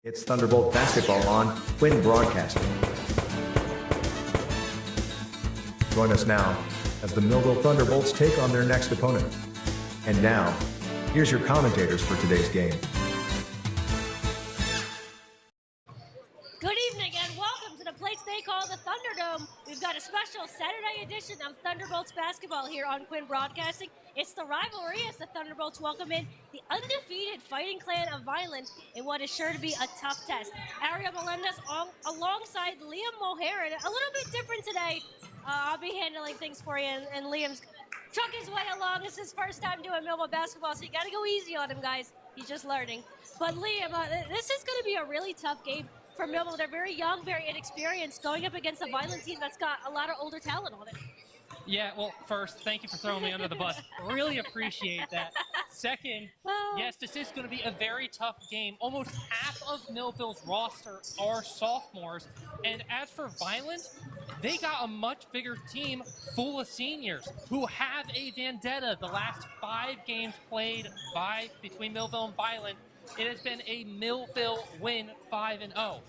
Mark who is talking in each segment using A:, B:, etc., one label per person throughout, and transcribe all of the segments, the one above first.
A: It's Thunderbolt basketball on Quinn Broadcasting. Join us now as the Millville Thunderbolts take on their next opponent. And now, here's your commentators for today's game.
B: Good evening and welcome to the place they call the Thunderdome. We've got a special Saturday edition of Thunderbolts basketball here on Quinn Broadcasting. It's the rivalry as the Thunderbolts welcome in the undefeated fighting clan of Vineland in what is sure to be a tough test. Ariel Melendez alongside Liam Mohair, and a little bit different today. I'll be handling things for you, and Liam's gonna truck his way along. This is his first time doing Millville basketball, so you gotta go easy on him, guys. He's just learning. But Liam, this is gonna be a really tough game for Millville. They're very young, very inexperienced, going up against a Vineland team that's got a lot of older talent on it.
C: Yeah, well, first, thank you for throwing me under the bus. Really appreciate that. Second, yes, this is going to be a very tough game. Almost half of Millville's roster are sophomores. And as for Vineland, they got a much bigger team full of seniors who have a vendetta. The last 5 games played between Millville and Vineland, it has been a Millville win, 5-0. So,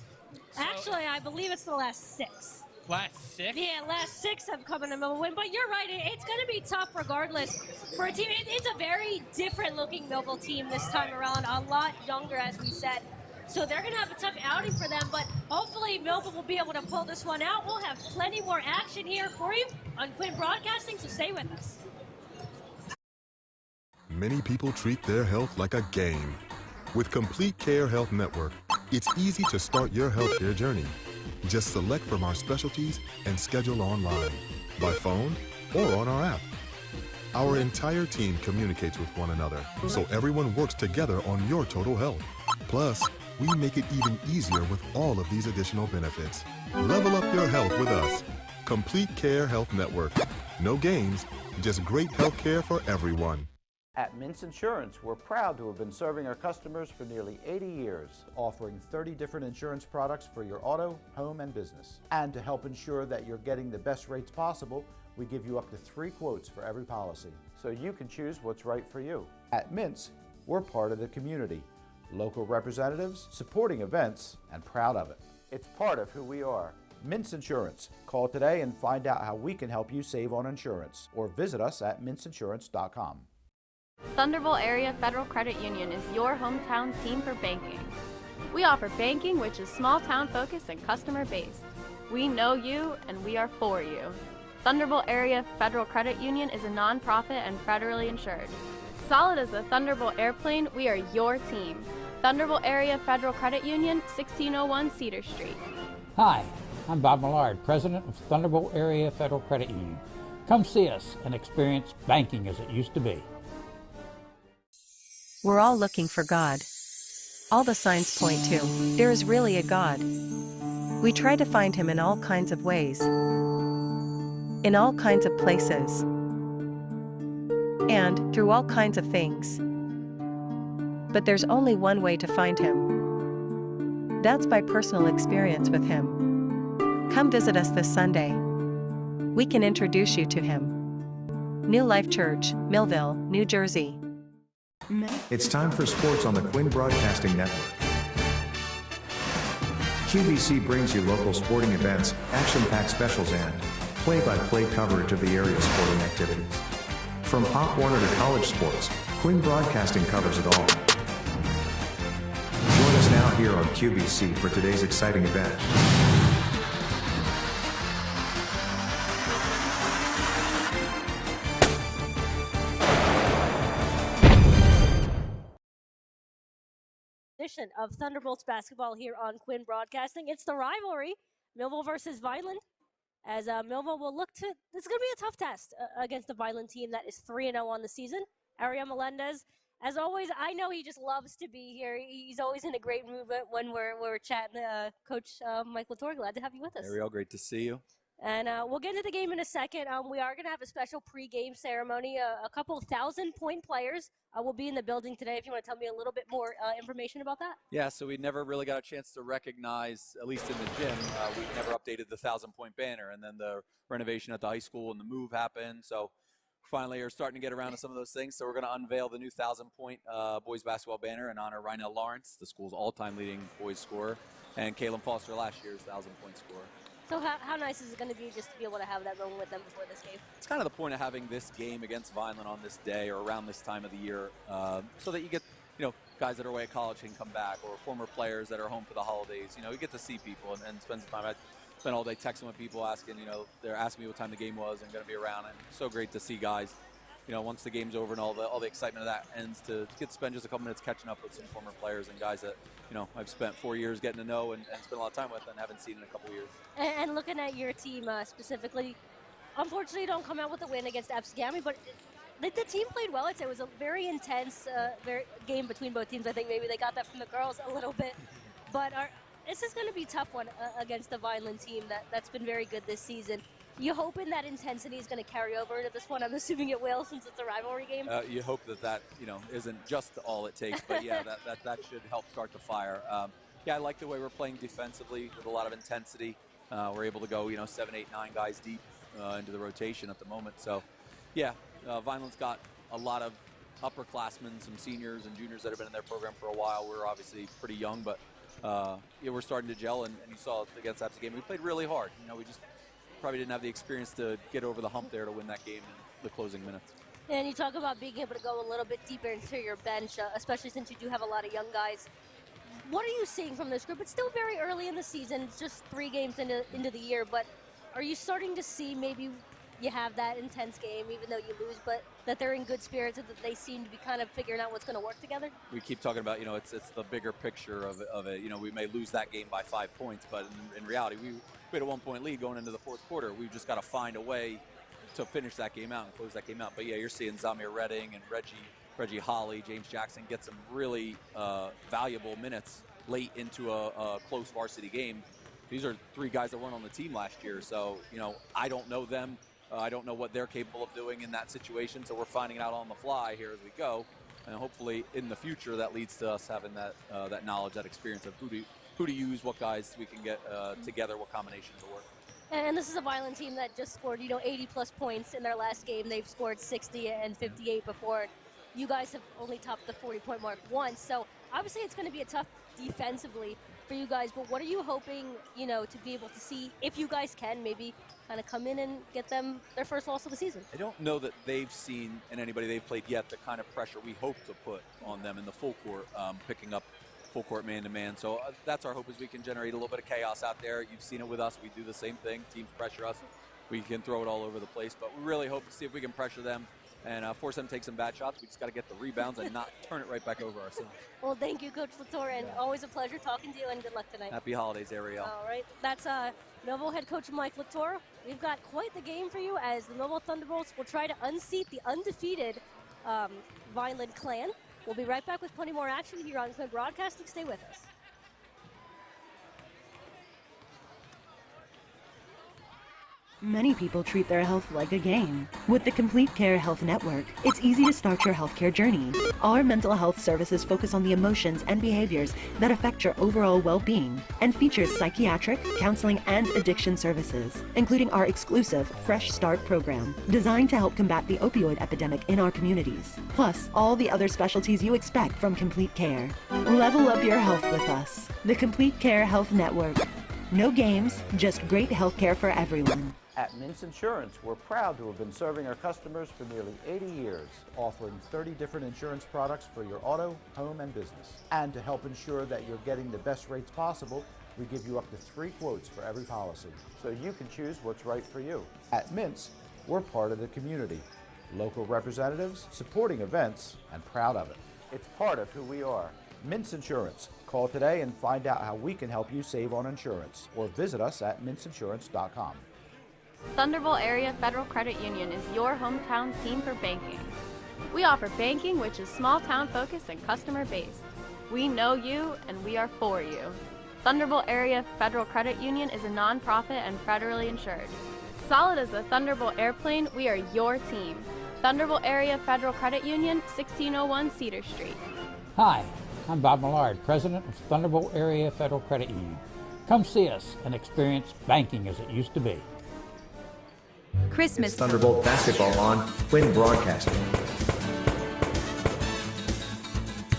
B: actually, I believe it's the last 6.
C: Last 6?
B: Yeah, last 6 have come in a Millville win, but you're right, it's going to be tough regardless for a team. It's a very different looking Millville team this time around, a lot younger, as we said. So they're going to have a tough outing for them, but hopefully Millville will be able to pull this one out. We'll have plenty more action here for you on Quinn Broadcasting, so stay with us.
D: Many people treat their health like a game. With Complete Care Health Network, it's easy to start your healthcare journey. Just select from our specialties and schedule online, by phone, or on our app. Our entire team communicates with one another, so everyone works together on your total health. Plus, we make it even easier with all of these additional benefits. Level up your health with us. Complete Care Health Network. No games, just great health care for everyone.
E: At Mintz Insurance, we're proud to have been serving our customers for nearly 80 years, offering 30 different insurance products for your auto, home, and business. And to help ensure that you're getting the best rates possible, we give you up to 3 quotes for every policy, so you can choose what's right for you. At Mintz, we're part of the community, local representatives, supporting events, and proud of it. It's part of who we are. Mintz Insurance. Call today and find out how we can help you save on insurance, or visit us at mintzinsurance.com.
F: Thunderbolt Area Federal Credit Union is your hometown team for banking. We offer banking which is small town focused and customer based. We know you and we are for you. Thunderbolt Area Federal Credit Union is a nonprofit and federally insured. Solid as a Thunderbolt airplane, we are your team. Thunderbolt Area Federal Credit Union, 1601 Cedar Street.
G: Hi, I'm Bob Millard, President of Thunderbolt Area Federal Credit Union. Come see us and experience banking as it used to be.
H: We're all looking for God. All the signs point to, there is really a God. We try to find Him in all kinds of ways, in all kinds of places, and through all kinds of things. But there's only one way to find Him. That's by personal experience with Him. Come visit us this Sunday. We can introduce you to Him. New Life Church, Millville, New Jersey.
A: It's time for sports on the Quinn Broadcasting Network. QVC brings you local sporting events, action-packed specials, and play-by-play coverage of the area's sporting activities. From Pop Warner to college sports, Quinn Broadcasting covers it all. Join us now here on QVC for today's exciting event.
B: Of Thunderbolts basketball here on Quinn Broadcasting. It's the rivalry, Millville versus Vineland, as Millville will look to, this is going to be a tough test against the Vineland team that is 3-0 on the season. Ariel Melendez, as always, I know he just loves to be here. He's always in a great mood when we're chatting. Coach Mike Latour, glad to have you with us.
I: Ariel, great to see you.
B: And we'll get into the game in a second. We are going to have a special pregame ceremony. A couple 1,000-point players will be in the building today. If you want to tell me a little bit more information about that.
I: Yeah, so we never really got a chance to recognize, at least in the gym, we never updated the 1,000-point banner. And then the renovation at the high school and the move happened. So finally are starting to get around to some of those things. So we're going to unveil the new 1,000-point boys basketball banner in honor of Rynell Lawrence, the school's all-time leading boys scorer, and Caleb Foster, last year's 1,000-point scorer.
B: So how nice is it going to be just to be able to have that moment with them before this game?
I: It's kind of the point of having this game against Vineland on this day or around this time of the year, so that you get, guys that are away at college can come back, or former players that are home for the holidays. You get to see people and spend some time. I spent all day texting with people asking, they're asking me what time the game was and going to be around. And it's so great to see guys, once the game's over and all the excitement of that ends, to get to spend just a couple minutes catching up with some former players and guys that, I've spent 4 years getting to know and spent a lot of time with and haven't seen in a couple years.
B: And looking at your team specifically, unfortunately you don't come out with a win against Absegami, but the team played well. I'd say it was a very intense game between both teams. I think maybe they got that from the girls a little bit. But this is going to be a tough one against the Vineland team that's been very good this season. You hoping that intensity is going to carry over into this one? I'm assuming it will, since it's a rivalry game.
I: You hope that isn't just all it takes, but yeah, that should help start the fire. Yeah, I like the way we're playing defensively with a lot of intensity. We're able to go 7, 8, 9 guys deep into the rotation at the moment. So yeah, Vineland's got a lot of upperclassmen, some seniors and juniors that have been in their program for a while. We're obviously pretty young, but yeah, we're starting to gel, and you saw it against Absegami. We played really hard. We just probably didn't have the experience to get over the hump there to win that game in the closing minutes.
B: And you talk about being able to go a little bit deeper into your bench, especially since you do have a lot of young guys. What are you seeing from this group? It's still very early in the season, just 3 games into the year, but are you starting to see maybe you have that intense game, even though you lose, but that they're in good spirits and that they seem to be kind of figuring out what's going to work together?
I: We keep talking about, it's the bigger picture of it. We may lose that game by 5 points, but in reality, we had a 1-point lead going into the fourth quarter. We've just got to find a way to finish that game out and close that game out. But yeah, you're seeing Zamir Redding and Reggie Holly, James Jackson get some really valuable minutes late into a close varsity game. These are 3 guys that weren't on the team last year, so I don't know them. I don't know what they're capable of doing in that situation, so we're finding out on the fly here as we go, and hopefully in the future that leads to us having that knowledge, that experience of who to use, what guys we can get together, what combinations will work.
B: And this is a Vineland team that just scored 80-plus points in their last game. They've scored 60 and 58 before. You guys have only topped the 40-point mark once, so obviously it's going to be a tough defensively for you guys, but what are you hoping, to be able to see, if you guys can, maybe kind of come in and get them their first loss of the season?
I: I don't know that they've seen in anybody they've played yet the kind of pressure we hope to put on them in the full court, picking up full court man-to-man. So that's our hope, is we can generate a little bit of chaos out there. You've seen it with us. We do the same thing. Teams pressure us. We can throw it all over the place, but we really hope to see if we can pressure them and force them to take some bad shots. We just got to get the rebounds and not turn it right back over ourselves.
B: Well, thank you, Coach Latour, and always a pleasure talking to you, and good luck tonight.
I: Happy holidays, Ariel.
B: All right, that's Millville head coach Mike Latour. We've got quite the game for you, as the Millville Thunderbolts will try to unseat the undefeated Vineland clan. We'll be right back with plenty more action here on Quinn Broadcasting. Stay with us.
J: Many people treat their health like a game. With the Complete Care Health Network, it's easy to start your healthcare journey. Our mental health services focus on the emotions and behaviors that affect your overall well-being and features psychiatric, counseling, and addiction services, including our exclusive Fresh Start program, designed to help combat the opioid epidemic in our communities, plus all the other specialties you expect from Complete Care. Level up your health with us. The Complete Care Health Network. No games, just great healthcare for everyone.
E: At Mintz Insurance, we're proud to have been serving our customers for nearly 80 years, offering 30 different insurance products for your auto, home, and business. And to help ensure that you're getting the best rates possible, we give you up to 3 quotes for every policy, so you can choose what's right for you. At Mintz, we're part of the community. Local representatives, supporting events, and proud of it. It's part of who we are. Mintz Insurance. Call today and find out how we can help you save on insurance, or visit us at mintzinsurance.com.
F: Thunderbolt Area Federal Credit Union is your hometown team for banking. We offer banking which is small town focused and customer based. We know you and we are for you. Thunderbolt Area Federal Credit Union is a nonprofit and federally insured. Solid as a Thunderbolt airplane, we are your team. Thunderbolt Area Federal Credit Union, 1601 Cedar Street.
G: Hi, I'm Bob Millard, President of Thunderbolt Area Federal Credit Union. Come see us and experience banking as it used to be.
K: Christmas.
A: It's Thunderbolt basketball on Quinn Broadcasting.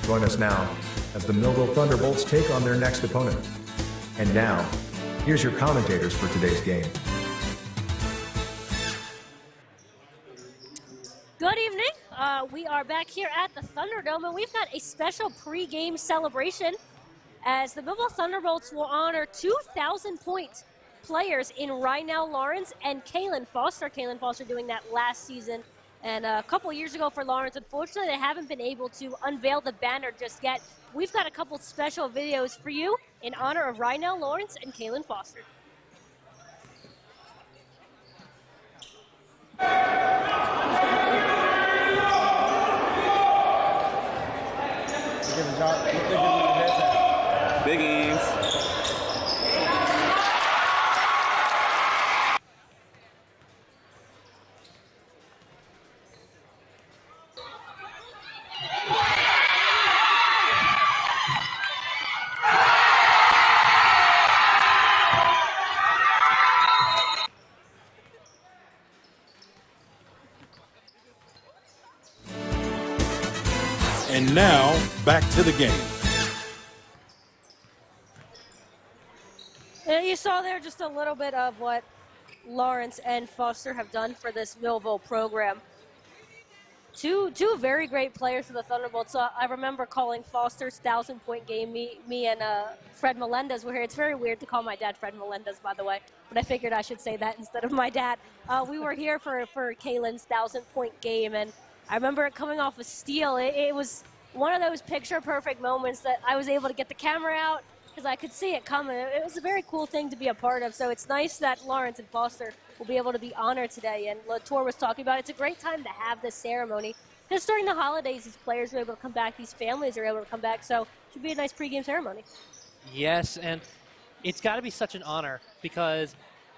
A: Join us now as the Millville Thunderbolts take on their next opponent. And now, here's your commentators for today's game.
B: Good evening. We are back here at the Thunderdome, and we've got a special pregame celebration as the Millville Thunderbolts will honor 2,000-point players in Rynell Lawrence and Kaylin Foster. Kaylin Foster doing that last season. And a couple years ago for Lawrence, unfortunately, they haven't been able to unveil the banner just yet. We've got a couple special videos for you in honor of Rynell Lawrence and Kaylin Foster.
L: Biggies.
M: And now, back to the game.
B: You saw there just a little bit of what Lawrence and Foster have done for this Millville program. Two very great players for the Thunderbolts. I remember calling Foster's 1,000-point game. Me and Fred Melendez were here. It's very weird to call my dad Fred Melendez, by the way, but I figured I should say that instead of my dad. We were here for Kaylin's 1,000-point game, and I remember it coming off a steal. It was one of those picture-perfect moments that I was able to get the camera out because I could see it coming. It was a very cool thing to be a part of, so it's nice that Lawrence and Foster will be able to be honored today. And Latour was talking about it's a great time to have this ceremony because during the holidays, these players are able to come back, these families are able to come back, so it should be a nice pregame ceremony.
C: Yes, and it's got to be such an honor because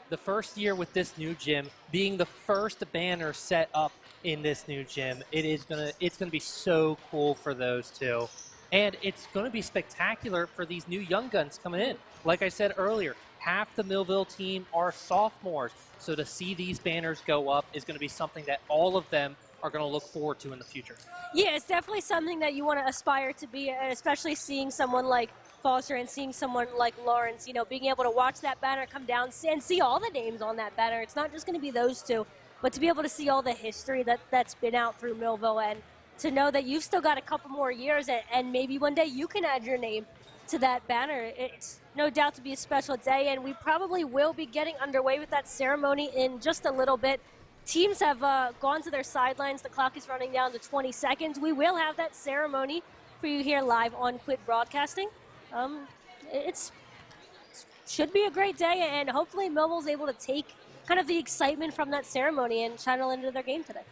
C: the first year with this new gym, being the first banner set up in this new gym, it's gonna be so cool for those two. And it's going to be spectacular for these new young guns coming in. Like I said earlier, half the Millville team are sophomores. So to see these banners go up is going to be something that all of them are going to look forward to in the future.
B: Yeah, it's definitely something that you want to aspire to be, and especially seeing someone like Foster and seeing someone like Lawrence, being able to watch that banner come down and see all the names on that banner. It's not just going to be those two, but to be able to see all the history that's been out through Millville and to know that you've still got a couple more years and maybe one day you can add your name to that banner. It's no doubt to be a special day, and we probably will be getting underway with that ceremony in just a little bit. Teams have gone to their sidelines. The clock is running down to 20 seconds. We will have that ceremony for you here live on Quid Broadcasting. It should be a great day, and hopefully Millville's able to take kind of the excitement from that ceremony and channel into their game today.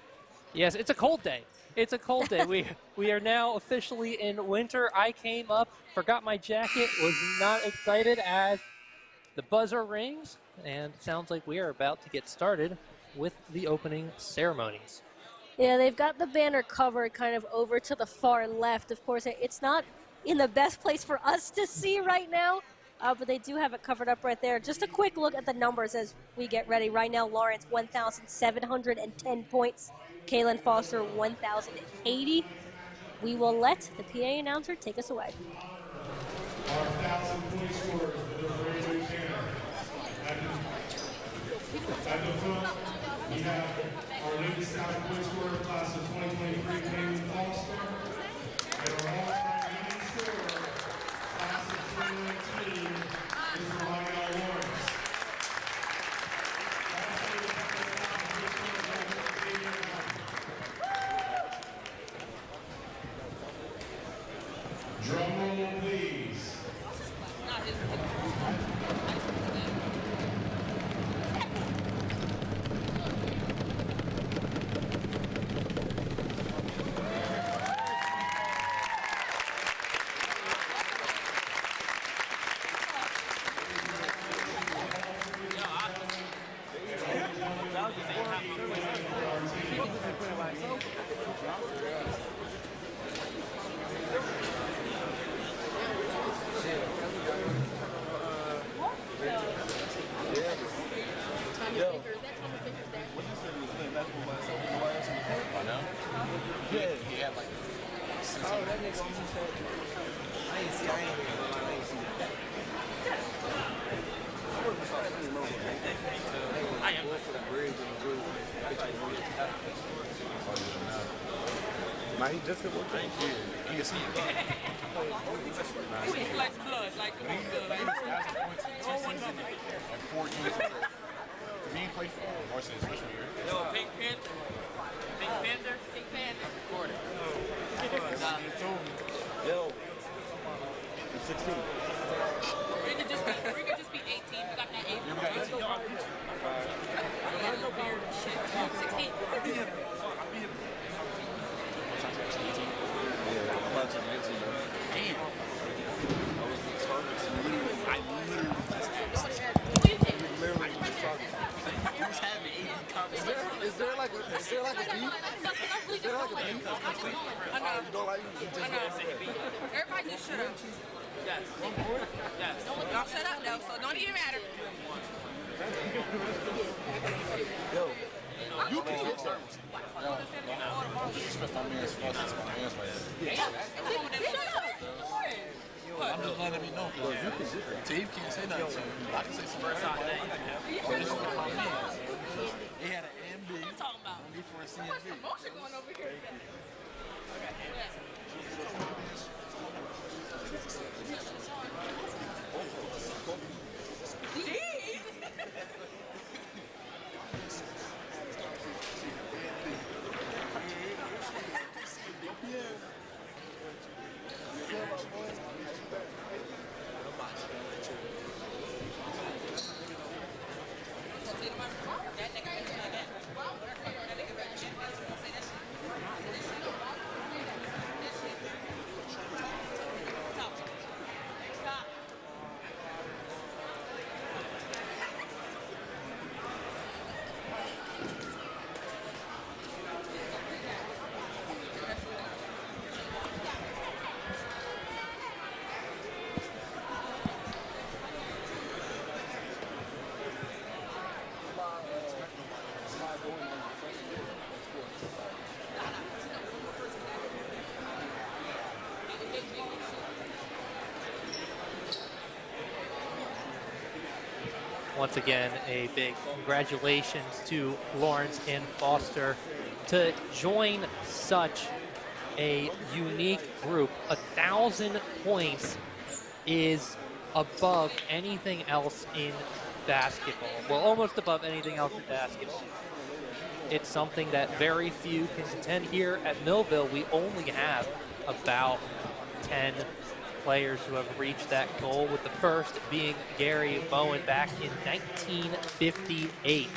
C: Yes, it's a cold day. It's a cold day. We are now officially in winter. I came up, forgot my jacket, was not excited as the buzzer rings, and it sounds like we are about to get started with the opening ceremonies.
B: Yeah, they've got the banner covered kind of over to the far left. Of course, it's not in the best place for us to see right now, but they do have it covered up right there. Just a quick look at the numbers as we get ready. Right now, Lawrence, 1,710 points. Kaylin Foster, 1,080. We will let the PA announcer take us away.
N: Our 1,000-point scorers with the radio banner. At the front, we have our latest 1,000-point scorer, class of 2023, Kaylin Foster. And our all-time leading scorer, class of 2019, is Rynell Lawrence. Drum roll, please.
K: Man, he just hit one. Thank you. You can see it.
L: He likes blood, like blood.
K: And 4 years. He ain't played for varsity his freshman year.
L: Yo, Pink Panther. Pink Panther? Pink Panther. Recorded.
K: Yo. I'm 16.
L: We could just be 18. We got that 18.
K: You got 18. Yo,
L: I got no beard and shit. 16.
K: Is there like a beef? Is there like a beef?
L: I know. Everybody just shut up. Yes. Yes. Y'all shut up though, so don't even matter.
K: Yo. You can get thermos. Disrespect my man's fuss. That's my man's man. I'm just letting me know. Steve can't say nothing to you. I can say something. Oh, this is what my man's. He had an MB. What I'm talking about? Only for a CMB.
L: Motion going over here.
C: Once again, a big congratulations to Lawrence and Foster to join such a unique group. 1,000 points is above anything else in basketball. Well, almost above anything else in basketball. It's something that very few can contend here at Millville. We only have about 10 players who have reached that goal, with the first being Gary Bowen back in 1958.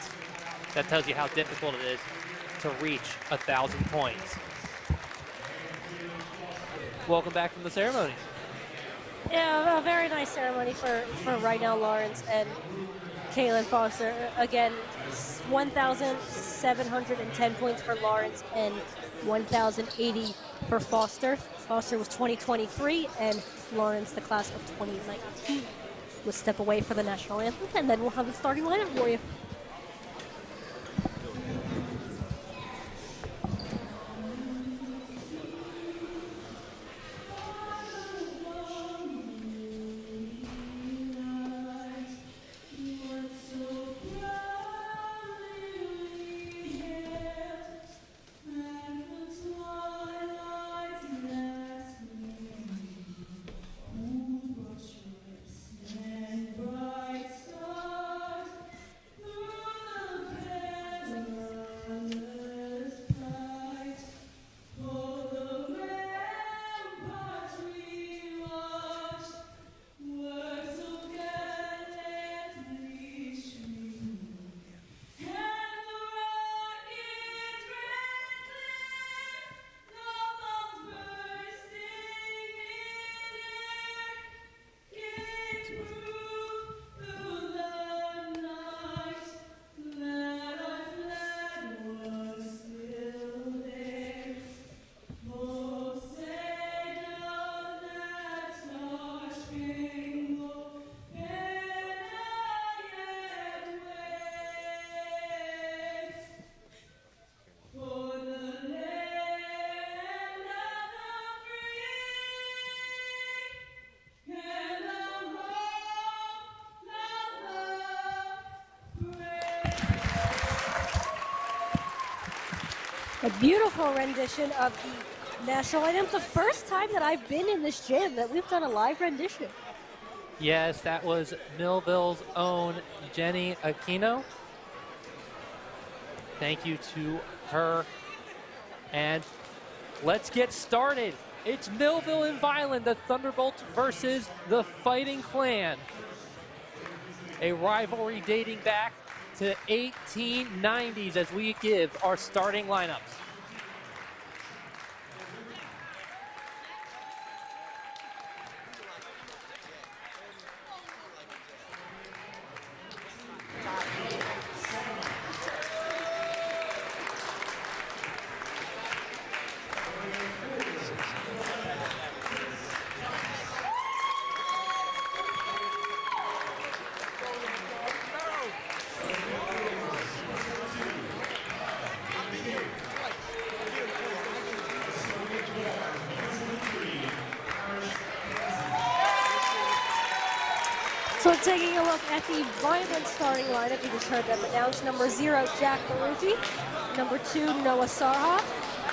C: That tells you how difficult it is to reach 1,000 points. Welcome back from the ceremony.
B: Yeah, a very nice ceremony for right now Lawrence and Kaylin Foster. Again, 1,710 points for Lawrence and 1,080 for Foster. Foster was 2023, and Lawrence, the class of 2019, will step away for the national anthem, and then we'll have the starting lineup for you. A beautiful rendition of the national anthem. It's the first time that I've been in this gym that we've done a live rendition.
C: Yes, that was Millville's own Jenny Aquino. Thank you to her. And let's get started. It's Millville and Vineland, the Thunderbolts versus the Fighting Clan. A rivalry dating back to 1890s as we give our starting lineups.
B: So taking a look at the Vineland starting lineup, you just heard them announced. Number 0, Jack Barufi. Number 2, Noah Sarhoff.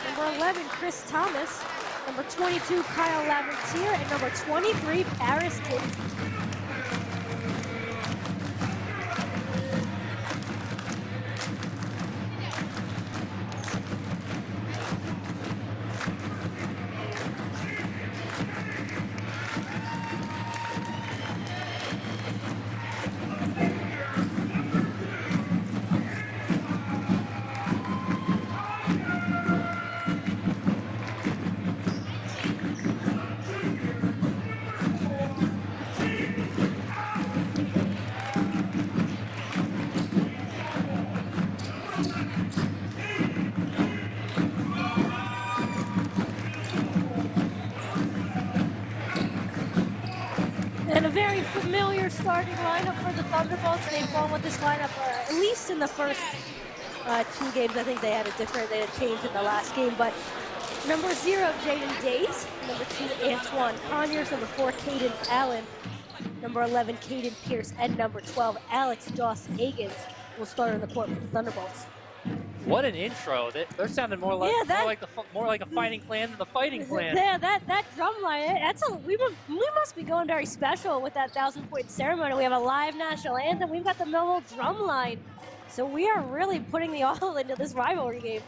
B: Number 11, Chris Thomas. Number 22, Kyle Laventier. And number 23, Paris Kinsey. And a very familiar starting lineup for the Thunderbolts. They've gone with this lineup at least in the first 2 games. I think they had changed in the last game. But number 0, Jaden Days. Number 2, Antoine Conyers. Number 4, Caden Allen. Number 11, Caden Pierce. And number 12, Alex Doss Higgins will start on the court for the Thunderbolts.
C: What an intro! They're sounding more like more like a Fighting Clan than the Fighting Clan.
B: Yeah, that drum line. We must be going very special with that 1,000-point ceremony. We have a live national anthem. We've got the Millville drum line, so we are really putting the all into this rivalry game.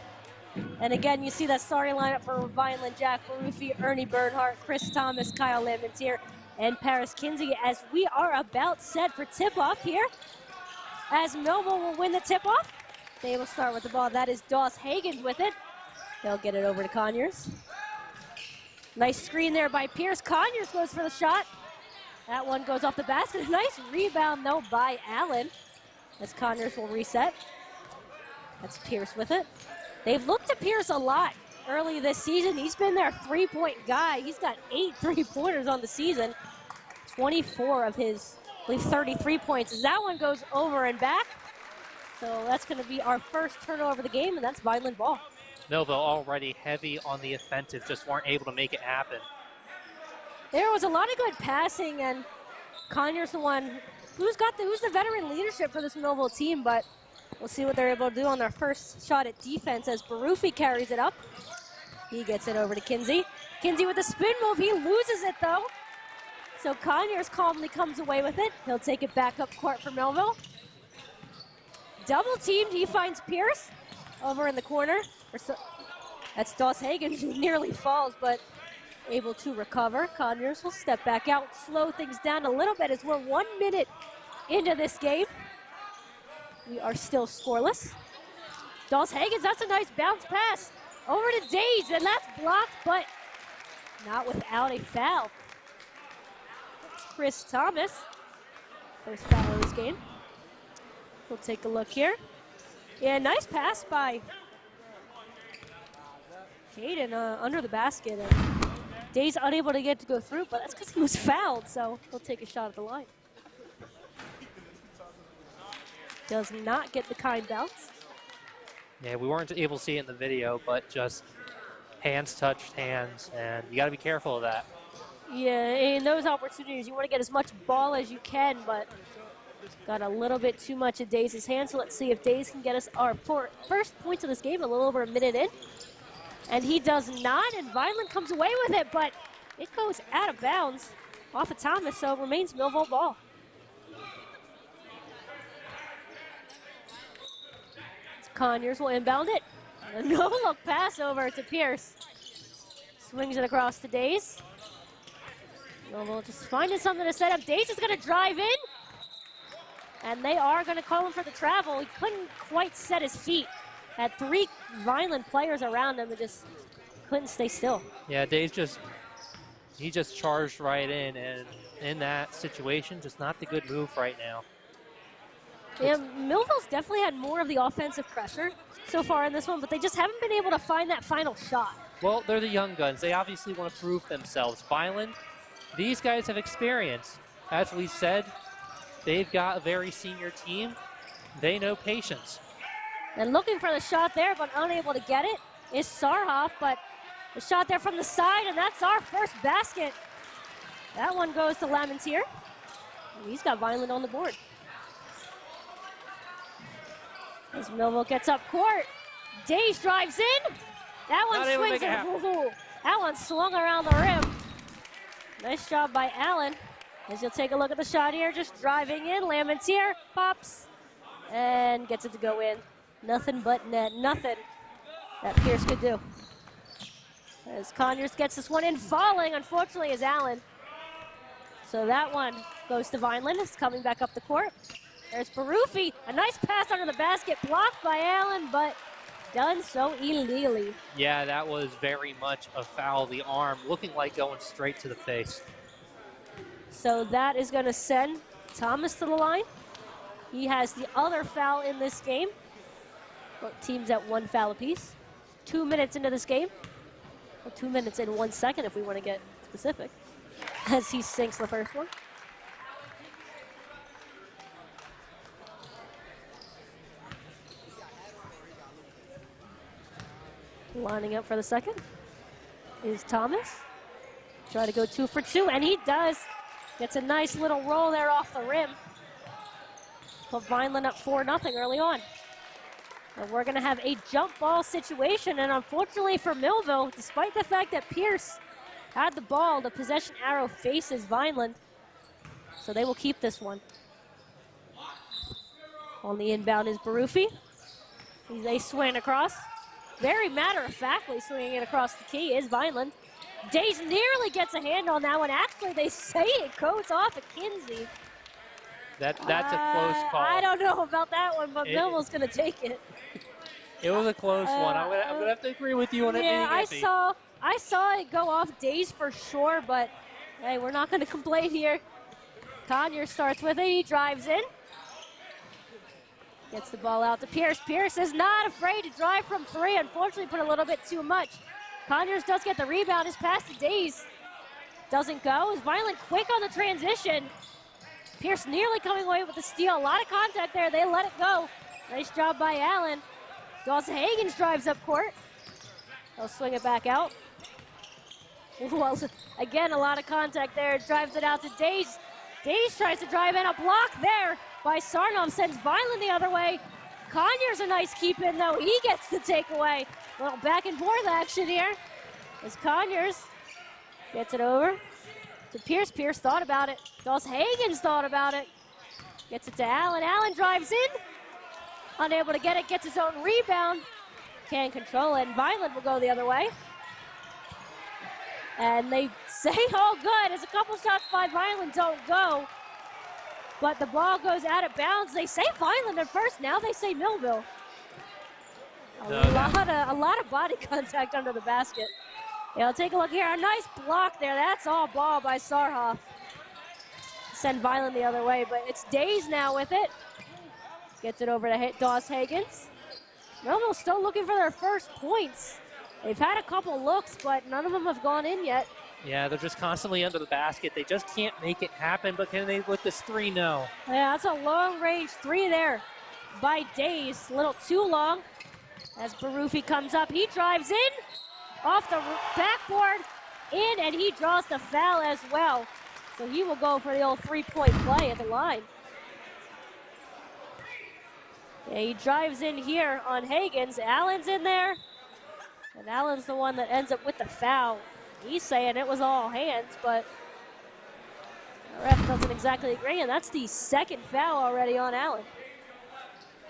B: And again, you see that starting lineup for Vineland: Jack Barufi, Ernie Bernhardt, Chris Thomas, Kyle Laventier, and Paris Kinsey. As we are about set for tip-off here, as Millville will win the tip-off. They will start with the ball. That is Doss Higgins with it. They'll get it over to Conyers. Nice screen there by Pierce. Conyers goes for the shot. That one goes off the basket. Nice rebound, though, by Allen, as Conyers will reset. That's Pierce with it. They've looked at Pierce a lot early this season. He's been their three-point guy. He's got 8 three-pointers on the season. 24 of his, I believe, 33 points. As that one goes over and back. So that's going to be our first turnover of the game, and that's Vineland ball.
C: Millville already heavy on the offensive, just weren't able to make it happen.
B: There was a lot of good passing, and Conyers the one who's the veteran leadership for this Millville team, but we'll see what they're able to do on their first shot at defense as Barufi carries it up. He gets it over to Kinsey. Kinsey with a spin move. He loses it, though. So Conyers calmly comes away with it. He'll take it back up court for Millville. Double teamed, he finds Pierce over in the corner. That's Doss Higgins, who nearly falls, but able to recover. Conyers will step back out, slow things down a little bit as we're 1 minute into this game. We are still scoreless. Doss Higgins, that's a nice bounce pass over to Days, and that's blocked, but not without a foul. Chris Thomas, first foul of this game. We'll take a look here. Yeah, nice pass by Caden under the basket. And Day's unable to get to go through, but that's because he was fouled, so he'll take a shot at the line. Does not get the kind bounce.
C: Yeah, we weren't able to see it in the video, but just hands touched hands, and you got to be careful of that.
B: Yeah, in those opportunities, you want to get as much ball as you can, but Got a little bit too much of Days' hand, so let's see if Days can get us our first points of this game a little over a minute in. And he does not, and Vineland comes away with it, but it goes out of bounds off of Thomas, so it remains Millville ball. Conyers will inbound it. A no-look pass over to Pierce. Swings it across to Days. Millville just finding something to set up. Days is going to drive in. And they are going to call him for the travel. He couldn't quite set his feet. Had 3 Vineland players around him and just couldn't stay still.
C: Yeah, Days he just charged right in, and in that situation, just not the good move right now.
B: Yeah, Millville's definitely had more of the offensive pressure so far in this one, but they just haven't been able to find that final shot.
C: Well, they're the young guns. They obviously want to prove themselves. Vineland, these guys have experience. As we said, they've got a very senior team. They know patience.
B: And looking for the shot there, but unable to get it, is Sarhoff, but the shot there from the side, and that's our first basket. That one goes to Lamentier. He's got Vineland on the board. As Millville gets up court, Days drives in. That one swings it. That one swung around the rim. Nice job by Allen. As you'll take a look at the shot here, just driving in. Lamentier pops and gets it to go in. Nothing but net, nothing that Pierce could do. As Conyers gets this one in, falling, unfortunately, is Allen. So that one goes to Vineland. It's coming back up the court. There's Barufi, a nice pass under the basket, blocked by Allen, but done so illegally.
C: Yeah, that was very much a foul. The arm looking like going straight to the face.
B: So that is going to send Thomas to the line. He has the other foul in this game. Both teams at 1 foul apiece. 2 minutes into this game. Well, 2 minutes and 1 second if we want to get specific. As he sinks the first one. Lining up for the second is Thomas. Try to go 2 for 2, and he does. Gets a nice little roll there off the rim. Put Vineland up 4-0 early on. And we're going to have a jump ball situation, and unfortunately for Millville, despite the fact that Pierce had the ball, the possession arrow faces Vineland. So they will keep this one. On the inbound is Barufi. They swing across. Very matter-of-factly swinging it across the key is Vineland. Days nearly gets a hand on that one. Actually, they say it goes off of Kinsey.
C: That's a close call.
B: I don't know about that one, but Millville's going to take it.
C: It was a close one. I'm gonna have to agree with you on it.
B: Yeah, I saw it go off Days for sure, but hey, we're not going to complain here. Conyers starts with it. He drives in. Gets the ball out to Pierce. Pierce is not afraid to drive from 3. Unfortunately, put a little bit too much. Conyers does get the rebound. His pass to Days doesn't go. Is Vineland quick on the transition. Pierce nearly coming away with the steal. A lot of contact there. They let it go. Nice job by Allen. Dawson Hagens drives up court. He'll swing it back out. Well, again, a lot of contact there. Drives it out to Days. Days tries to drive in. A block there by Sarnoff sends Vineland the other way. Conyers a nice keep in, though. He gets the takeaway. A little back and forth action here as Conyers gets it over to Pierce. Pierce thought about it. Dawson Hagens thought about it. Gets it to Allen. Allen drives in. Unable to get it. Gets his own rebound. Can't control it. And Vineland will go the other way. And they say all good as a couple shots by Vineland don't go. But the ball goes out of bounds. They say Vineland at first. Now they say Millville. A lot of body contact under the basket. Yeah, take a look here. A nice block there. That's all ball by Sarhoff. Send Vineland the other way, but it's Days now with it. Gets it over to Dawes Hagens. Millville still looking for their first points. They've had a couple looks, but none of them have gone in yet.
C: Yeah, they're just constantly under the basket. They just can't make it happen, but can they with this 3? No.
B: Yeah, that's a long-range 3 there by Days. A little too long. As Barufi comes up, he drives in, off the backboard, in, and he draws the foul as well. So he will go for the old 3-point play at the line. Yeah, he drives in here on Higgins. Allen's in there. And Allen's the one that ends up with the foul. He's saying it was all hands, but the ref doesn't exactly agree, and that's the second foul already on Allen.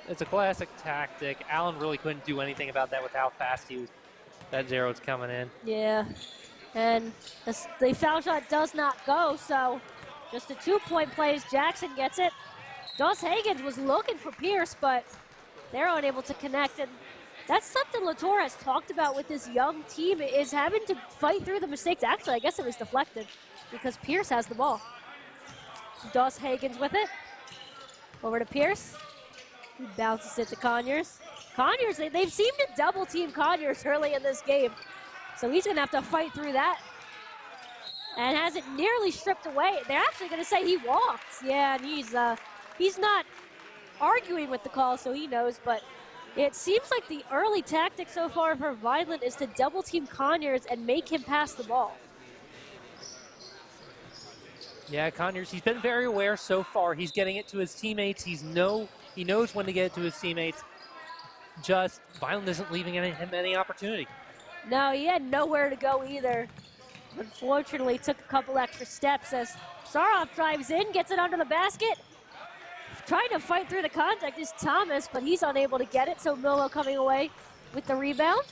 C: It's a classic tactic. Allen really couldn't do anything about that with how fast that zero's coming in.
B: Yeah, and the foul shot does not go, so just a 2-point play as Jackson gets it. Doss Higgins was looking for Pierce, but they're unable to connect, and that's something Latour has talked about with this young team, is having to fight through the mistakes. Actually, I guess it was deflected because Pierce has the ball. Doss Higgins with it. Over to Pierce. He bounces it to Conyers. Conyers, they've seemed to double team Conyers early in this game. So he's going to have to fight through that. And has it nearly stripped away. They're actually going to say he walked. Yeah, and he's not arguing with the call, so he knows, but it seems like the early tactic so far for Vineland is to double team Conyers and make him pass the ball.
C: Yeah, Conyers, he's been very aware so far. He's getting it to his teammates. He knows when to get it to his teammates. Just Vineland isn't leaving him any opportunity.
B: No, he had nowhere to go either. Unfortunately, took a couple extra steps as Saroff drives in, gets it under the basket. Trying to fight through the contact is Thomas, but he's unable to get it, so Millville coming away with the rebound.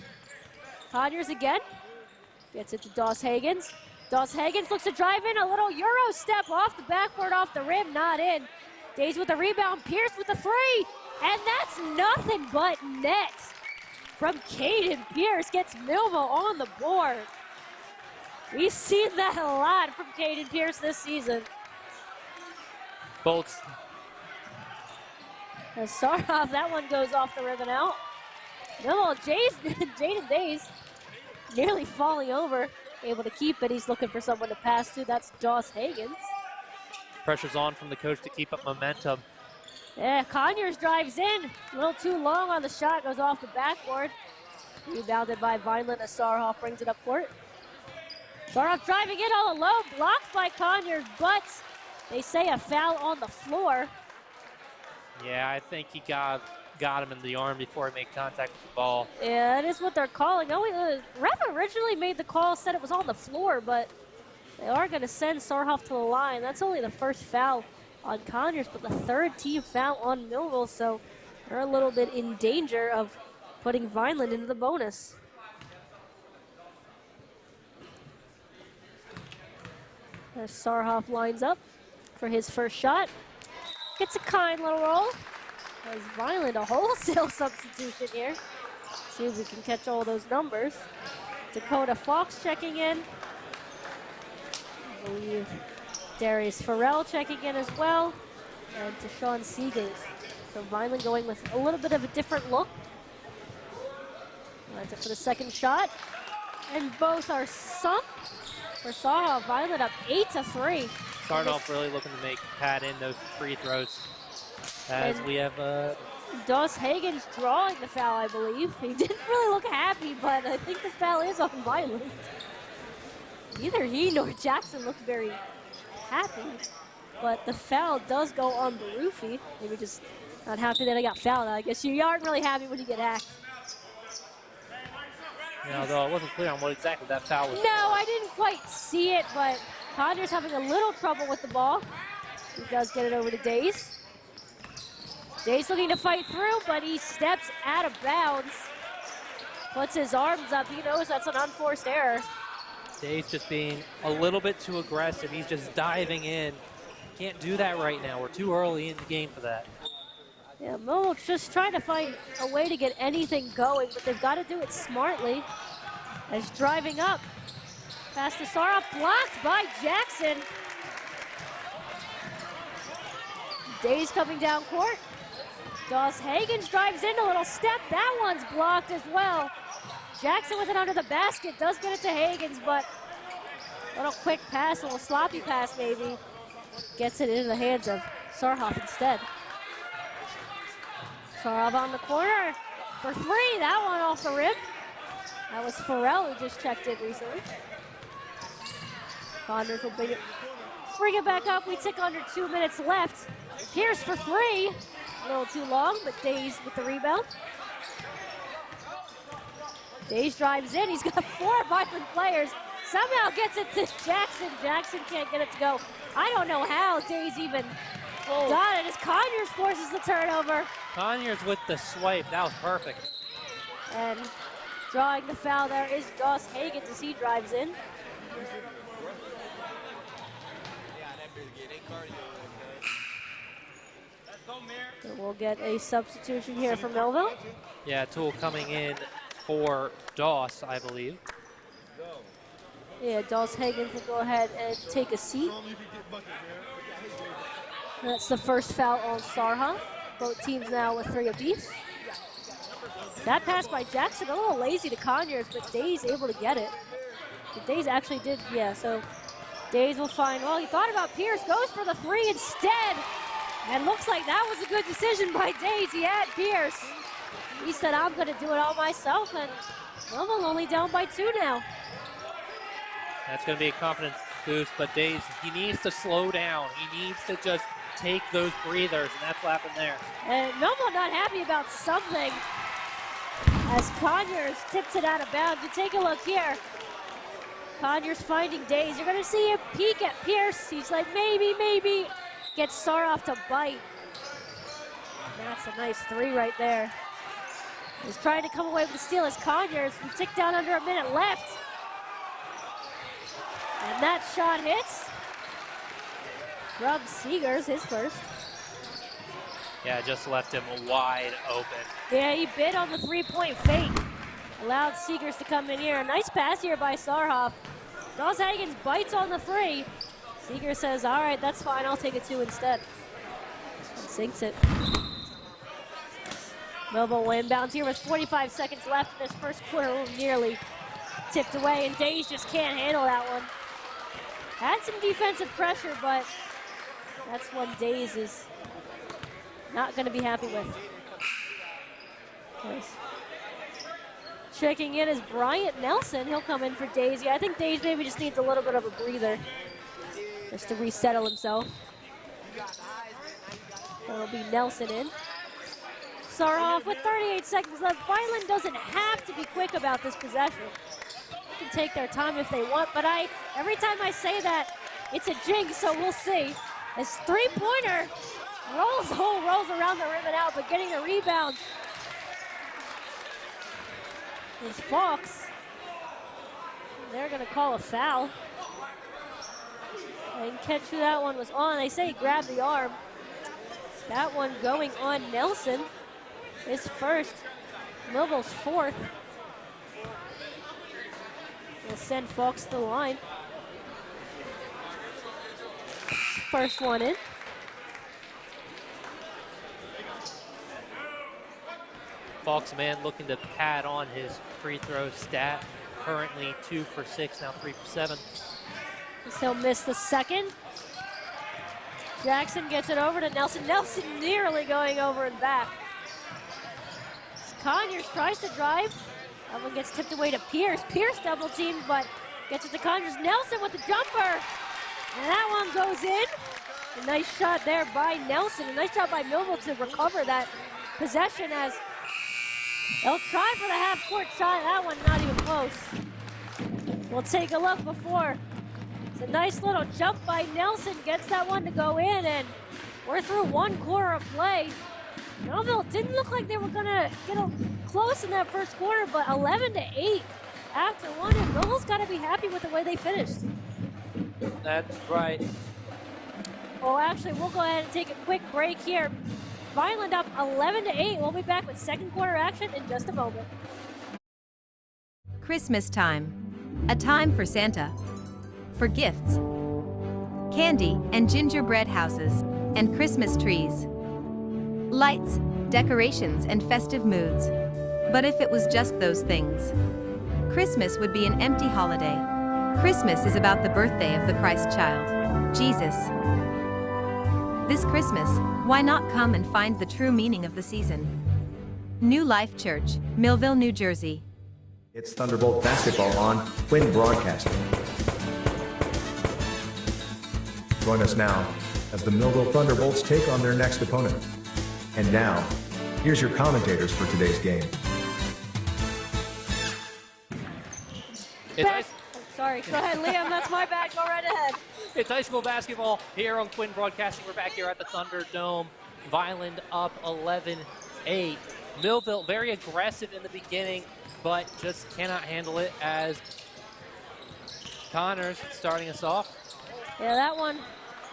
B: Conyers again. Gets it to Doss Higgins. Doss Higgins looks to drive in, a little Euro step off the backboard, off the rim, not in. Days with the rebound, Pierce with the three, and that's nothing but net from Caden Pierce. Gets Millville on the board. We've seen that a lot from Caden Pierce this season.
C: Bolts.
B: Saroff, that one goes off the rim and out. Millville, Jaden Days nearly falling over, able to keep it. He's looking for someone to pass to. That's Doss Higgins.
C: Pressure's on from the coach to keep up momentum.
B: Yeah, Conyers drives in. A little too long on the shot, goes off the backboard. Rebounded by Vineland as Saroff brings it up court. Saroff driving in all alone, blocked by Conyers, but they say a foul on the floor.
C: Yeah, I think he got him in the arm before he made contact with the ball.
B: Yeah, that is what they're calling. The ref originally made the call, said it was on the floor, but they are going to send Saroff to the line. That's only the first foul on Conyers, but the third team foul on Millville, so they're a little bit in danger of putting Vineland into the bonus. As Saroff lines up for his first shot. Gets a kind little roll. As Vineland, a wholesale substitution here. See if we can catch all those numbers. Dakota Fox checking in. I believe Darius Farrell checking in as well. And Deshaun Seagate. So Vineland going with a little bit of a different look. Lines up for the second shot. And both are sunk. For Saroff, Vineland up 8-3.
C: Starting off really looking to pad in those free throws. As we have
B: Doss Higgins drawing the foul, I believe. He didn't really look happy, but I think the foul is on Vineland. Neither he nor Jackson looked very happy, but the foul does go on Barufi. Maybe just not happy that I got fouled. I guess you aren't really happy when you get hacked.
C: Yeah, although it wasn't clear on what exactly that foul was.
B: No, I didn't quite see it, but Conyers having a little trouble with the ball. He does get it over to Days. Days looking to fight through, but he steps out of bounds. Puts his arms up. He knows that's an unforced error.
C: Days just being a little bit too aggressive. He's just diving in. Can't do that right now. We're too early in the game for that.
B: Yeah, Millville just trying to find a way to get anything going, but they've got to do it smartly. As driving up. Pass to Saroff, blocked by Jackson. Days coming down court. Doss Higgins drives in, a little step. That one's blocked as well. Jackson with it under the basket, does get it to Higgins, but a little quick pass, a little sloppy pass maybe. Gets it into the hands of Saroff instead. Saroff on the corner for three. That one off the rim. That was Farrell who just checked in recently. Connors will bring it back up. We tick under 2 minutes left. Pierce for three. A little too long, but Days with the rebound. Days drives in. He's got 4 Vineland players. Somehow gets it to Jackson. Jackson can't get it to go. I don't know how Days even got it as Conyers forces the turnover.
C: Conyers with the swipe. That was perfect.
B: And drawing the foul there is Doss Hagen as he drives in. So we'll get a substitution here for Millville.
C: Yeah, Toole coming in for Doss, I believe.
B: Yeah, Doss Hagen will go ahead and take a seat. That's the first foul on Sarha. Both teams now with 3 apiece. That pass by Jackson, a little lazy to Conyers, but Days able to get it. But Days actually did, yeah, so Days will find, well, he thought about Pierce, goes for the 3 instead. And looks like that was a good decision by Days. He had Pierce. He said, I'm going to do it all myself, and Millville only down by 2 now.
C: That's going to be a confidence boost, but Days, he needs to slow down. He needs to just take those breathers, and that's what happened there.
B: And Millville not happy about something as Conyers tips it out of bounds. You take a look here. Conyers finding Days. You're going to see a peek at Pierce. He's like, maybe. Gets Saroff to bite. And that's a nice 3 right there. He's trying to come away with the steal as Conyers. We tick down under a minute left. And that shot hits. From Seegers, his first.
C: Yeah, just left him wide open.
B: Yeah, he bid on the 3-point fake. Allowed Seegers to come in here. A nice pass here by Sarhoff. Doss Hagens bites on the 3. Seeger says, all right, that's fine. I'll take a 2 instead. And sinks it. Millville inbounds here with 45 seconds left in this first quarter. Nearly tipped away, and Days just can't handle that one. Had some defensive pressure, but that's one Days is not going to be happy with. Nice. Checking in is Bryant Nelson. He'll come in for Days. Yeah, I think Days maybe just needs a little bit of a breather just to resettle himself. That'll be Nelson in. Saroff with 38 seconds left. Vineland doesn't have to be quick about this possession. They can take their time if they want, but every time I say that, it's a jinx, so we'll see. This 3-pointer rolls around the rim and out, but getting the rebound is Fox. They're gonna call a foul. I didn't catch who that one was on. They say he grabbed the arm. That one going on Nelson. His first, Millville's 4th. We'll send Fox to the line. First one in.
C: Fox, man, looking to pad on his free throw stat. Currently 2 for 6, now 3 for 7.
B: He'll miss the second. Jackson gets it over to Nelson. Nelson nearly going over and back. Conyers tries to drive. That one gets tipped away to Pierce. Pierce double teamed, but gets it to Conyers. Nelson with the jumper. And that one goes in. A nice shot there by Nelson. A nice job by Millville to recover that possession as they'll try for the half-court shot. That one not even close. We'll take a look before. It's a nice little jump by Nelson. Gets that one to go in, and we're through 1 quarter of play. Millville didn't look like they were gonna get close in that first quarter, but 11-8 after 1, and Millville's gotta be happy with the way they finished.
C: That's right.
B: Well, actually, we'll go ahead and take a quick break here. Vineland up 11-8. We'll be back with second quarter action in just a moment.
O: Christmas time. A time for Santa. For gifts, candy and gingerbread houses, and Christmas trees. Lights, decorations, and festive moods. But if it was just those things, Christmas would be an empty holiday. Christmas is about the birthday of the Christ child, Jesus. This Christmas, why not come and find the true meaning of the season? New Life Church, Millville, New Jersey.
A: It's Thunderbolt basketball on Quinn Broadcasting. Join us now as the Millville Thunderbolts take on their next opponent. And now, here's your commentators for today's game.
B: Sorry, go ahead, Liam. That's my bad. Go right ahead.
C: It's high school basketball here on Quinn Broadcasting. We're back here at the Thunderdome. Vineland up 11-8. Millville very aggressive in the beginning, but just cannot handle it as Connors starting us off.
B: Yeah, that one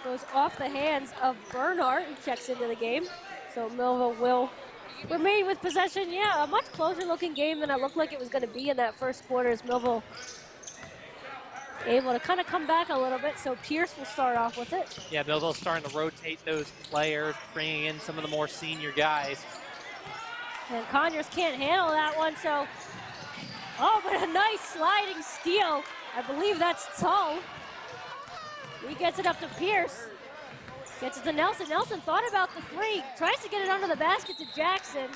B: goes off the hands of Bernhardt, who checks into the game. So Millville will remain with possession. Yeah, a much closer looking game than it looked like it was going to be in that first quarter as Millville able to kind of come back a little bit. So Pierce will start off with it.
C: Yeah, Millville's starting to rotate those players, bringing in some of the more senior guys.
B: And Conyers can't handle that one, so, oh, but a nice sliding steal. I believe that's Tull. He gets it up to Pierce. Gets it to Nelson. Nelson thought about the three. Tries to get it under the basket to Jackson.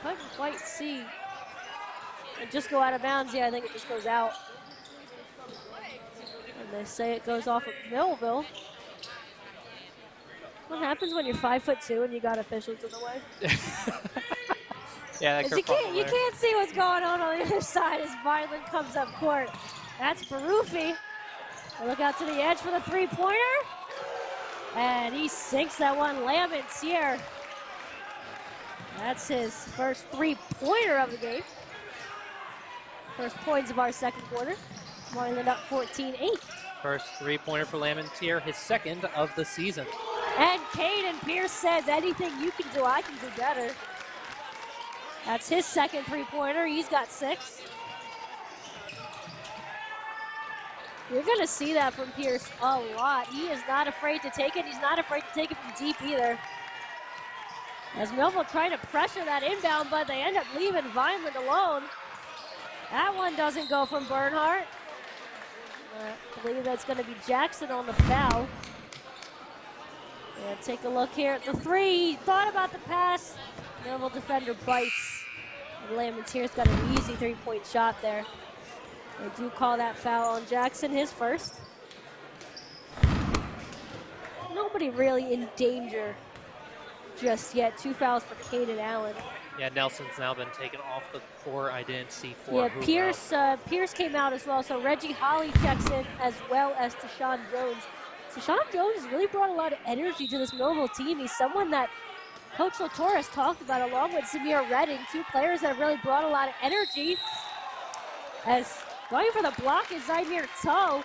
B: Couldn't quite see. And just go out of bounds. Yeah, I think it just goes out. And they say it goes off of Millville. What happens when you're 5'2" and you got officials in the way?
C: Yeah, that
B: you can't see what's going on the other side as Vineland comes up court. That's Barufi. Look out to the edge for the three-pointer. And he sinks that one. Lamons here. That's his first three-pointer of the game. First points of our second quarter. Vineland up 14-8.
C: First three-pointer for Lamentier, his second of the season.
B: And Caden Pierce says, anything you can do, I can do better. That's his second three-pointer. He's got 6. You're going to see that from Pierce a lot. He is not afraid to take it. He's not afraid to take it from deep either. As Millville trying to pressure that inbound, but they end up leaving Vineland alone. That one doesn't go from Bernhardt. I believe that's going to be Jackson on the foul. Yeah, take a look here at the three. He thought about the pass. Millville defender bites. And Lamontier's got an easy three-point shot there. They do call that foul on Jackson, his first. Nobody really in danger just yet. 2 fouls for Caden Allen.
C: Yeah, Nelson's now been taken off the court. I didn't see 4.
B: Yeah, Pierce came out as well. So Reggie Holly checks in as well as Tashawn Jones. Tashawn Jones has really brought a lot of energy to this Millville team. He's someone that Coach LaTorres talked about along with Samir Redding, 2 players that have really brought a lot of energy. As going for the block is Zymir Toe.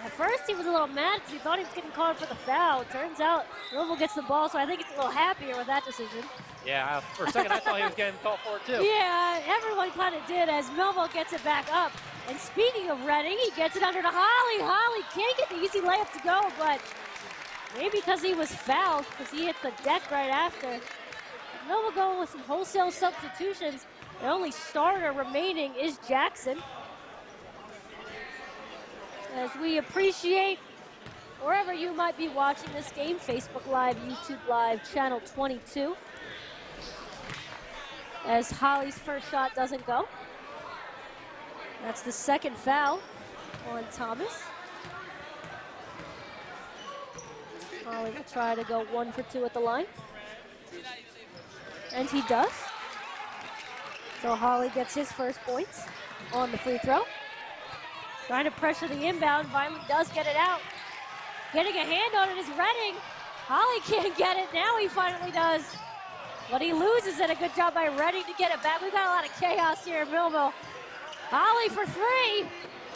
B: At first he was a little mad because he thought he was getting called for the foul. Turns out Millville gets the ball, so I think he's a little happier with that decision.
C: Yeah, for a second I thought he was getting called for it too.
B: Yeah, everyone kind of did as Millville gets it back up. And speaking of Redding, he gets it under to Holly. Holly can't get the easy layup to go, but maybe because he was fouled, because he hit the deck right after. Millville going with some wholesale substitutions. The only starter remaining is Jackson. As we appreciate wherever you might be watching this game, Facebook Live, YouTube Live, Channel 22. As Holly's first shot doesn't go. That's the second foul on Thomas. Holly will try to go 1 for 2 at the line. And he does. So Holly gets his first points on the free throw. Trying to pressure the inbound. Vineland does get it out. Getting a hand on it is Redding. Holly can't get it. Now he finally does. But he loses it. A good job by Redding to get it back. We've got a lot of chaos here in Millville. Holly for 3.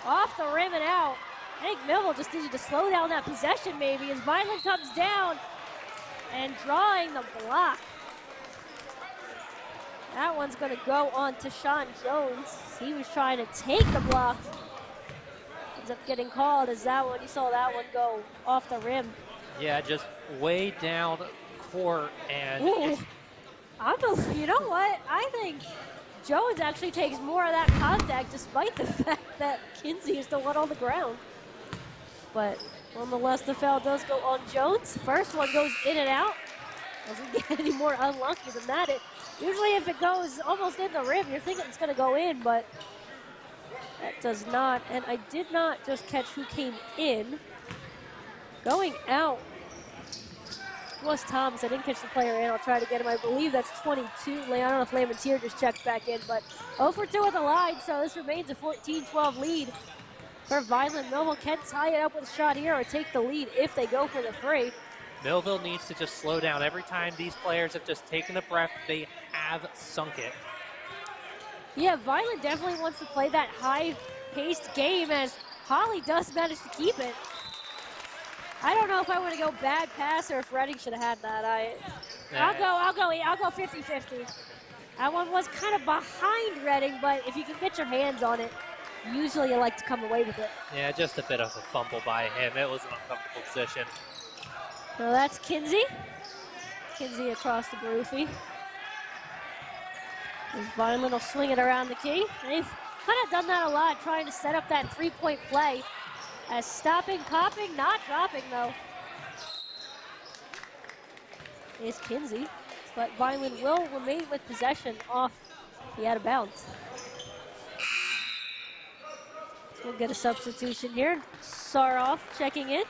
B: Off the rim and out. I think Millville just needed to slow down that possession maybe as Vineland comes down and drawing the block. That one's going to go on to Sean Jones. He was trying to take the block. Ends up getting called as that one. You saw that one go off the rim.
C: Yeah, just way down court. And
B: you know what? I think Jones actually takes more of that contact despite the fact that Kinsey is the one on the ground. But nonetheless, the foul does go on Jones. First one goes in and out. Doesn't get any more unlucky than that. Usually if it goes almost in the rim, you're thinking it's going to go in, but that does not. And I did not just catch who came in. Going out was Thomas. I didn't catch the player in. I'll try to get him. I believe that's 22. I don't know if Lamentier just checked back in, but 0 for 2 with the line, so this remains a 14-12 lead for Vineland. Millville can tie it up with a shot here or take the lead if they go for the three.
C: Millville needs to just slow down. Every time these players have just taken a breath, they have sunk it.
B: Yeah, Vineland definitely wants to play that high-paced game, as Holly does manage to keep it. I don't know if I want to go bad pass or if Reading should have had that. I'll go 50-50. That one was kind of behind Reading, but if you can get your hands on it, usually you like to come away with it.
C: Yeah, just a bit of a fumble by him. It was an uncomfortable position.
B: So that's Kinsey. Kinsey across the Baruffi. Vineland will swing it around the key. They've kind of done that a lot, trying to set up that three-point play. As stopping, popping, not dropping though, is Kinsey. But Vineland will remain with possession off the out of bounds. We'll get a substitution here. Saroff checking in.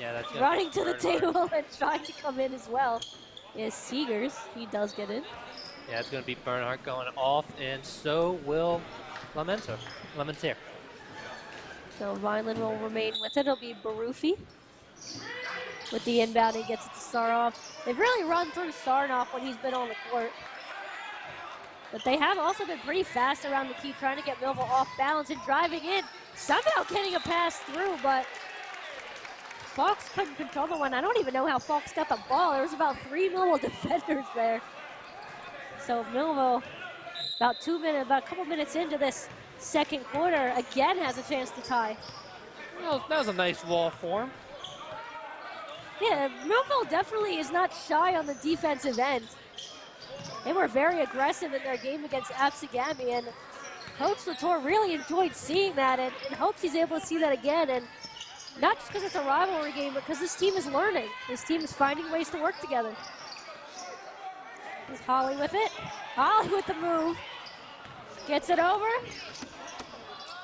C: Yeah, that's
B: running to the table and trying to come in as well is Seegers. He does get in.
C: Yeah, it's going to be Bernhardt going off, and so will Lamentier.
B: So Vineland will remain with it. It'll be Baruffi. With the inbound, he gets it to Saroff. They've really run through Sarnoff when he's been on the court. But they have also been pretty fast around the key, trying to get Millville off balance and driving in. Somehow getting a pass through, but Fox couldn't control the one. I don't even know how Fox got the ball. There was about 3 Millville defenders there. So Millville, about a couple minutes into this second quarter, again has a chance to tie.
C: Well, that was a nice wall for him.
B: Yeah, Millville definitely is not shy on the defensive end. They were very aggressive in their game against Absegami, and Coach Latour really enjoyed seeing that and hopes he's able to see that again. And not just because it's a rivalry game, but because this team is learning. This team is finding ways to work together. There's Holly with it. Holly with the move. Gets it over.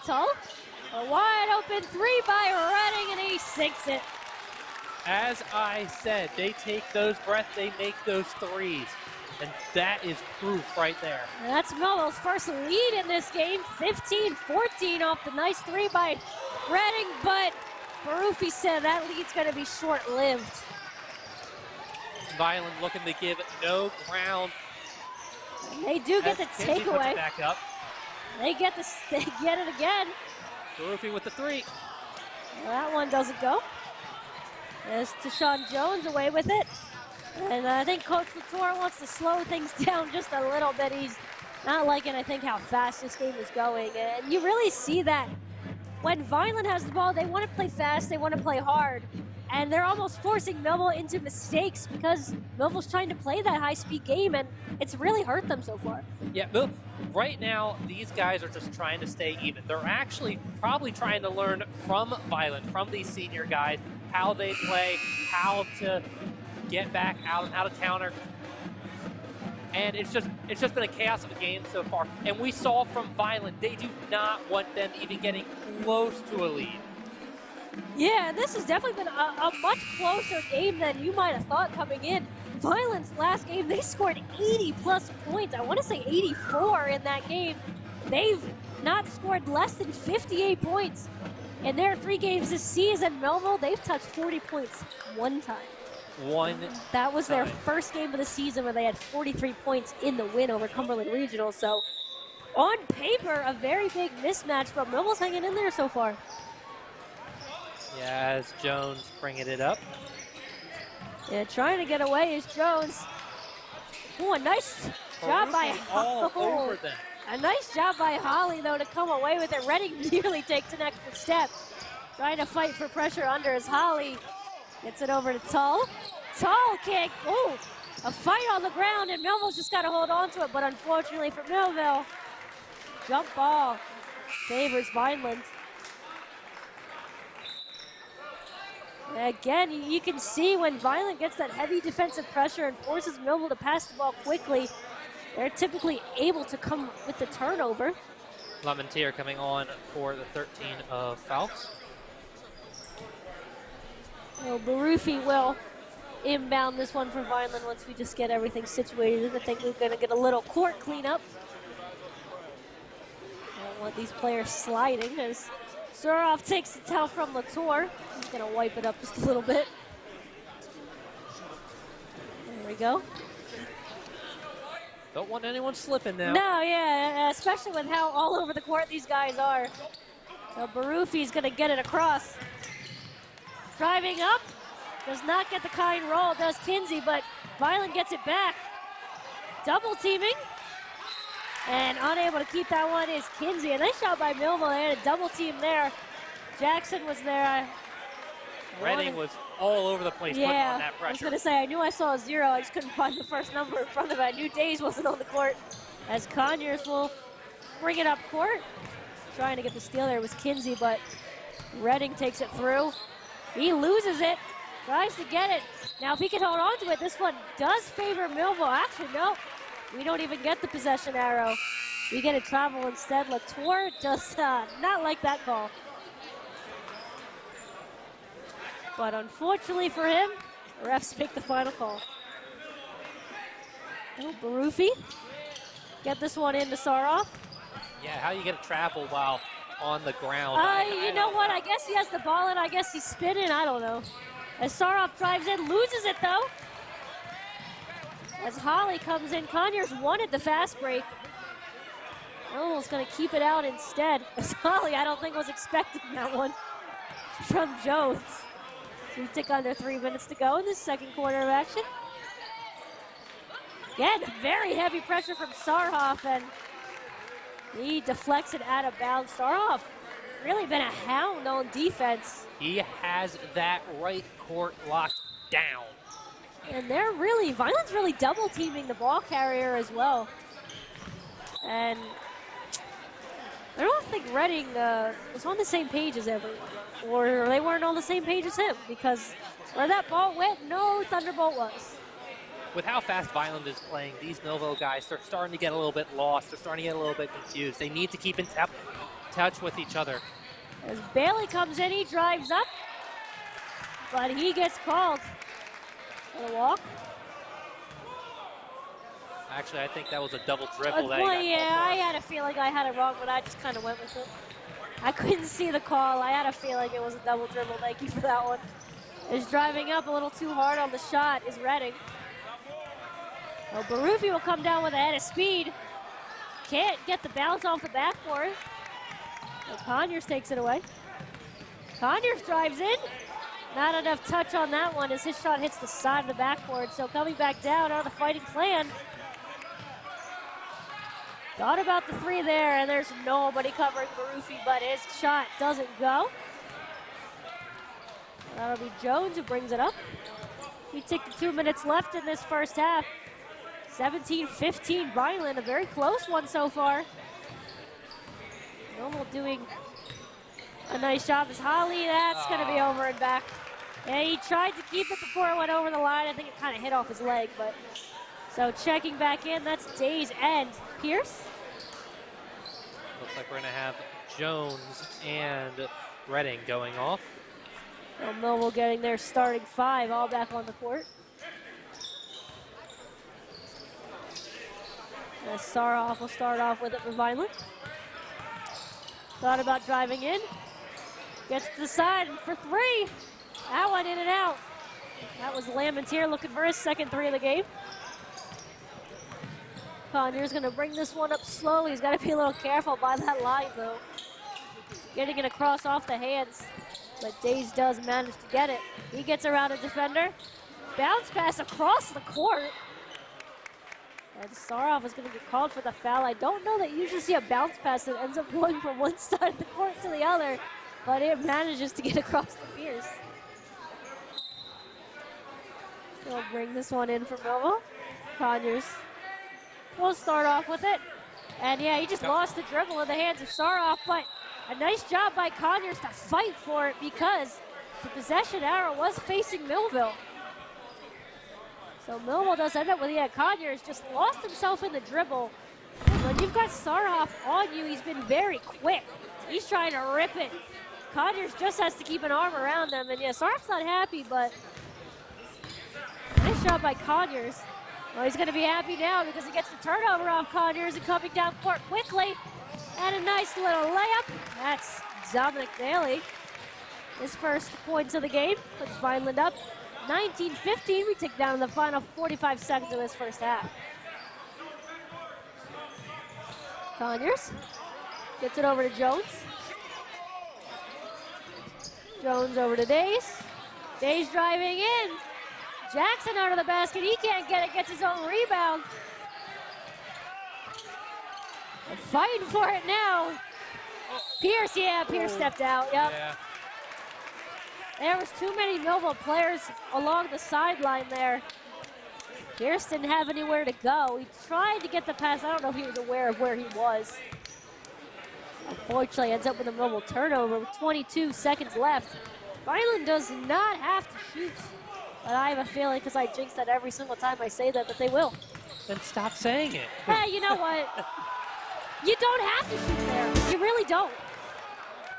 B: Tull. A wide open three by Reading, and he sinks it.
C: As I said, they take those breaths, they make those threes. And that is proof right there.
B: And that's Millville's first lead in this game. 15-14 off the nice three by Reading, but Baruffi said that lead's going to be short-lived.
C: Vineland looking to give no ground.
B: They do get the takeaway.
C: Back up.
B: They get it again.
C: Baruffi with the three.
B: Well, that one doesn't go. There's Deshaun Jones away with it. And I think Coach Latour wants to slow things down just a little bit. He's not liking, I think, how fast this game is going. And you really see that when Vineland has the ball, they want to play fast, they want to play hard. And they're almost forcing Millville into mistakes because Millville's trying to play that high-speed game, and it's really hurt them so far.
C: Yeah, Bill, right now, these guys are just trying to stay even. They're actually probably trying to learn from Vineland, from these senior guys, how they play, how to get back out and how to counter. And it's just been a chaos of a game so far. And we saw from Vineland, they do not want them even getting close to a lead.
B: Yeah, this has definitely been a much closer game than you might have thought coming in. Vineland's last game, they scored 80-plus points. I want to say 84 in that game. They've not scored less than 58 points. In their 3 games this season, Millville, they've touched 40 points one time. That was their first game of the season where they had 43 points in the win over Cumberland Regional. So, on paper, a very big mismatch, but Millville's hanging in there so far.
C: Yeah, as Jones bringing it up.
B: Yeah, trying to get away is Jones. Oh, a nice job by Holly. A nice job by Holly, though, to come away with it. Reading nearly takes an extra step. Trying to fight for pressure under as Holly gets it over to Tull. Tull kick. Oh, a fight on the ground, and Millville's just got to hold on to it. But unfortunately for Millville, jump ball favors Vineland. Again, you can see when Vineland gets that heavy defensive pressure and forces Millville to pass the ball quickly, they're typically able to come with the turnover.
C: Lamentier coming on for the 13 of Falcons.
B: Well, Baruffi will inbound this one for Vineland once we just get everything situated. I think we're going to get a little court cleanup. I don't want these players sliding as Suroff takes the towel from Latour. He's going to wipe it up just a little bit. There we go.
C: Don't want anyone slipping now.
B: No, yeah, especially with how all over the court these guys are. So Barufi's going to get it across. Driving up. Does not get the kind roll, does Kinsey, but Vineland gets it back. Double teaming. And unable to keep that one is Kinsey. A nice shot by Millville. They had a double team there. Jackson was there.
C: Redding was all over the place putting on that pressure.
B: I was going to say, I knew I saw a 0. I just couldn't find the first number in front of it. I knew Days wasn't on the court. As Conyers will bring it up court. Trying to get the steal there was Kinsey, but Redding takes it through. He loses it. Tries to get it. Now, if he can hold on to it, this one does favor Millville. Actually, no. We don't even get the possession arrow. We get a travel instead. Latour does not like that call. But unfortunately for him, the refs make the final call. Oh, Barufi. Get this one into Suroff.
C: Yeah, how you get a travel while on the ground?
B: You know what? I guess he has the ball and I guess he's spinning. I don't know. As Suroff drives in, loses it though. As Holly comes in, Conyers wanted the fast break. Almost going to keep it out instead. As Holly, I don't think was expecting that one from Jones. We tick under 3 minutes to go in this second quarter of action. Again, very heavy pressure from Sarhoff, and he deflects it out of bounds. Sarhoff really been a hound on defense.
C: He has that right court locked down.
B: And they're really, Vineland's really double teaming the ball carrier as well. And I don't think Redding was on the same page as everyone, or they weren't on the same page as him, because where that ball went, no Thunderbolt was.
C: With how fast Vineland is playing, these Millville guys, they're starting to get a little bit lost. They're starting to get a little bit confused. They need to keep in touch with each other.
B: As Bailey comes in, he drives up, but he gets called for the walk.
C: Actually, I think that was a double dribble. That
B: I had a feeling I had it wrong, but I just kind of went with it. I couldn't see the call. I had a feeling it was a double dribble. Thank you for that one. Is driving up a little too hard on the shot is Redding. Oh, Barufi will come down with a head of speed. Can't get the bounce off the backboard. Oh, Conyers takes it away. Conyers drives in. Not enough touch on that one as his shot hits the side of the backboard. So coming back down on the fighting plan. Thought about the 3 there, and there's nobody covering Barufi, but his shot doesn't go. That'll be Jones who brings it up. We take the 2 minutes left in this first half. 17-15 Vineland, a very close one so far. Millville doing a nice job as Holly. That's going to be over and back. Yeah, he tried to keep it before it went over the line. I think it kind of hit off his leg, but so checking back in, that's Days and Pierce.
C: Looks like we're going to have Jones and Redding going off.
B: Well, Millville getting their starting 5 all back on the court. Sarhoff will start off with it for Vineland. Thought about driving in. Gets to the side for 3. That one in and out. That was Lamentier looking for his second 3 of the game. Conyers going to bring this one up slowly. He's got to be a little careful by that line, though. Getting it across off the hands. But Days does manage to get it. He gets around a defender. Bounce pass across the court. And Sarhoff is going to get called for the foul. I don't know that you usually see a bounce pass that ends up going from one side of the court to the other, but it manages to get across the Pierce. He'll bring this one in for Millville. Conyers will start off with it. And yeah, he just lost the dribble in the hands of Sarhoff, but a nice job by Conyers to fight for it because the possession arrow was facing Millville. So Millville does end up with, Conyers just lost himself in the dribble. And when you've got Sarhoff on you, he's been very quick. He's trying to rip it. Conyers just has to keep an arm around him. And Sarhoff's not happy, but shot by Conyers. Well, he's going to be happy now because he gets the turnover off Conyers and coming down court quickly. And a nice little layup. That's Dominic Bailey. His first points of the game puts Vineland up 19-15. We take down in the final 45 seconds of this first half. Conyers gets it over to Jones. Jones over to Days. Days driving in. Jackson out of the basket. He can't get it. Gets his own rebound. They're fighting for it now. Pierce, Pierce stepped out. Yep.
C: Yeah.
B: There was too many Millville players along the sideline there. Pierce didn't have anywhere to go. He tried to get the pass. I don't know if he was aware of where he was. Unfortunately, ends up with a Millville turnover with 22 seconds left. Vineland does not have to shoot. But I have a feeling, because I jinx that every single time I say that they will.
C: Then stop saying it.
B: Hey, you know what? You don't have to shoot there. You really don't.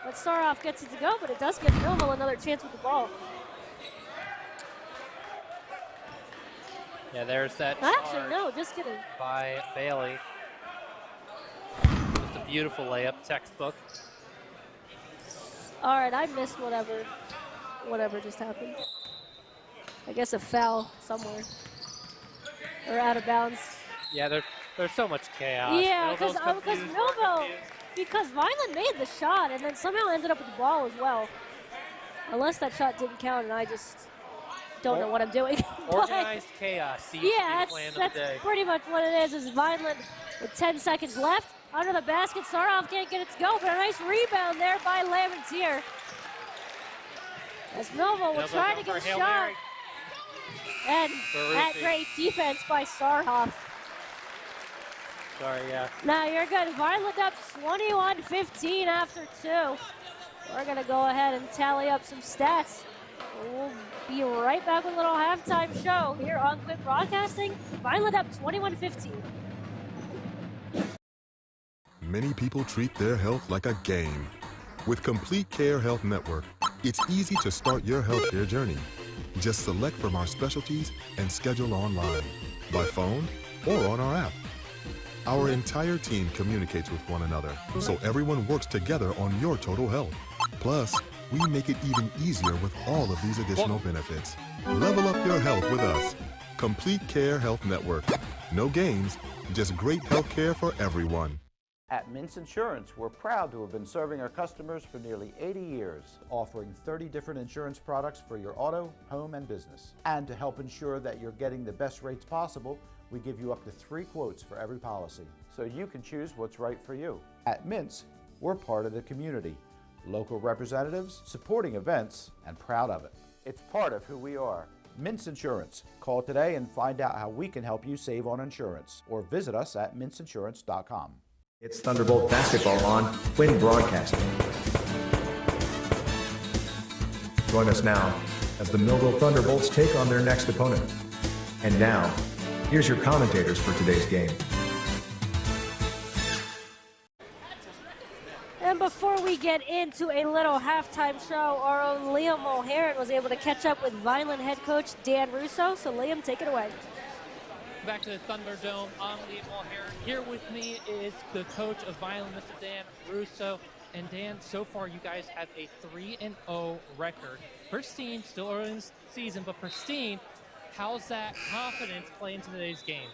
B: But Staroff gets it to go, but it does give Millville another chance with the ball.
C: Yeah, there's that
B: Actually,
C: charge
B: no, just kidding.
C: by Bailey. Just a beautiful layup, textbook.
B: All right, I missed whatever just happened. I guess a foul somewhere. Or out of bounds.
C: Yeah, there's so much chaos.
B: Yeah, because
C: Millville's
B: Millville, because Vineland made the shot and then somehow ended up with the ball as well. Unless that shot didn't count and I just don't know what I'm doing.
C: Organized chaos seems to be the plan of the day.
B: Pretty much what it is Vineland with 10 seconds left. Under the basket, Staroff can't get it to go, but a nice rebound there by Lamentier. As Millville will try to get a shot. And that great defense by Staroff.
C: Sorry, yeah.
B: Now you're good. Vineland up 21-15 after 2. We're going to go ahead and tally up some stats. We'll be right back with a little halftime show here on Quinn Broadcasting. Vineland up 21-15.
D: Many people treat their health like a game. With Complete Care Health Network, it's easy to start your healthcare journey. Just select from our specialties and schedule online, by phone, or on our app. Our entire team communicates with one another, so everyone works together on your total health. Plus, we make it even easier with all of these additional benefits. Level up your health with us. Complete Care Health Network. No games, just great health care for everyone.
E: At Mintz Insurance, we're proud to have been serving our customers for nearly 80 years, offering 30 different insurance products for your auto, home, and business. And to help ensure that you're getting the best rates possible, we give you up to 3 quotes for every policy, so you can choose what's right for you. At Mintz, we're part of the community, local representatives, supporting events, and proud of it. It's part of who we are. Mintz Insurance. Call today and find out how we can help you save on insurance, or visit us at mintzinsurance.com.
A: It's Thunderbolt basketball on Quinn Broadcasting. Join us now as the Millville Thunderbolts take on their next opponent. And now, here's your commentators for today's game.
B: And before we get into a little halftime show, our own Liam Mulheron was able to catch up with Vineland head coach Dan Russo. So Liam, take it away.
C: Back to the Thunderdome. I'm Liam Mulheron. Here with me is the coach of Vineland, Mr. Dan Russo. And Dan, so far you guys have a 3-0 record. Pristine, still early in the season, but pristine. How's that confidence play into today's game?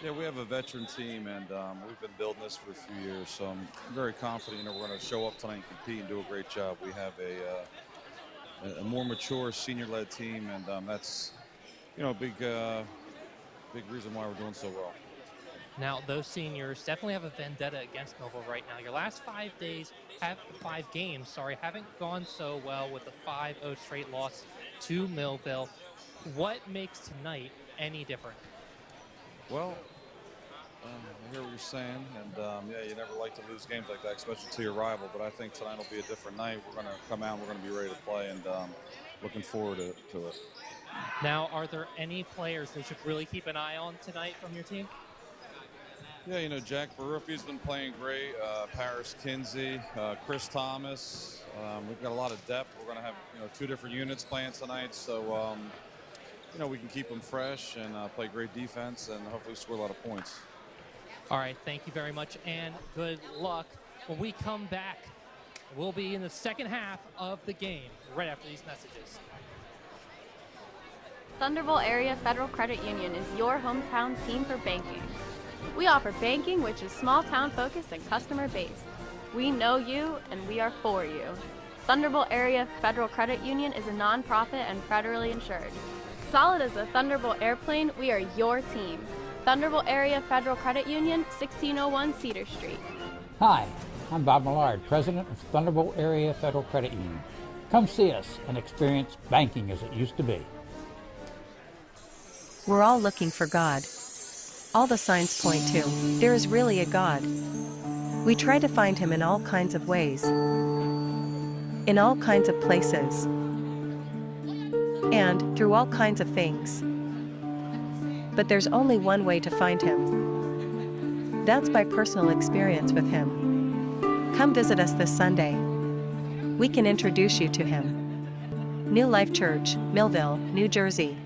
M: Yeah, we have a veteran team, and we've been building this for a few years, so I'm very confident we're going to show up tonight and compete and do a great job. We have a more mature, senior-led team, and that's, a big reason why we're doing so well.
C: Now, those seniors definitely have a vendetta against Millville right now. Your last 5 games, haven't gone so well with a 5-0 straight loss to Millville. What makes tonight any different?
M: Well, I hear what you're saying, and yeah, you never like to lose games like that, especially to your rival, but I think tonight will be a different night. We're going to come out, we're going to be ready to play, and looking forward to it.
C: Now, are there any players we should really keep an eye on tonight from your team?
M: Yeah, Jack Baruffi's been playing great. Paris Kinsey, Chris Thomas. We've got a lot of depth. We're going to have 2 different units playing tonight, so we can keep them fresh and play great defense and hopefully score a lot of points.
C: All right, thank you very much, and good luck. When we come back, we'll be in the second half of the game right after these messages.
F: Thunderbolt Area Federal Credit Union is your hometown team for banking. We offer banking which is small town focused and customer based. We know you and we are for you. Thunderbolt Area Federal Credit Union is a non-profit and federally insured. Solid as a Thunderbolt airplane, we are your team. Thunderbolt Area Federal Credit Union, 1601 Cedar Street.
G: Hi, I'm Bob Millard, President of Thunderbolt Area Federal Credit Union. Come see us and experience banking as it used to be.
H: We're all looking for God. All the signs point to, there is really a God. We try to find him in all kinds of ways, in all kinds of places, and through all kinds of things. But there's only one way to find him. That's by personal experience with him. Come visit us this Sunday. We can introduce you to him. New Life Church, Millville, New Jersey.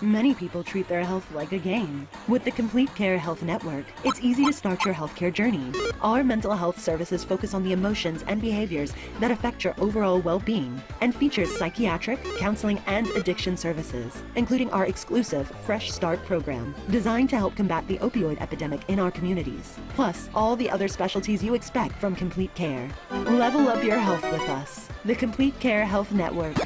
J: Many people treat their health like a game. With the Complete Care Health Network, it's easy to start your healthcare journey. Our mental health services focus on the emotions and behaviors that affect your overall well-being and features psychiatric, counseling, and addiction services, including our exclusive Fresh Start program, designed to help combat the opioid epidemic in our communities, plus all the other specialties you expect from Complete Care. Level up your health with us. The Complete Care Health Network.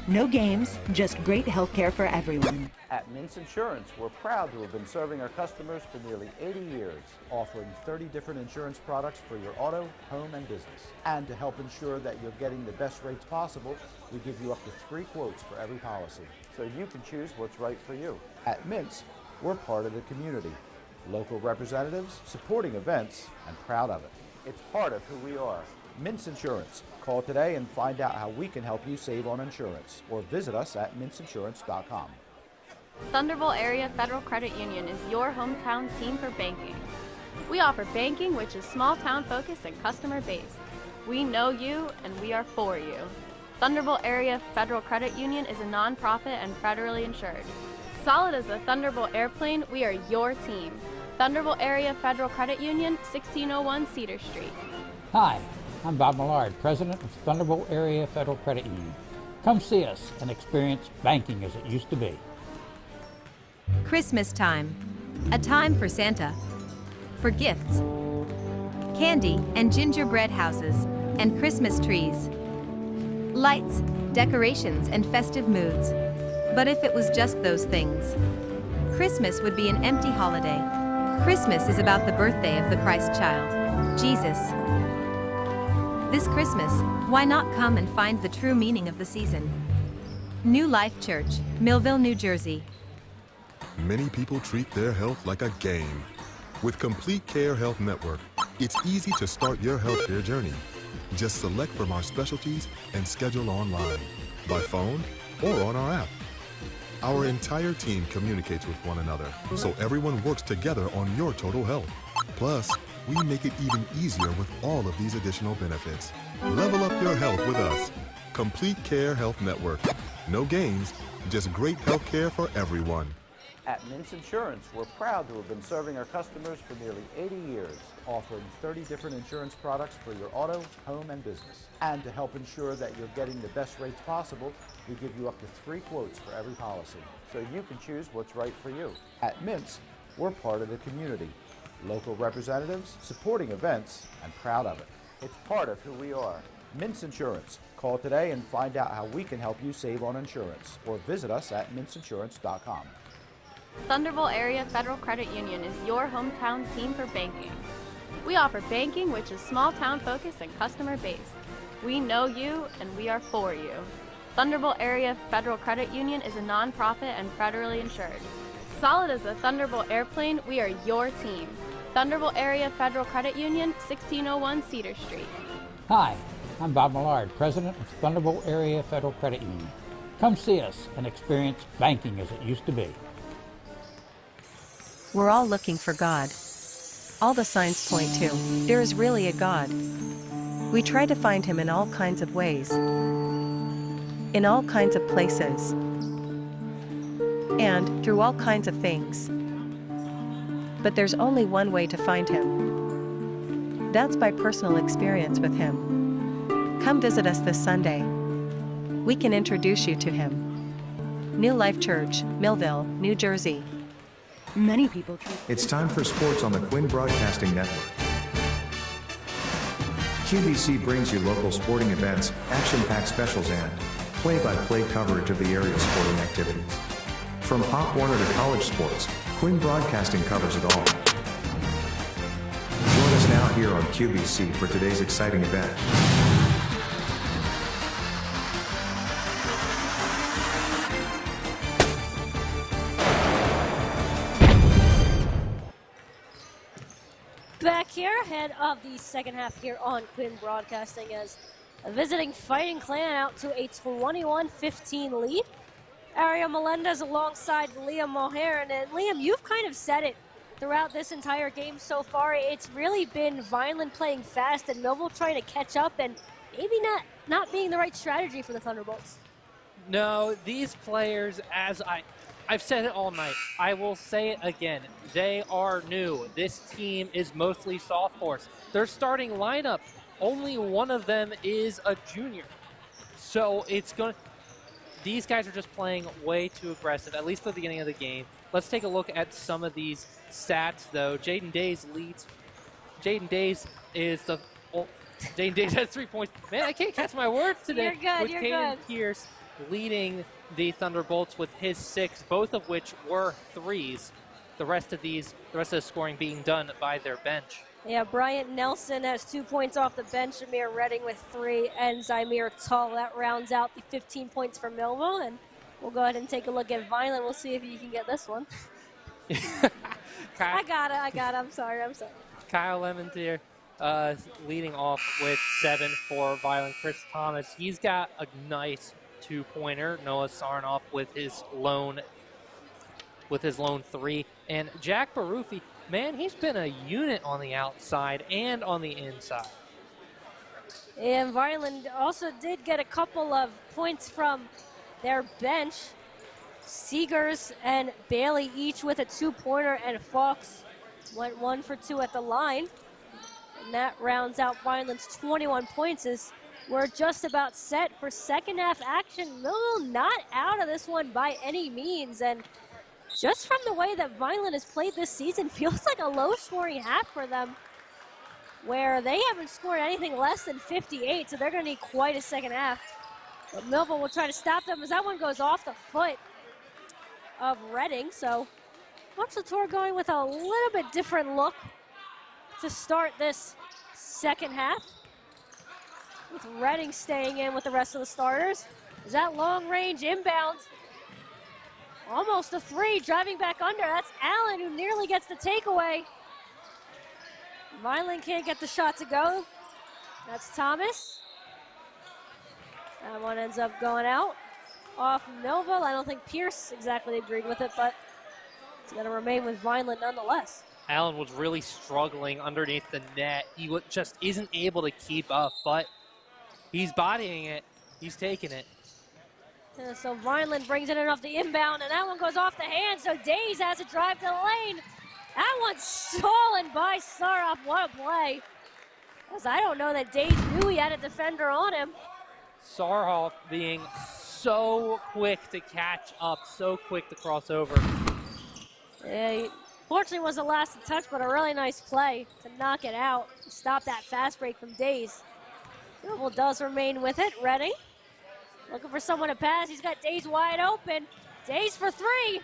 J: No games, just great healthcare for everyone.
E: At Mintz Insurance, we're proud to have been serving our customers for nearly 80 years, offering 30 different insurance products for your auto, home, and business. And to help ensure that you're getting the best rates possible, we give you up to 3 quotes for every policy, so you can choose what's right for you. At Mintz, we're part of the community. Local representatives, supporting events, and proud of it. It's part of who we are. Mintz Insurance. Call today and find out how we can help you save on insurance, or visit us at mintzinsurance.com.
F: Thunderbolt Area Federal Credit Union is your hometown team for banking. We offer banking which is small town focused and customer based. We know you and we are for you. Thunderbolt Area Federal Credit Union is a non-profit and federally insured. Solid as a Thunderbolt airplane, we are your team. Thunderbolt Area Federal Credit Union, 1601 Cedar Street.
G: Hi, I'm Bob Millard, President of Thunderbolt Area Federal Credit Union. Come see us and experience banking as it used to be.
O: Christmas time, a time for Santa, for gifts, candy and gingerbread houses, and Christmas trees, lights, decorations, and festive moods. But if it was just those things, Christmas would be an empty holiday. Christmas is about the birthday of the Christ child, Jesus. This Christmas, why not come and find the true meaning of the season? New Life Church, Millville, New Jersey.
D: Many people treat their health like a game. With Complete Care Health Network, it's easy to start your healthcare journey. Just select from our specialties and schedule online, by phone, or on our app. Our entire team communicates with one another, so everyone works together on your total health. Plus, we make it even easier with all of these additional benefits. Level up your health with us. Complete Care Health Network. No games, just great health care for everyone.
E: At Mintz Insurance, we're proud to have been serving our customers for nearly 80 years, offering 30 different insurance products for your auto, home, and business. And to help ensure that you're getting the best rates possible, we give you up to 3 quotes for every policy, so you can choose what's right for you. At Mintz, we're part of the community. Local representatives, supporting events, and proud of it. It's part of who we are. Mintz Insurance. Call today and find out how we can help you save on insurance, or visit us at mintzinsurance.com.
F: Thunderbolt Area Federal Credit Union is your hometown team for banking. We offer banking which is small town focused and customer based. We know you and we are for you. Thunderbolt Area Federal Credit Union is a non-profit and federally insured. Solid as a Thunderbolt airplane, we are your team. Thunderbolt Area Federal Credit Union, 1601 Cedar Street.
G: Hi, I'm Bob Millard, President of Thunderbolt Area Federal Credit Union. Come see us and experience banking as it used to be.
H: We're all looking for God. All the signs point to, there is really a God. We try to find him in all kinds of ways, in all kinds of places, and through all kinds of things. But there's only one way to find him. That's by personal experience with him. Come visit us this Sunday. We can introduce you to him. New Life Church, Millville, New Jersey.
J: Many people.
A: It's time for sports on the Quinn Broadcasting Network. QVC brings you local sporting events, action-packed specials, and play-by-play coverage of the area's sporting activities. From Pop Warner to college sports, Quinn Broadcasting covers it all. Join us now here on QVC for today's exciting event.
B: Back here, ahead of the second half here on Quinn Broadcasting, as a visiting Fighting Clan out to a 21-15 lead. Ariel Melendez alongside Liam Mohair. And Liam, you've kind of said it throughout this entire game so far. It's really been Vineland playing fast and Millville trying to catch up, and maybe not being the right strategy for the Thunderbolts.
C: No, these players, as I've said it all night, I will say it again, they are new. This team is mostly sophomores. Their starting lineup, only one of them is a junior. So these guys are just playing way too aggressive, at least for the beginning of the game. Let's take a look at some of these stats, though. Jaden Days leads. Jaden Days Jaden Days has 3 points. Man, I can't catch my words today.
B: You're good,
C: with
B: you're
C: Caden
B: good.
C: Pierce leading the Thunderbolts with his 6, both of which were threes. The rest of the scoring being done by their bench.
B: Yeah, Bryant Nelson has 2 points off the bench. Amir Redding with 3, and Zymir Tull. That rounds out the 15 points for Millville, and we'll go ahead and take a look at Vineland. We'll see if you can get this one. I got it. I'm sorry.
C: Kyle Lemons here, leading off with 7 for Vineland. Chris Thomas, he's got a nice 2-pointer. Noah Sarnoff with his lone 3, and Jack Barufi, man, he's been a unit on the outside and on the inside.
B: And Vineland also did get a couple of points from their bench. Seegers and Bailey each with a 2-pointer, and Fox went 1 for 2 at the line. And that rounds out Vineland's 21 points as we're just about set for second half action. Millville not out of this one by any means, and just from the way that Vineland has played this season, feels like a low-scoring half for them, where they haven't scored anything less than 58, so they're going to need quite a second half. But Millville will try to stop them as that one goes off the foot of Redding. So Coach Latour going with a little bit different look to start this second half, with Redding staying in with the rest of the starters. Is that long-range inbound? Almost a 3, driving back under. That's Allen who nearly gets the takeaway. Vineland can't get the shot to go. That's Thomas. That one ends up going out off Millville. I don't think Pierce exactly agreed with it, but it's going to remain with Vineland nonetheless.
C: Allen was really struggling underneath the net. He just isn't able to keep up, but he's bodying it. He's taking it.
B: So Vineland brings it in off the inbound, and that one goes off the hand, so Days has a drive to the lane. That one's stolen by Saroff. What a play. As I don't know that Days knew he had a defender on him.
C: Sarhoff being so quick to catch up, so quick to cross over.
B: Yeah, he fortunately was the last to touch, but a really nice play to knock it out, to stop that fast break from Days. Millville does remain with it. Redding looking for someone to pass. He's got Days wide open. Days for 3.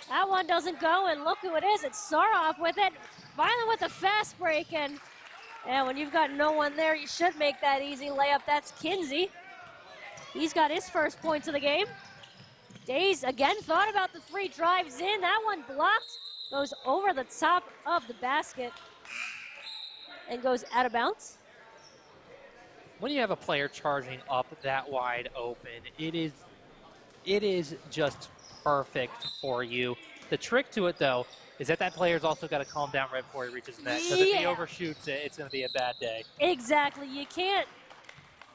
B: That one doesn't go, and look who it is. It's Saroff with it. Vineland with the fast break, and when you've got no one there, you should make that easy layup. That's Kinsey. He's got his first points of the game. Days again thought about the 3, drives in. That one blocked, goes over the top of the basket, and goes out of bounds.
C: When you have a player charging up that wide open, it is just perfect for you. The trick to it, though, is that player's also got to calm down right before he reaches the net. Because if he overshoots it, it's going to be a bad day.
B: Exactly. You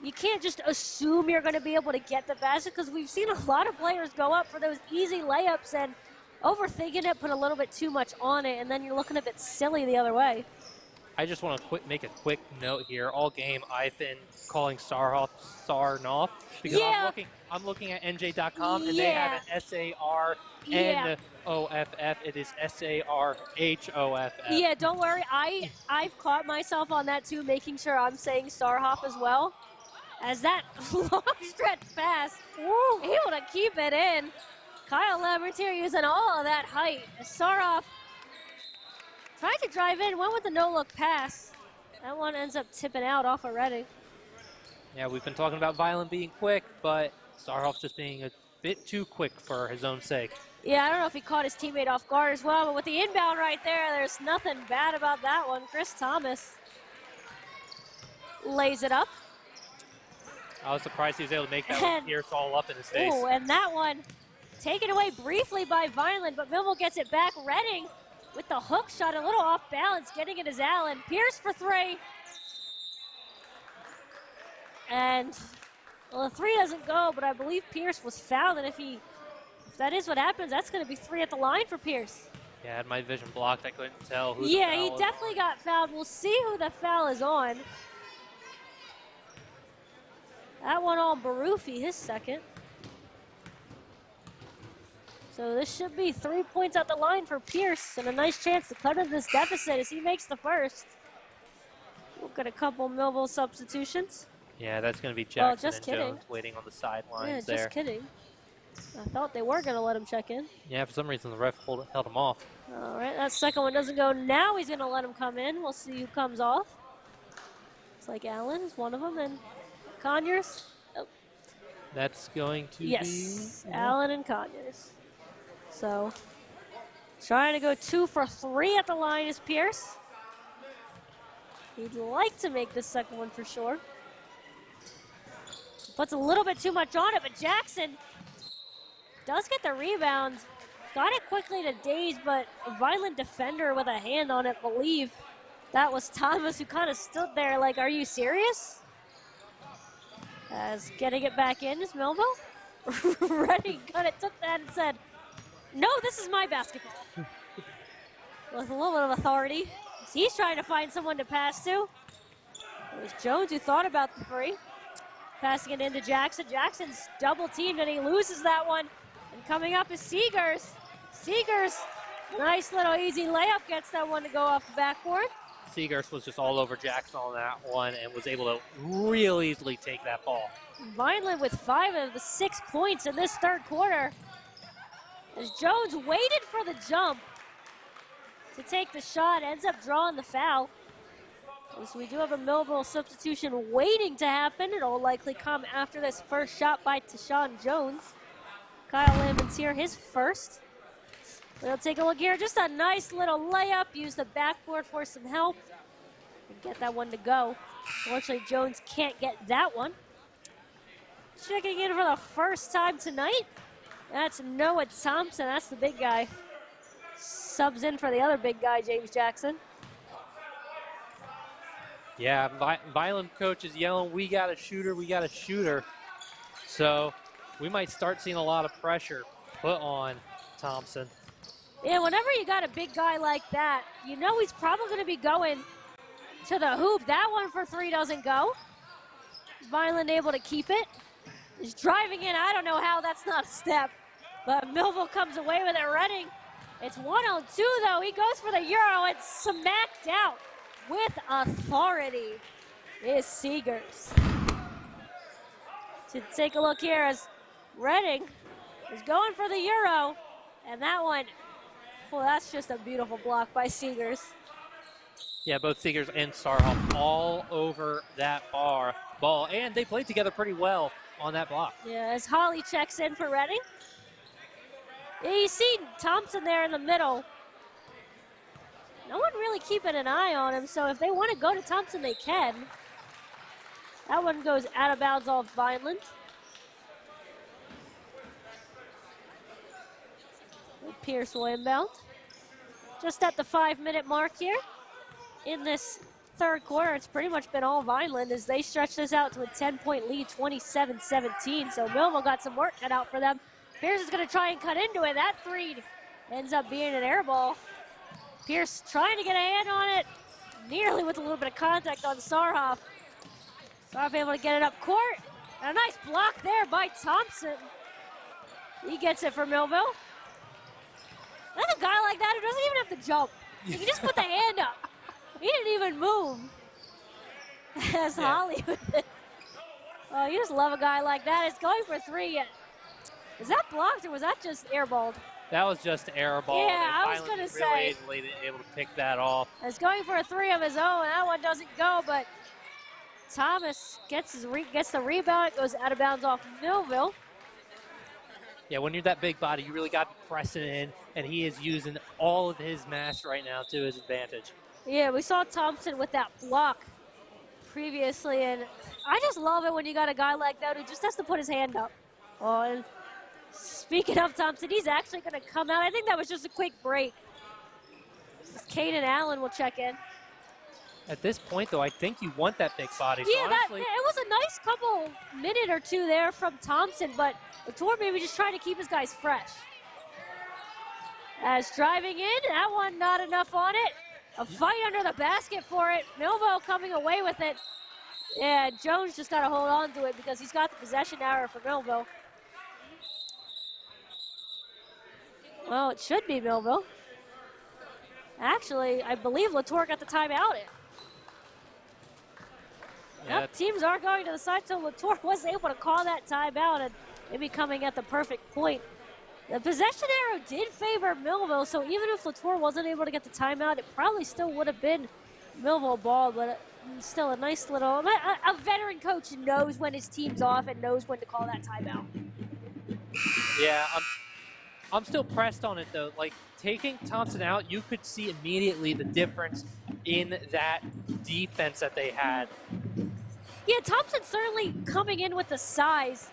B: you can't just assume you're going to be able to get the basket because we've seen a lot of players go up for those easy layups and overthinking it, put a little bit too much on it, and then you're looking a bit silly the other way.
C: I just want to make a quick note here. All game, I've been calling Sarnoff because I'm looking at NJ.com and they have an S-A-R-N-O-F-F. It is S-A-R-H-O-F-F.
B: Yeah, don't worry. I've caught myself on that too, making sure I'm saying Sarhoff as well. As that long stretch pass, able to keep it in. Kyle Labertier using all of that height. Sarhoff tried to drive in, went with the no-look pass. That one ends up tipping out off of Redding.
C: Yeah, we've been talking about Vineland being quick, but Sarhoff just being a bit too quick for his own sake.
B: Yeah, I don't know if he caught his teammate off guard as well, but with the inbound right there, there's nothing bad about that one. Chris Thomas lays it up.
C: I was surprised he was able to make that with Pierce all up in his face.
B: Oh, and that one taken away briefly by Vineland, but Millville gets it back. Redding with the hook shot, a little off balance, getting it as Allen. Pierce for three. And, well, the three doesn't go, but I believe Pierce was fouled, and if that is what happens, that's going to be three at the line for Pierce.
C: Yeah, I had my vision blocked. I couldn't tell who
B: Yeah, he definitely got fouled. We'll see who the foul is on. That one on Barufi, his second. So this should be 3 points at the line for Pierce and a nice chance to cut into this deficit as he makes the first. We'll get a couple Millville substitutions.
C: Yeah, that's going to be Jackson
B: just
C: and
B: kidding.
C: Jones waiting on the sidelines there.
B: Yeah, just kidding. I thought they were going to let him check in.
C: Yeah, for some reason the ref held him off.
B: All right, that second one doesn't go. Now he's going to let him come in. We'll see who comes off. It's like Allen is one of them, and Conyers. Oh.
C: That's going to be...
B: Allen and Conyers. So, trying to go 2 for 3 at the line is Pierce. He'd like to make this second one for sure. Puts a little bit too much on it, but Jackson does get the rebound. Got it quickly to Days, but a violent defender with a hand on it, believe that was Thomas, who kind of stood there like, are you serious? As getting it back in is Millville. Redding kind of took that and said, no, this is my basketball. With a little bit of authority. He's trying to find someone to pass to. It was Jones who thought about the three. Passing it into Jackson. Jackson's double teamed and he loses that one. And coming up is Seegers. Seegers, nice little easy layup, gets that one to go off the backboard.
C: Seegers was just all over Jackson on that one and was able to real easily take that ball.
B: Vineland with 5 of the 6 points in this third quarter. As Jones waited for the jump to take the shot, ends up drawing the foul. So we do have a Millville substitution waiting to happen. It'll likely come after this first shot by Tashawn Jones. Kyle Lamon's here, his first. We'll take a look here. Just a nice little layup. Use the backboard for some help. And get that one to go. Unfortunately, Jones can't get that one. Checking in for the first time tonight. That's Noah Thompson. That's the big guy. Subs in for the other big guy, James Jackson.
C: Yeah, Vineland coach is yelling, we got a shooter, we got a shooter. So we might start seeing a lot of pressure put on Thompson.
B: Yeah, whenever you got a big guy like that, you know he's probably going to be going to the hoop. That one for 3 doesn't go. Vineland able to keep it. He's driving in. I don't know how that's not a step. But Millville comes away with it. Redding. It's 1-on-2, though. He goes for the Euro. It's smacked out with authority is Seegers. To take a look here as Redding is going for the Euro. And that one, well, that's just a beautiful block by Seegers.
C: Yeah, both Seegers and Sarhoff all over that ball. And they played together pretty well on that block.
B: Yeah, as Holly checks in for Redding. Yeah, you see Thompson there in the middle. No one really keeping an eye on him, so if they want to go to Thompson, they can. That one goes out of bounds off Vineland. Pierce will inbound. Just at the 5-minute mark here in this third quarter, it's pretty much been all Vineland as they stretch this out to a 10-point lead, 27-17. So Millville got some work cut out for them. Pierce is going to try and cut into it. That three ends up being an air ball. Pierce trying to get a hand on it, nearly with a little bit of contact on Sarhoff. Sarhoff able to get it up court. And a nice block there by Thompson. He gets it for Millville. That's a guy like that who doesn't even have to jump. He can just put the hand up. He didn't even move. As Holly with it. Oh, you just love a guy like that. It's going for three. Is that blocked or was that just airballed?
C: That was just air ball.
B: Yeah, I was going to say.
C: Really able to pick that off.
B: It's going for a three of his own. That one doesn't go, but Thomas gets the rebound. It goes out of bounds off Millville.
C: Yeah, when you're that big body, you really got to be pressing in, and he is using all of his mass right now to his advantage.
B: Yeah, we saw Thompson with that block previously, and I just love it when you got a guy like that who just has to put his hand up. Oh, and speaking of Thompson, he's actually going to come out. I think that was just a quick break. Caden Allen will check in.
C: At this point, though, I think you want that big body.
B: Yeah,
C: so honestly,
B: it was a nice couple minute or two there from Thompson, but Latour maybe just trying to keep his guys fresh. As driving in, that one not enough on it. A fight under the basket for it. Millville coming away with it. Yeah, Jones just got to hold on to it because he's got the possession error for Millville. Well, it should be Millville. Actually, I believe Latour got the timeout in. Yep, teams are going to the side, so Latour was able to call that timeout and maybe coming at the perfect point. The possession arrow did favor Millville, so even if Latour wasn't able to get the timeout, it probably still would have been Millville ball, but still a nice little, a veteran coach knows when his team's off and knows when to call that timeout.
C: Yeah, I'm still pressed on it, though. Like, taking Thompson out, you could see immediately the difference in that defense that they had.
B: Yeah, Thompson's certainly coming in with the size,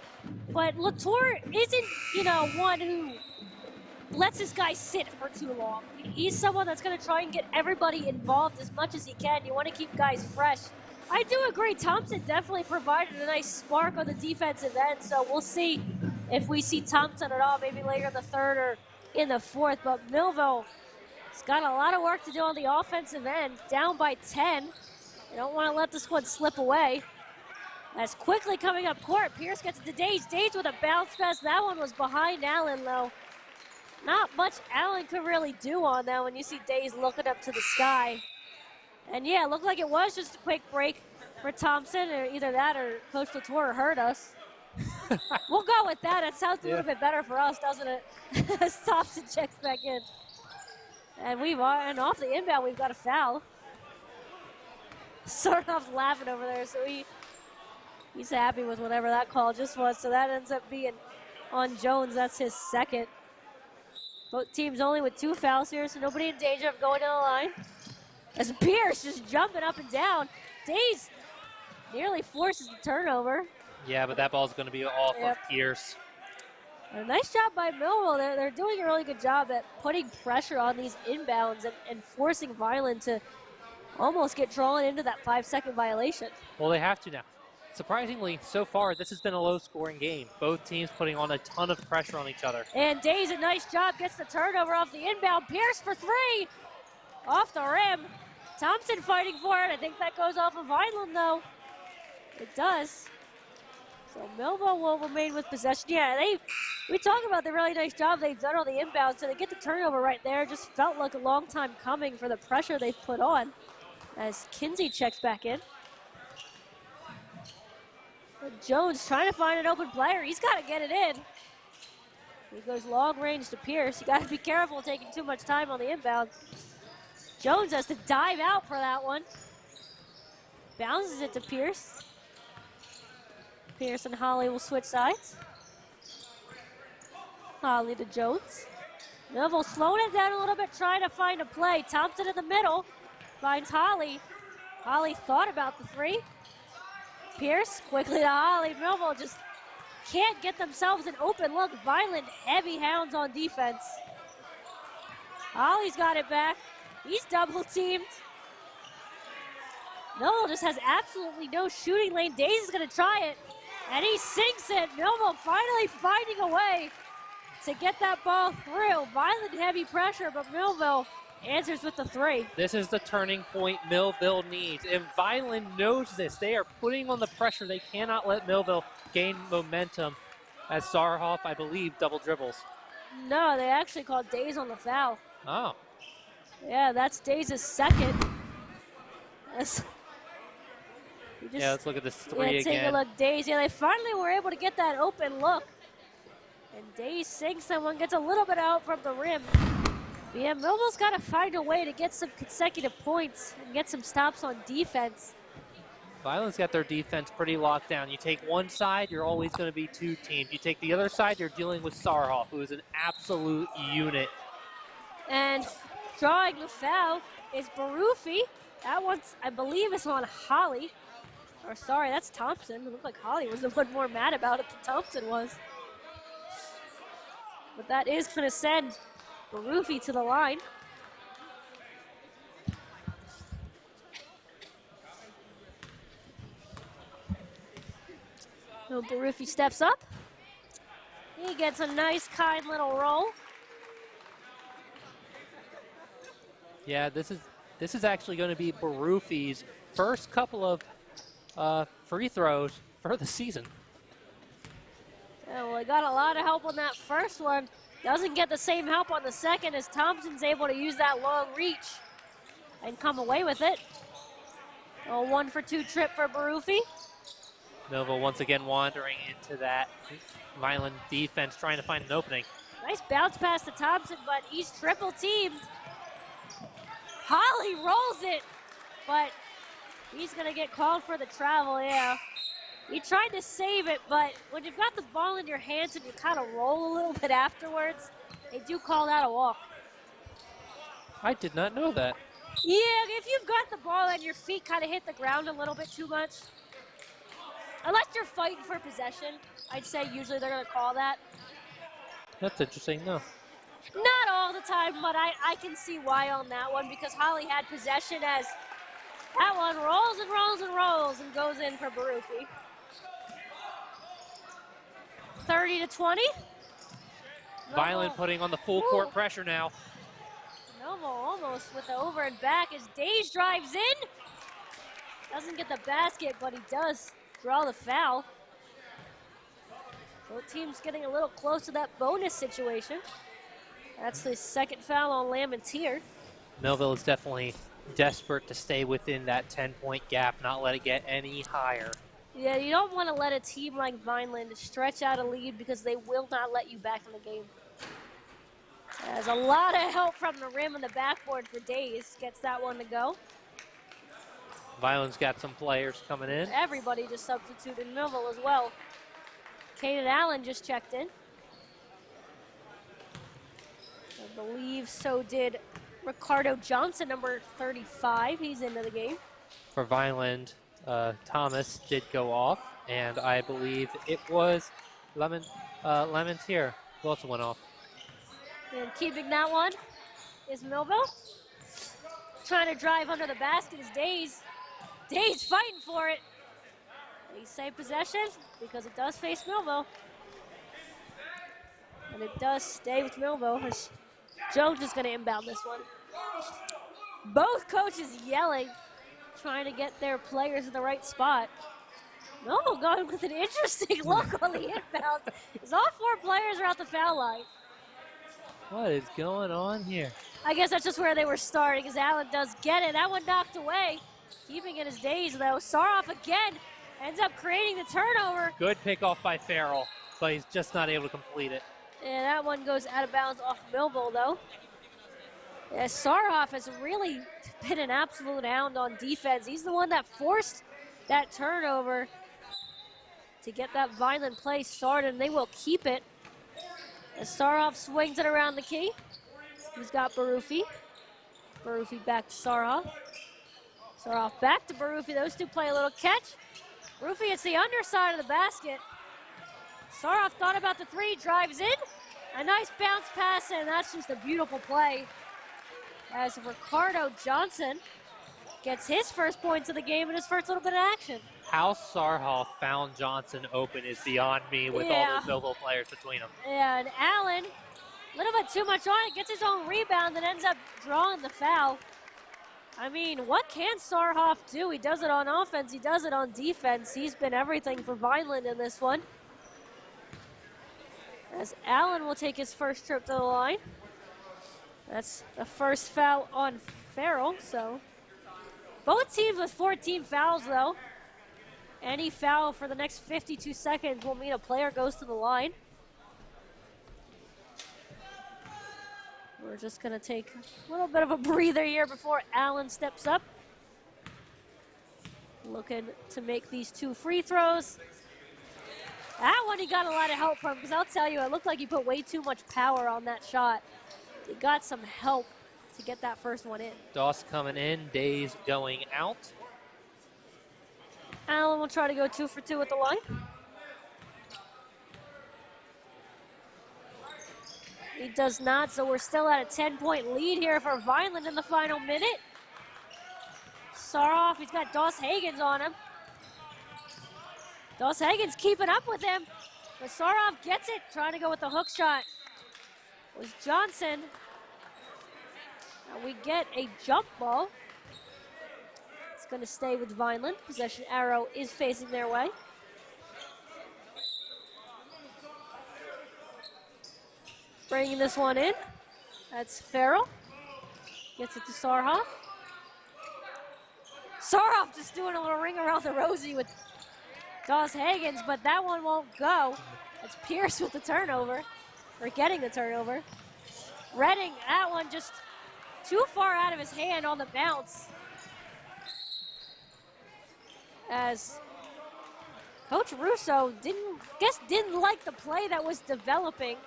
B: but Latour isn't, one who lets his guy sit for too long. He's someone that's going to try and get everybody involved as much as he can. You want to keep guys fresh. I do agree, Thompson definitely provided a nice spark on the defensive end, so we'll see if we see Thompson at all, maybe later in the third or in the fourth. But Millville has got a lot of work to do on the offensive end, down by 10. You don't want to let this one slip away. As quickly coming up court, Pierce gets it to Dage. Dage with a bounce pass. That one was behind Allen, though. Not much Allen could really do on that when you see Dage looking up to the sky. And yeah, it looked like it was just a quick break for Thompson, or either that or Coach Latour hurt us. We'll go with that. It sounds a little bit better for us, doesn't it? As Thompson checks back in. And off the inbound, we've got a foul. Sarnoff's laughing over there, so he's happy with whatever that call just was. So that ends up being on Jones. That's his second. Both teams only with 2 fouls here, so nobody in danger of going to the line. As Pierce just jumping up and down. Daze nearly forces the turnover.
C: Yeah, but that ball's going to be off of Pierce.
B: A nice job by Millville. They're doing a really good job at putting pressure on these inbounds and forcing Vineland to almost get drawn into that 5-second violation.
C: Well, they have to now. Surprisingly, so far, this has been a low-scoring game. Both teams putting on a ton of pressure on each other.
B: And Daze, a nice job, gets the turnover off the inbound. Pierce for 3. Off the rim. Thompson fighting for it. I think that goes off of Vineland, though. It does. So Millville will remain with possession. Yeah, we talk about the really nice job they've done on the inbound, so they get the turnover right there. Just felt like a long time coming for the pressure they've put on. As Kinsey checks back in. Jones trying to find an open player. He's got to get it in. He goes long range to Pierce. You got to be careful taking too much time on the inbound. Jones has to dive out for that one. Bounces it to Pierce. Pierce and Holly will switch sides. Holly to Jones. Millville slowing it down a little bit, trying to find a play. Thompson in the middle. Finds Holly. Holly thought about the 3. Pierce quickly to Holly. Millville just can't get themselves an open look. Vineland heavy hounds on defense. Holly's got it back. He's double teamed. Millville just has absolutely no shooting lane. Days is going to try it, and he sinks it. Millville finally finding a way to get that ball through. Violent heavy pressure, but Millville answers with the 3.
C: This is the turning point Millville needs, and Vineland knows this. They are putting on the pressure. They cannot let Millville gain momentum, as Sarhoff, I believe, double dribbles.
B: No, they actually called Days on the foul.
C: Oh.
B: Yeah, that's Days' second.
C: Yeah, let's look at this 3 again.
B: Take a look, Days. Yeah, they finally were able to get that open look. And Days sinks and one gets a little bit out from the rim. But yeah, Millville's got to find a way to get some consecutive points and get some stops on defense.
C: Violent's got their defense pretty locked down. You take one side, you're always going to be 2 teams. You take the other side, you're dealing with Sarhoff, who is an absolute unit.
B: And drawing the foul is Barufi. That one's, I believe, is on Holly. Or sorry, that's Thompson. It looked like Holly was the one more mad about it than Thompson was. But that is going to send Barufi to the line. So Barufi steps up. He gets a nice, kind little roll.
C: Yeah, this is actually going to be Barufi's first couple of free throws for the season.
B: Yeah, well, he got a lot of help on that first one. Doesn't get the same help on the second as Thompson's able to use that long reach and come away with it. A 1-for-2 trip for Barufi.
C: Millville once again wandering into that Vineland defense, trying to find an opening.
B: Nice bounce pass to Thompson, but he's triple teamed. Holly rolls it, but he's going to get called for the travel, yeah. He tried to save it, but when you've got the ball in your hands and you kind of roll a little bit afterwards, they do call that a walk.
C: I did not know that.
B: Yeah, if you've got the ball and your feet kind of hit the ground a little bit too much, unless you're fighting for possession, I'd say usually they're going to call that.
C: That's interesting, no.
B: Not all the time, but I can see why on that one, because Holly had possession as that one rolls and rolls and rolls and goes in for Barufi. 30-20.
C: Vineland putting on the full court pressure now.
B: Millville almost with the over and back as Days drives in. Doesn't get the basket, but he does draw the foul. Both teams getting a little close to that bonus situation. That's the second foul on Lamentier.
C: Millville is definitely desperate to stay within that 10-point gap, not let it get any higher.
B: Yeah, you don't want to let a team like Vineland stretch out a lead because they will not let you back in the game. There's a lot of help from the rim and the backboard for Days. Gets that one to go.
C: Vineland's got some players coming in.
B: Everybody just substituted Millville as well. Kaden Allen just checked in. I believe so did Ricardo Johnson, number 35. He's into the game.
C: For Vineland, Thomas did go off, and I believe it was Lamentier who also went off.
B: And keeping that one is Millville. Trying to drive under the basket is Days. Days fighting for it. They say possession because it does face Millville. And it does stay with Millville. Jones is going to inbound this one. Both coaches yelling, trying to get their players in the right spot. No, going with an interesting look on the inbound. As all 4 players are out the foul line.
C: What is going on here?
B: I guess that's just where they were starting, as Allen does get it. That one knocked away. Keeping it his Days, though. Sarhoff again ends up creating the turnover.
C: Good pick off by Farrell, but he's just not able to complete it.
B: And that one goes out of bounds off Millville, though. Yeah, Sarhoff has really been an absolute hound on defense. He's the one that forced that turnover to get that Vineland play started, and they will keep it. As Sarhoff swings it around the key. He's got Barufi. Barufi back to Sarhoff. Sarhoff back to Barufi. Those two play a little catch. Barufi hits the underside of the basket. Sarhoff thought about the 3, drives in. A nice bounce pass, and that's just a beautiful play. As Ricardo Johnson gets his first points of the game and his first little bit of action.
C: How Sarhoff found Johnson open is beyond me with all those Millville players between them.
B: Yeah, and Allen, a little bit too much on it, gets his own rebound and ends up drawing the foul. I mean, what can Sarhoff do? He does it on offense, he does it on defense. He's been everything for Vineland in this one. As Allen will take his first trip to the line. That's the first foul on Farrell, so. Both teams with 14 fouls, though. Any foul for the next 52 seconds will mean a player goes to the line. We're just going to take a little bit of a breather here before Allen steps up. Looking to make these 2 free throws. That one he got a lot of help from, because I'll tell you, it looked like he put way too much power on that shot. He got some help to get that first one in.
C: Doss coming in, Days going out.
B: Allen will try to go 2 for 2 at the line. He does not, so we're still at a 10-point lead here for Vineland in the final minute. Sarhoff, he's got Doss Hagens on him. Doss Hagens keeping up with him, but Sarhoff gets it, trying to go with the hook shot. It was Johnson. And we get a jump ball. It's going to stay with Vineland. Possession arrow is facing their way. Bringing this one in. That's Farrell. Gets it to Sarhoff. Sarhoff just doing a little ring around the rosy with Doss Hagens, but that one won't go. That's Pierce with the turnover, or getting the turnover. Redding, that one just too far out of his hand on the bounce. As Coach Russo didn't like the play that was developing.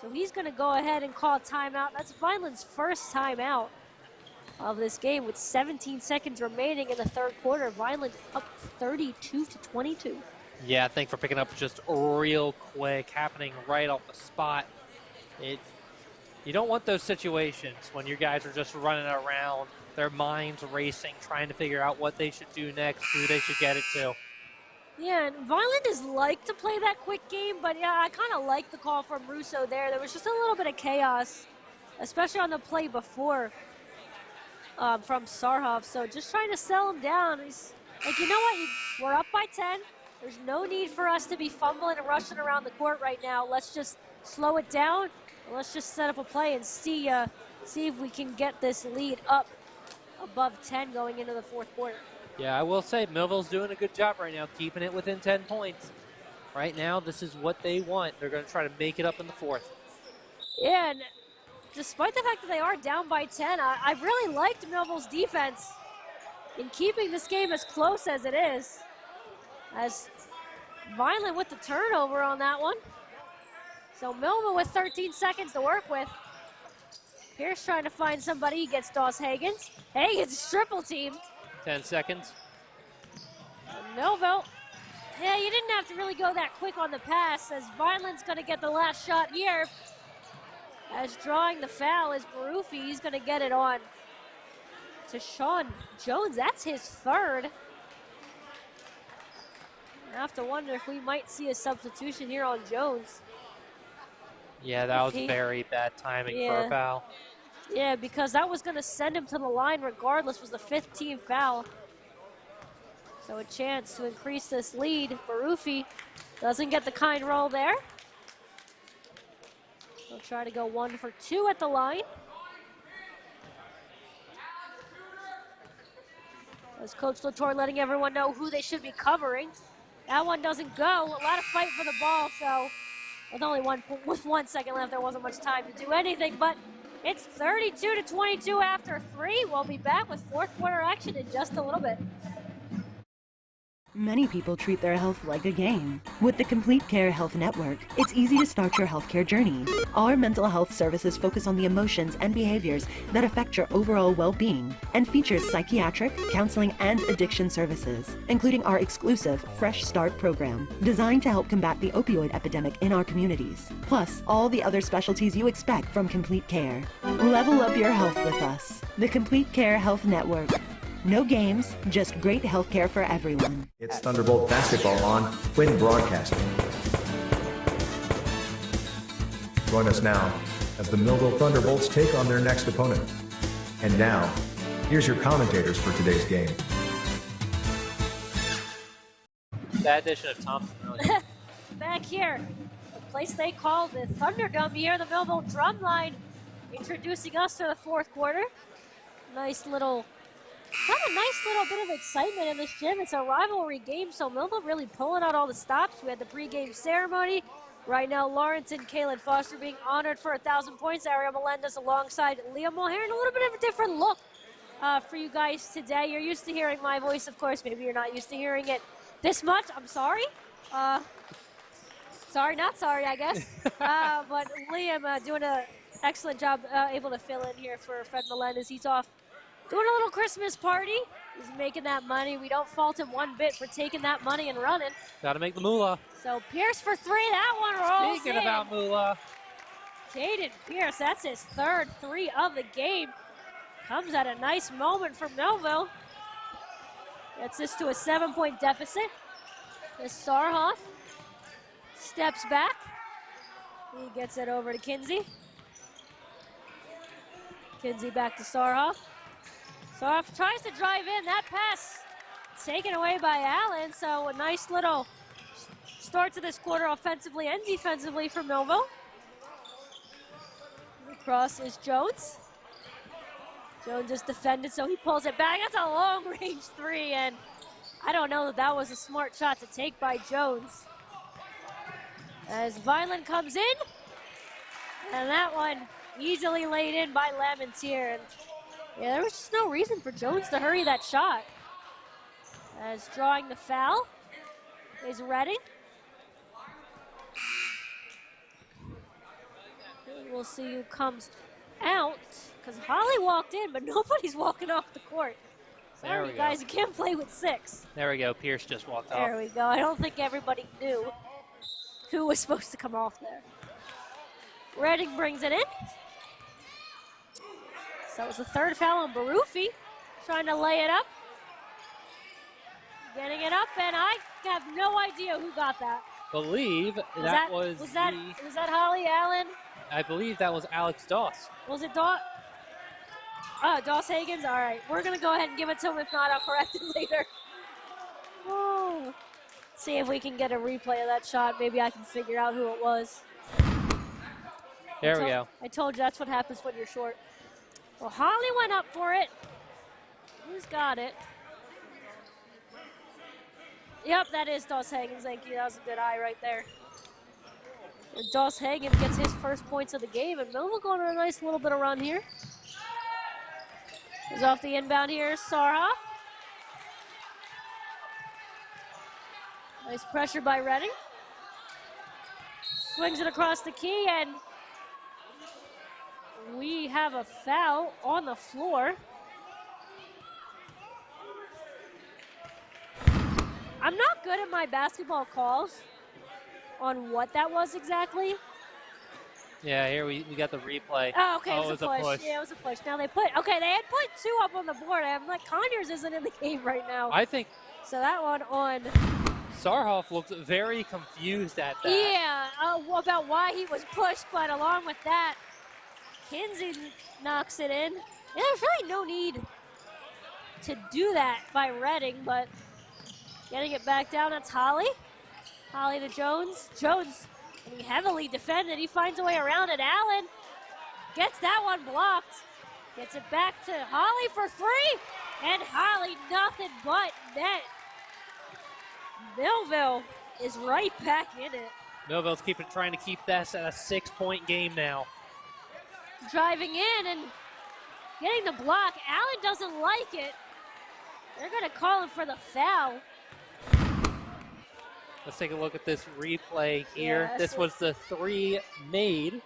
B: So he's going to go ahead and call timeout. That's Vineland's first timeout of this game with 17 seconds remaining in the third quarter. Vineland up 32-22.
C: Yeah, thanks for picking up just real quick, happening right off the spot. You don't want those situations when your guys are just running around, their minds racing, trying to figure out what they should do next, who they should get it to.
B: Yeah, and Vineland is like to play that quick game, but yeah, I kind of like the call from Russo there. There was just a little bit of chaos, especially on the play before from Sarhoff. So just trying to sell him down. He's like, you know what? We're up by 10. There's no need for us to be fumbling and rushing around the court right now. Let's just slow it down. And let's just set up a play and see if we can get this lead up above 10 going into the fourth quarter.
C: Yeah, I will say Millville's doing a good job right now, keeping it within 10 points. Right now, this is what they want. They're going to try to make it up in the fourth.
B: Yeah, and despite the fact that they are down by 10, I really liked Millville's defense in keeping this game as close as it is. As Vineland with the turnover on that one. So Millville with 13 seconds to work with. Pierce trying to find somebody. He gets Doss Hagens. Hagens triple teamed.
C: 10 seconds.
B: Millville. Yeah, you didn't have to really go that quick on the pass, as Vineland's going to get the last shot here. As drawing the foul is Barufi. He's going to get it on to Sean Jones. That's his third. I have to wonder if we might see a substitution here on Jones.
C: Yeah, that was very bad timing for a foul.
B: Yeah, because that was going to send him to the line regardless, was the 15th foul. So a chance to increase this lead. Barufi doesn't get the kind roll there. He'll try to go 1 for 2 at the line. As Coach Latour letting everyone know who they should be covering. That one doesn't go. A lot of fight for the ball, so with 1 second left, there wasn't much time to do anything, but it's 32-22 after 3. We'll be back with fourth quarter action in just a little bit.
J: Many people treat their health like a game. With the Complete Care Health Network, it's easy to start your healthcare journey. Our mental health services focus on the emotions and behaviors that affect your overall well-being and features psychiatric, counseling, and addiction services, including our exclusive Fresh Start program, designed to help combat the opioid epidemic in our communities, plus all the other specialties you expect from Complete Care. Level up your health with us. The Complete Care Health Network. No games, just great healthcare for everyone.
A: It's Thunderbolt basketball on Quinn Broadcasting. Join us now as the Millville Thunderbolts take on their next opponent. And now, here's your commentators for today's game.
C: That addition of Thompson really.
B: Back here, the place they call the Thunderdome here, the Millville Drumline, introducing us to the fourth quarter. Nice little bit of excitement in this gym. It's a rivalry game, so Millville really pulling out all the stops. We had the pregame ceremony. Right now, Lawrence and Kaylin Foster being honored for 1,000 points. Ariel Melendez alongside Liam Mulhern. A little bit of a different look for you guys today. You're used to hearing my voice, of course. Maybe you're not used to hearing it this much. I'm sorry. Sorry, not sorry, I guess. But Liam doing an excellent job able to fill in here for Fred Melendez. He's off doing a little Christmas party. He's making that money. We don't fault him one bit for taking that money and running.
C: Got to make the moolah.
B: So Pierce for three. That one rolls
C: Speaking
B: in.
C: about moolah.
B: Jaden Pierce, that's his third three of the game. Comes at a nice moment for Millville. Gets this to a 7-point deficit. As Sarhoff steps back. He gets it over to Kinsey. Kinsey back to Sarhoff. Sarhoff tries to drive in. That pass taken away by Allen. So a nice little start to this quarter offensively and defensively for Millville. Across is Jones. Jones is defended, so he pulls it back. That's a long-range three, and I don't know that that was a smart shot to take by Jones. As Vineland comes in, and that one easily laid in by Lemons here. And yeah, there was just no reason for Jones to hurry that shot. As drawing the foul is Redding. We'll see who comes out, because Holly walked in, but nobody's walking off the court. Sorry, you guys, you can't play with 6.
C: There we go. Pierce just walked off.
B: There we go. I don't think everybody knew who was supposed to come off there. Redding brings it in. So it was the third foul on Barufi, trying to lay it up. Getting it up, and I have no idea who got that.
C: Believe that was
B: that Holly Allen?
C: I believe that was Alex Doss.
B: Was it Doss? Oh, Doss Hagens? All right. We're going to go ahead and give it to him. If not, I'll correct it later. Oh. See if we can get a replay of that shot. Maybe I can figure out who it was.
C: There we go.
B: I told you that's what happens when you're short. Well, Holly went up for it. Who's got it? Yep, that is Doss Hagens. Thank you. That was a good eye right there. Doss Hagen gets his first points of the game, and Millville going on a nice little bit of run here. He's off the inbound here, Sarhoff. Nice pressure by Redding. Swings it across the key, and we have a foul on the floor. I'm not good at my basketball calls on what that was exactly.
C: Yeah, here we got the replay.
B: Oh, okay,
C: Oh,
B: it was a push. Yeah, it was a push. Now they put, okay, they had put 2 up on the board. I'm like, Conyers isn't in the game right now.
C: I think
B: so. That one on
C: Sarhoff looked very confused at that.
B: Yeah, about why he was pushed, but along with that, Kinsey knocks it in. Yeah, there's really no need to do that by Redding, but getting it back down, that's Holly. Holly to Jones. Jones getting heavily defended. He finds a way around it. Allen gets that one blocked. Gets it back to Holly for 3. And Holly, nothing but net. Millville is right back in it.
C: Millville's trying to keep this at a 6-point game now.
B: Driving in and getting the block. Allen doesn't like it. They're going to call him for the foul.
C: Let's take a look at this replay here.
B: Yeah,
C: this was the 3 made.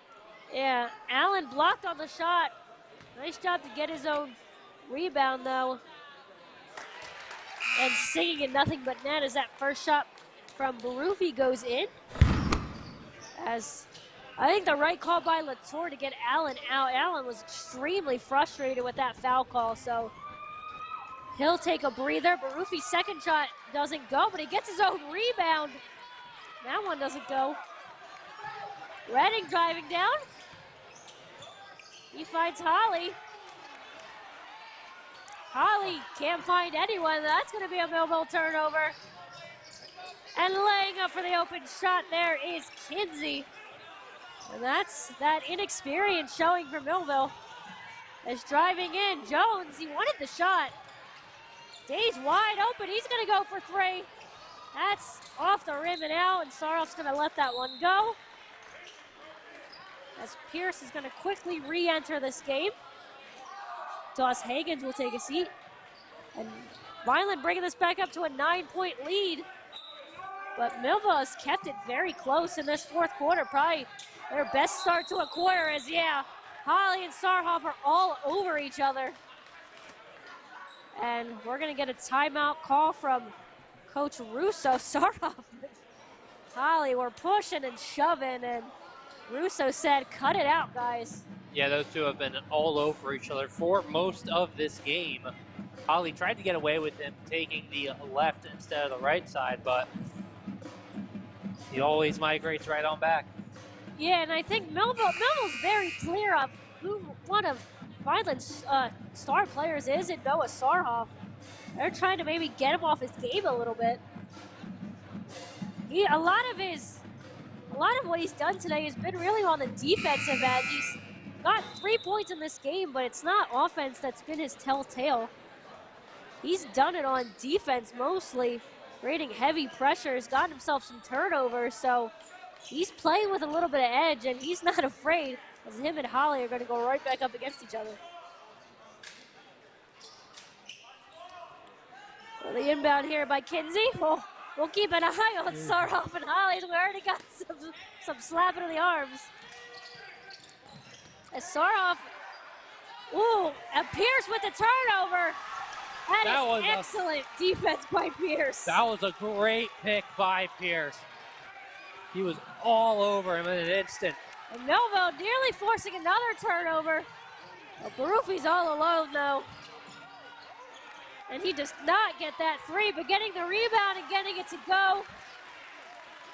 B: Yeah, Allen blocked on the shot. Nice job to get his own rebound, though. And singing in nothing but net as that first shot from Barufi goes in. As I think the right call by Latour to get Allen out. Allen was extremely frustrated with that foul call, so He'll take a breather. Barufi's second shot doesn't go, but he gets his own rebound. That one doesn't go. Redding driving down. He finds Holly. Holly can't find anyone. That's going to be a Millville turnover. And laying up for the open shot there is Kinsey. And that's that inexperience showing for Millville. As driving in, Jones, he wanted the shot. Days wide open, he's gonna go for three. That's off the rim and out, and Saroff's gonna let that one go. As Pierce is gonna quickly re-enter this game. Doss Hagens will take a seat. And Vineland bringing this back up to a 9-point lead. But Millville has kept it very close in this fourth quarter. Probably their best start to a quarter as, yeah, Holly and Sarhoff are all over each other. And we're going to get a timeout call from Coach Russo. Sarhoff, Holly, we're pushing and shoving, and Russo said, cut it out, guys.
C: Yeah, those two have been all over each other for most of this game. Holly tried to get away with him taking the left instead of the right side, but he always migrates right on back.
B: Yeah, and I think Millville's very clear of who one of Vineland's star players is in Noah Sarhoff. They're trying to maybe get him off his game a little bit. A lot of what he's done today has been really on the defensive end. He's got 3 points in this game, but it's not offense that's been his telltale. He's done it on defense mostly, creating heavy pressure. He's gotten himself some turnovers, so he's playing with a little bit of edge, and he's not afraid, as him and Holly are going to go right back up against each other. Well, the inbound here by Kinsey. Oh, we'll keep an eye on Sarhoff and Holly. We already got some slapping of the arms. As Sarhoff, and Pierce with the turnover. That is excellent defense by Pierce.
C: That was a great pick by Pierce. He was all over him in an instant.
B: And Millville nearly forcing another turnover. Well, Barufi's all alone, though. And he does not get that three, but getting the rebound and getting it to go.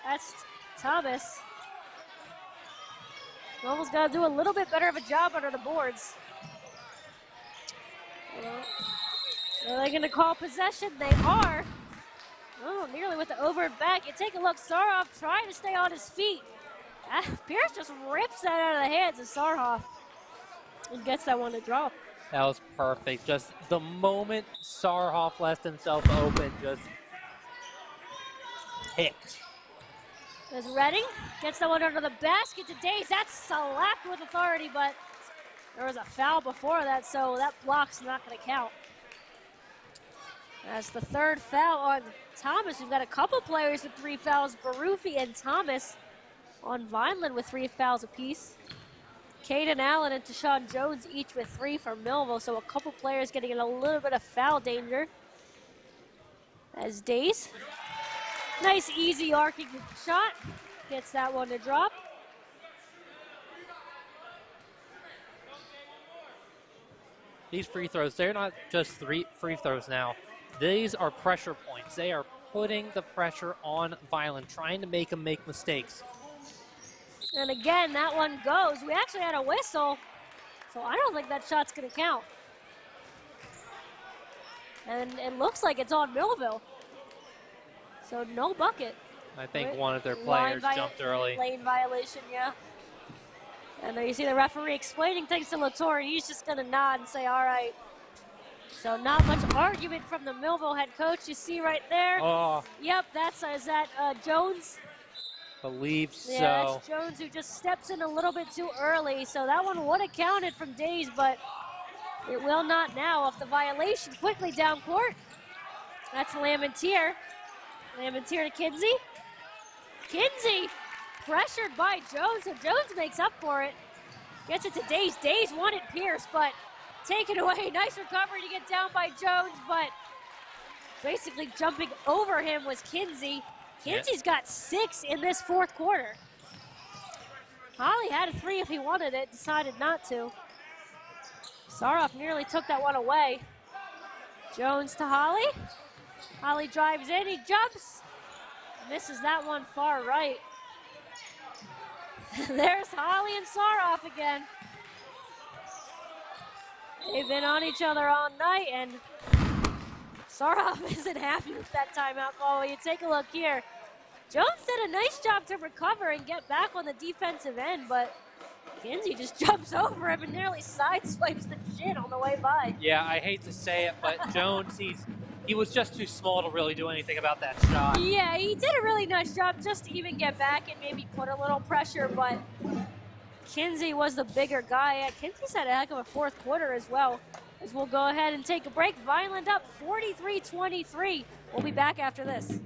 B: That's Thomas. Millville's got to do a little bit better of a job under the boards. Are they going to call possession? They are. Oh, nearly with the over and back. You take a look, Sarhoff trying to stay on his feet. Pierce just rips that out of the hands of Sarhoff and gets that one to drop.
C: That was perfect. Just the moment Sarhoff left himself open, just picked.
B: There's Redding, gets that one under the basket to Days. That's slapped with authority, but there was a foul before that, so that block's not going to count. That's the third foul on Thomas. We've got a couple players with 3 fouls, Barufi and Thomas on Vineland with 3 fouls apiece. Caden Allen and Tashawn Jones each with 3 for Millville, so a couple players getting in a little bit of foul danger. As Days, nice easy arcing shot, gets that one to drop.
C: These free throws, they're not just 3 free throws now. These are pressure points. They are putting the pressure on Vineland, trying to make them make mistakes.
B: And again, that one goes. We actually had a whistle, so I don't think that shot's going to count. And it looks like it's on Millville. So no bucket.
C: I think one of their players jumped early.
B: Lane violation, yeah. And there you see the referee explaining things to Latore. He's just going to nod and say, all right. So not much argument from the Millville head coach. You see right there.
C: Oh.
B: Yep, is that Jones?
C: Believe so.
B: Yeah, that's Jones who just steps in a little bit too early. So that one would have counted from Days, but it will not now off the violation. Quickly down court. That's Lamentier. Lamentier to Kinsey. Kinsey pressured by Jones, and Jones makes up for it. Gets it to Days. Days wanted Pierce, but taken away. Nice recovery to get down by Jones, but basically jumping over him was Kinsey. Kinsey's got 6 in this fourth quarter. Holly had a 3 if he wanted it, decided not to. Sarhoff nearly took that one away. Jones to Holly. Holly drives in, he jumps. Misses that one far right. There's Holly and Saroff again. They've been on each other all night, and Saroff isn't happy with that timeout call. When you take a look here, Jones did a nice job to recover and get back on the defensive end, but Kinsey just jumps over him and nearly sideswipes the shin on the way by.
C: Yeah, I hate to say it, but Jones, he was just too small to really do anything about that shot.
B: Yeah, he did a really nice job just to even get back and maybe put a little pressure, but Kinsey was the bigger guy. Yeah, Kinsey's had a heck of a fourth quarter as well. As we'll go ahead and take a break. Vineland up 43-23. We'll be back after this.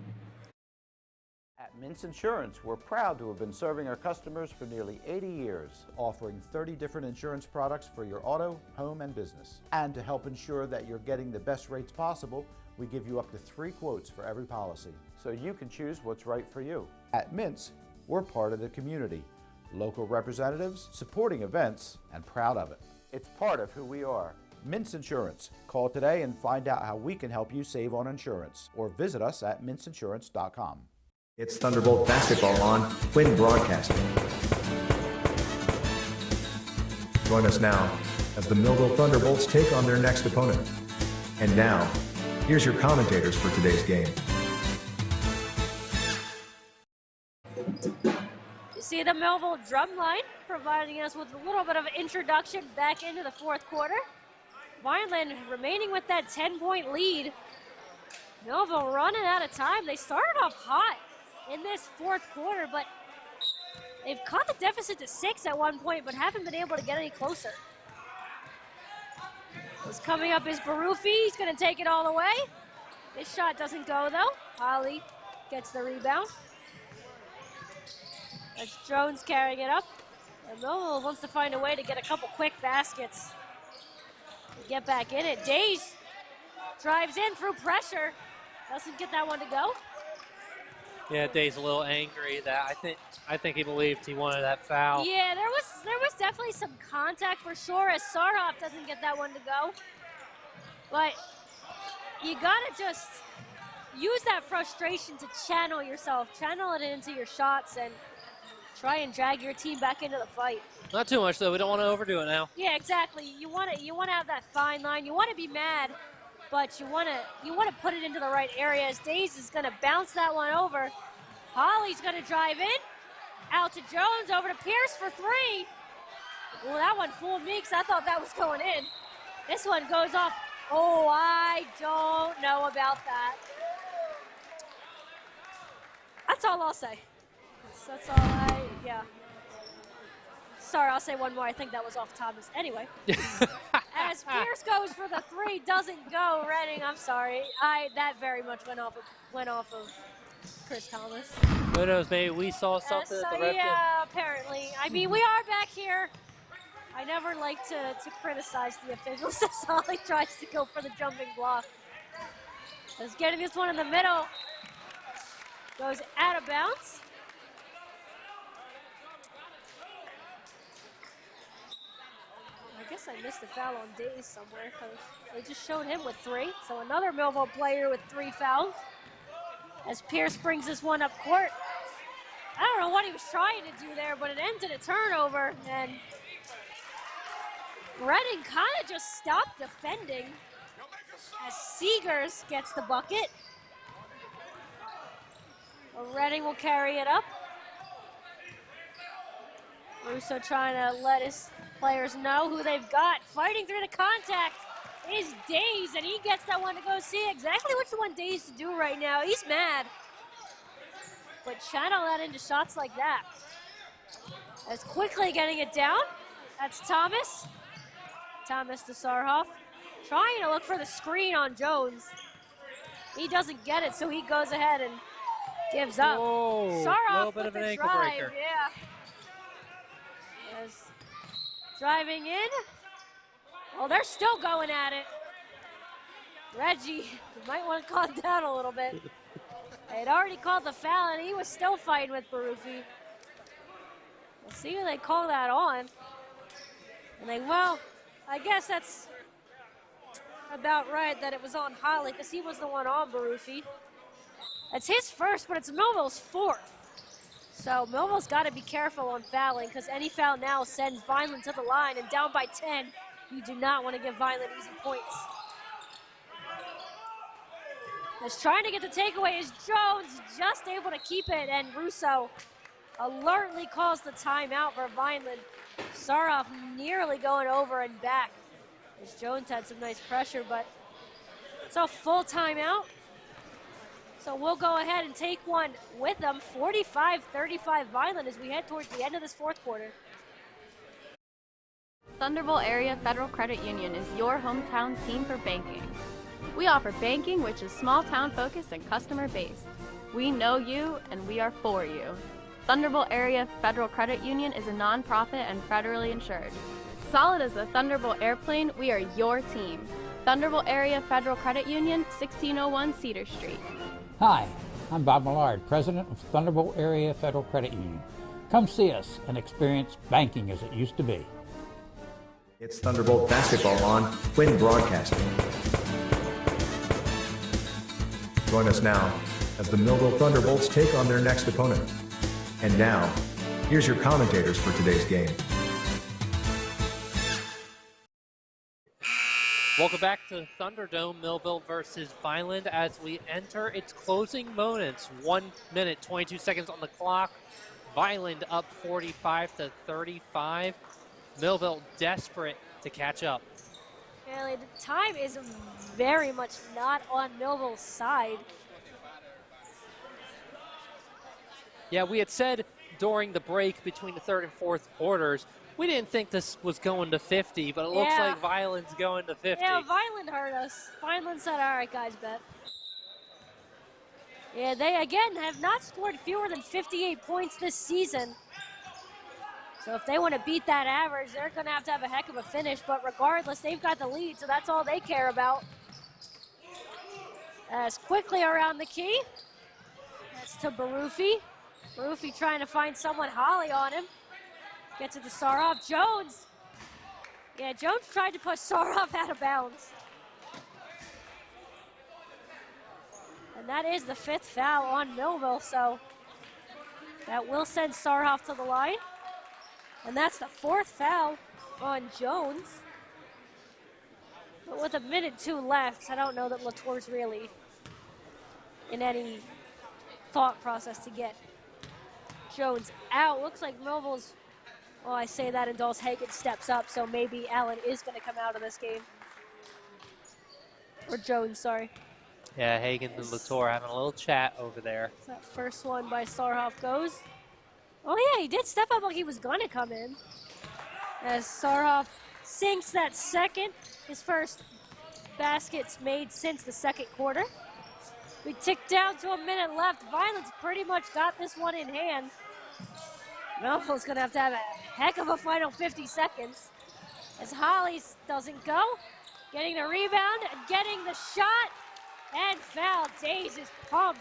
E: At Mintz Insurance, we're proud to have been serving our customers for nearly 80 years, offering 30 different insurance products for your auto, home, and business. And to help ensure that you're getting the best rates possible, we give you up to 3 quotes for every policy, so you can choose what's right for you. At Mintz, we're part of the community, local representatives, supporting events, and proud of it. It's part of who we are. Mintz Insurance. Call today and find out how we can help you save on insurance, or visit us at mintzinsurance.com.
A: It's Thunderbolt basketball on Quinn Broadcasting. Join us now as the Millville Thunderbolts take on their next opponent. And now, here's your commentators for today's game.
B: You see the Millville drum line providing us with a little bit of an introduction back into the fourth quarter. Vineland remaining with that 10-point lead. Millville running out of time. They started off hot in this fourth quarter, but they've cut the deficit to 6 at one point, but haven't been able to get any closer. What's coming up is Barufi. He's going to take it all the way. This shot doesn't go, though. Holly gets the rebound. That's Jones carrying it up. And Millville wants to find a way to get a couple quick baskets. Get back in it. Days drives in through pressure. Doesn't get that one to go.
C: Yeah, Day's a little angry that I think he believed he wanted that foul.
B: Yeah, there was definitely some contact for sure as Saroff doesn't get that one to go. But you gotta just use that frustration to channel yourself, channel it into your shots, and try and drag your team back into the fight.
C: Not too much though. We don't want to overdo it now.
B: Yeah, exactly. You want to have that fine line. You want to be mad, but you want to put it into the right areas. Days is going to bounce that one over. Holly's going to drive in, out to Jones, over to Pierce for 3. Well, that one fooled me because I thought that was going in. This one goes off. Oh, I don't know about that. That's all I'll say. That's all yeah. Sorry, I'll say one more. I think that was off Thomas. Anyway, as Pierce goes for the 3, doesn't go. Redding, I'm sorry. That very much went off of Chris Thomas.
C: Who knows? Maybe we saw something at the ref.
B: Yeah, apparently. I mean, we are back here. I never like to criticize the officials. As Holly tries to go for the jumping block. Is getting this one in the middle. Goes out of bounds. I guess I missed a foul on Days somewhere because they just showed him with 3. So another Millville player with 3 fouls. As Pierce brings this one up court. I don't know what he was trying to do there, but it ends in a turnover. And Redding kind of just stopped defending as Seegers gets the bucket. Redding will carry it up. Russo trying to let his players know who they've got. Fighting through the contact is Days, and he gets that one to go see exactly what you want Days to do right now. He's mad. But channel that into shots like that. As quickly getting it down, that's Thomas. Thomas to Sarhoff. Trying to look for the screen on Jones. He doesn't get it, so he goes ahead and gives up. Sarhoff with the drive, yeah. As driving in. Well, they're still going at it. Reggie, you might want to calm down a little bit. They had already called the foul, and he was still fighting with Barufi. We'll see who they call that on. And well, I guess that's about right that it was on Holly because he was the one on Barufi. It's his first, but it's Millville's fourth. So Millville's got to be careful on fouling because any foul now sends Vineland to the line, and down by 10, you do not want to give Vineland easy points. Is trying to get the takeaway is Jones, just able to keep it, and Russo alertly calls the timeout for Vineland. Saroff nearly going over and back. As Jones had some nice pressure, but it's a full timeout. So we'll go ahead and take one with them. 45-35 Vineland as we head towards the end of this fourth quarter.
F: Thunderbolt Area Federal Credit Union is your hometown team for banking. We offer banking which is small town focused and customer based. We know you and we are for you. Thunderbolt Area Federal Credit Union is a nonprofit and federally insured. Solid as the Thunderbolt airplane, we are your team. Thunderbolt Area Federal Credit Union, 1601 Cedar Street.
G: Hi, I'm Bob Millard, President of Thunderbolt Area Federal Credit Union. Come see us and experience banking as it used to be.
A: It's Thunderbolt basketball on Quinn Broadcasting. Join us now as the Millville Thunderbolts take on their next opponent. And now, here's your commentators for today's game.
C: Welcome back to Thunderdome, Millville versus Vineland as we enter its closing moments. 1 minute, 22 seconds on the clock. Vineland up 45-35. Millville desperate to catch up.
B: Really, the time is very much not on Millville's side.
C: Yeah, we had said during the break between the third and fourth quarters, we didn't think this was going to 50, but it looks like Vineland's going to 50.
B: Yeah, Vineland hurt us. Vineland said, all right, guys, bet. Yeah, they, again, have not scored fewer than 58 points this season. So if they want to beat that average, they're going to have a heck of a finish. But regardless, they've got the lead, so that's all they care about. As quickly around the key. That's to Barufi. Barufi trying to find someone. Holly on him. Gets it to Saroff. Jones. Yeah, Jones tried to push Saroff out of bounds. And that is the fifth foul on Millville, so that will send Saroff to the line. And that's the fourth foul on Jones. But with 1:02 left, I don't know that Latour's really in any thought process to get Jones out. Looks like Millville's, well, I say that and Dulce Hagen steps up, so maybe Allen is going to come out of this game. Or Jones, sorry.
C: Yeah, Hagen and Latour having a little chat over there.
B: That first one by Saroff goes. Oh yeah, he did step up like he was going to come in. As Saroff sinks that second, his first baskets made since the second quarter. We tick down to 1 minute left. Vineland's pretty much got this one in hand. Millville's going to have a heck of a final 50 seconds. As Holly doesn't go. Getting the rebound and getting the shot. And foul. Days is pumped.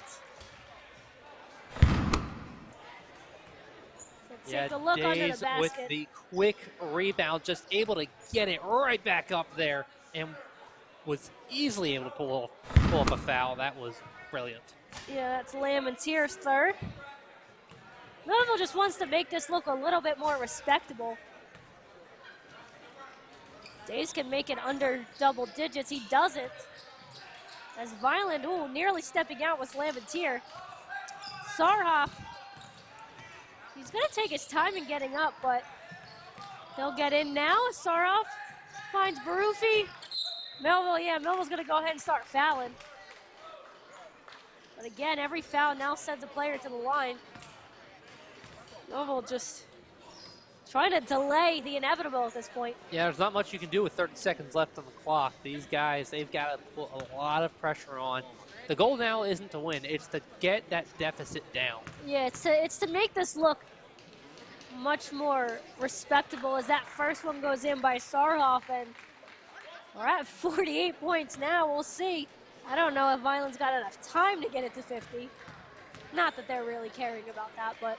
C: Yeah,
B: take a look under the
C: Days
B: basket.
C: with the quick rebound, just able to get it right back up there and was easily able to pull off a foul. That was brilliant.
B: Yeah, that's Lamontier's third. Millville just wants to make this look a little bit more respectable. Days can make it under double digits. He doesn't. As Vineland, nearly stepping out was Lamontier. Saroff, he's going to take his time in getting up, but he'll get in now. Saroff finds Barufi. Millville's going to go ahead and start fouling. But again, every foul now sends a player to the line. Millville just trying to delay the inevitable at this point.
C: Yeah, there's not much you can do with 30 seconds left on the clock. These guys, they've got to put a lot of pressure on. The goal now isn't to win, it's to get that deficit down.
B: Yeah, it's to make this look much more respectable as that first one goes in by Saroff, and we're at 48 points now. We'll see. I don't know if Vineland's got enough time to get it to 50. Not that they're really caring about that, but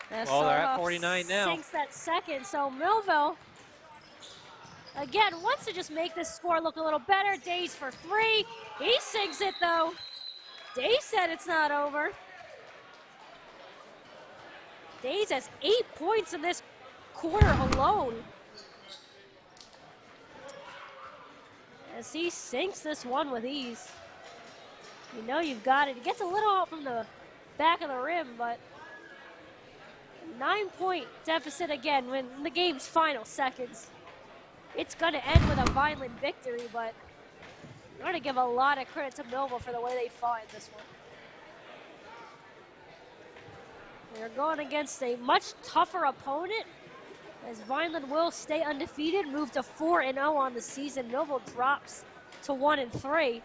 C: well, they're at 49 now.
B: Sinks that second, so Millville again wants to just make this score look a little better. Days for three. He sinks it though. Days said it's not over. Days has 8 points in this quarter alone. As he sinks this one with ease. You know you've got it. He gets a little out from the back of the rim, but 9-point deficit again when in the game's final seconds. It's going to end with a Vineland victory, but I'm going to give a lot of credit to Millville for the way they fought in this one. They're going against a much tougher opponent as Vineland will stay undefeated, move to 4-0 on the season. Millville drops to 1-3.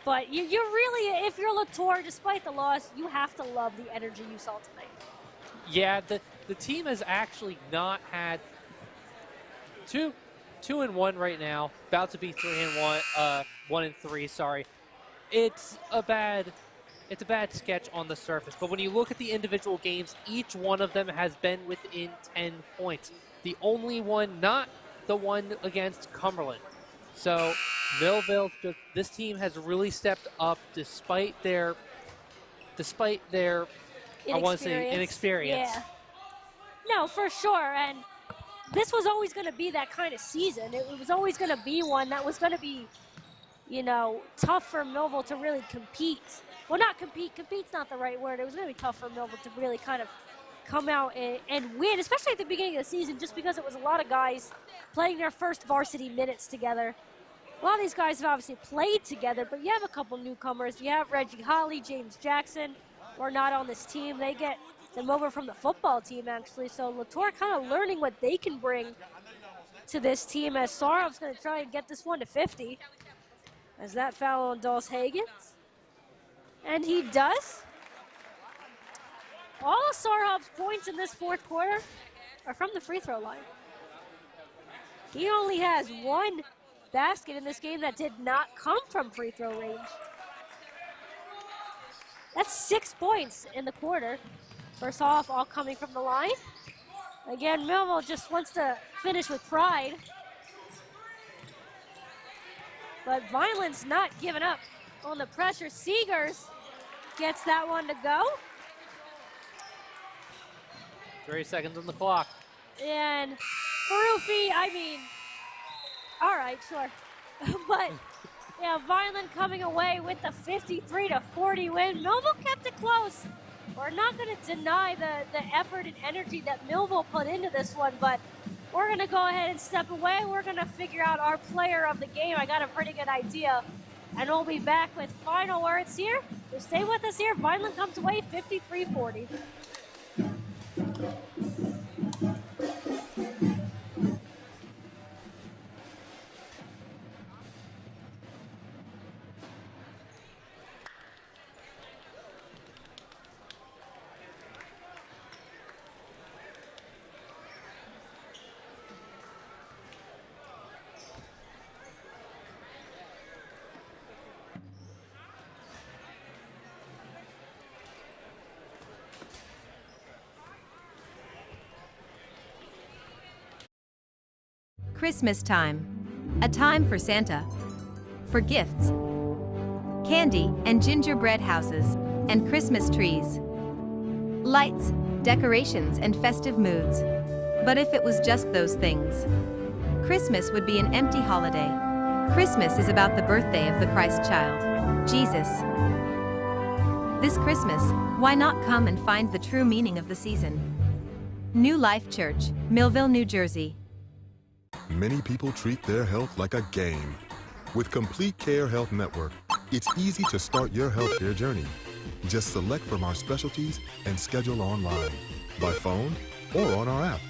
B: But you really, if you're Latour, despite the loss, you have to love the energy you saw tonight.
C: Yeah, the team has actually not had two and one right now, about to be 1-3. Sorry, it's a bad sketch on the surface. But when you look at the individual games, each one of them has been within 10 points. The only one, not the one against Cumberland. So Millville, this team has really stepped up despite their I want to say inexperience.
B: Yeah. No, for sure. And this was always going to be that kind of season. It was always going to be one that was going to be, you know, tough for Millville to really compete. Well, not compete. Compete's not the right word. It was going to be tough for Millville to really kind of come out and win, especially at the beginning of the season, just because it was a lot of guys playing their first varsity minutes together. A lot of these guys have obviously played together, but you have a couple newcomers. You have Reggie Holly, James Jackson, were not on this team. They get them over from the football team, actually. So Latour kind of learning what they can bring to this team, as Sarov's going to try and get this one to 50. As that foul on Dulce Hagans. And he does. All of Sarov's points in this fourth quarter are from the free throw line. He only has one basket in this game that did not come from free throw range. That's 6 points in the quarter. First off, all coming from the line. Again, Millville just wants to finish with pride. But Vineland's not giving up on the pressure. Seegers gets that one to go.
C: 3 seconds on the clock.
B: And Farufi, I mean, all right, sure. But yeah, Vineland coming away with the 53-40 win. Millville kept it close. We're not going to deny the effort and energy that Millville put into this one, but we're going to go ahead and step away. We're going to figure out our player of the game. I got a pretty good idea. And we'll be back with final words here. So stay with us here. Vineland comes away 53-40.
O: Christmas time. A time for Santa. For gifts. Candy and gingerbread houses. And Christmas trees. Lights, decorations, and festive moods. But if it was just those things, Christmas would be an empty holiday. Christmas is about the birthday of the Christ child, Jesus. This Christmas, why not come and find the true meaning of the season? New Life Church, Millville, New Jersey.
D: Many people treat their health like a game. With Complete Care Health Network, it's easy to start your healthcare journey. Just select from our specialties and schedule online, by phone, or on our app.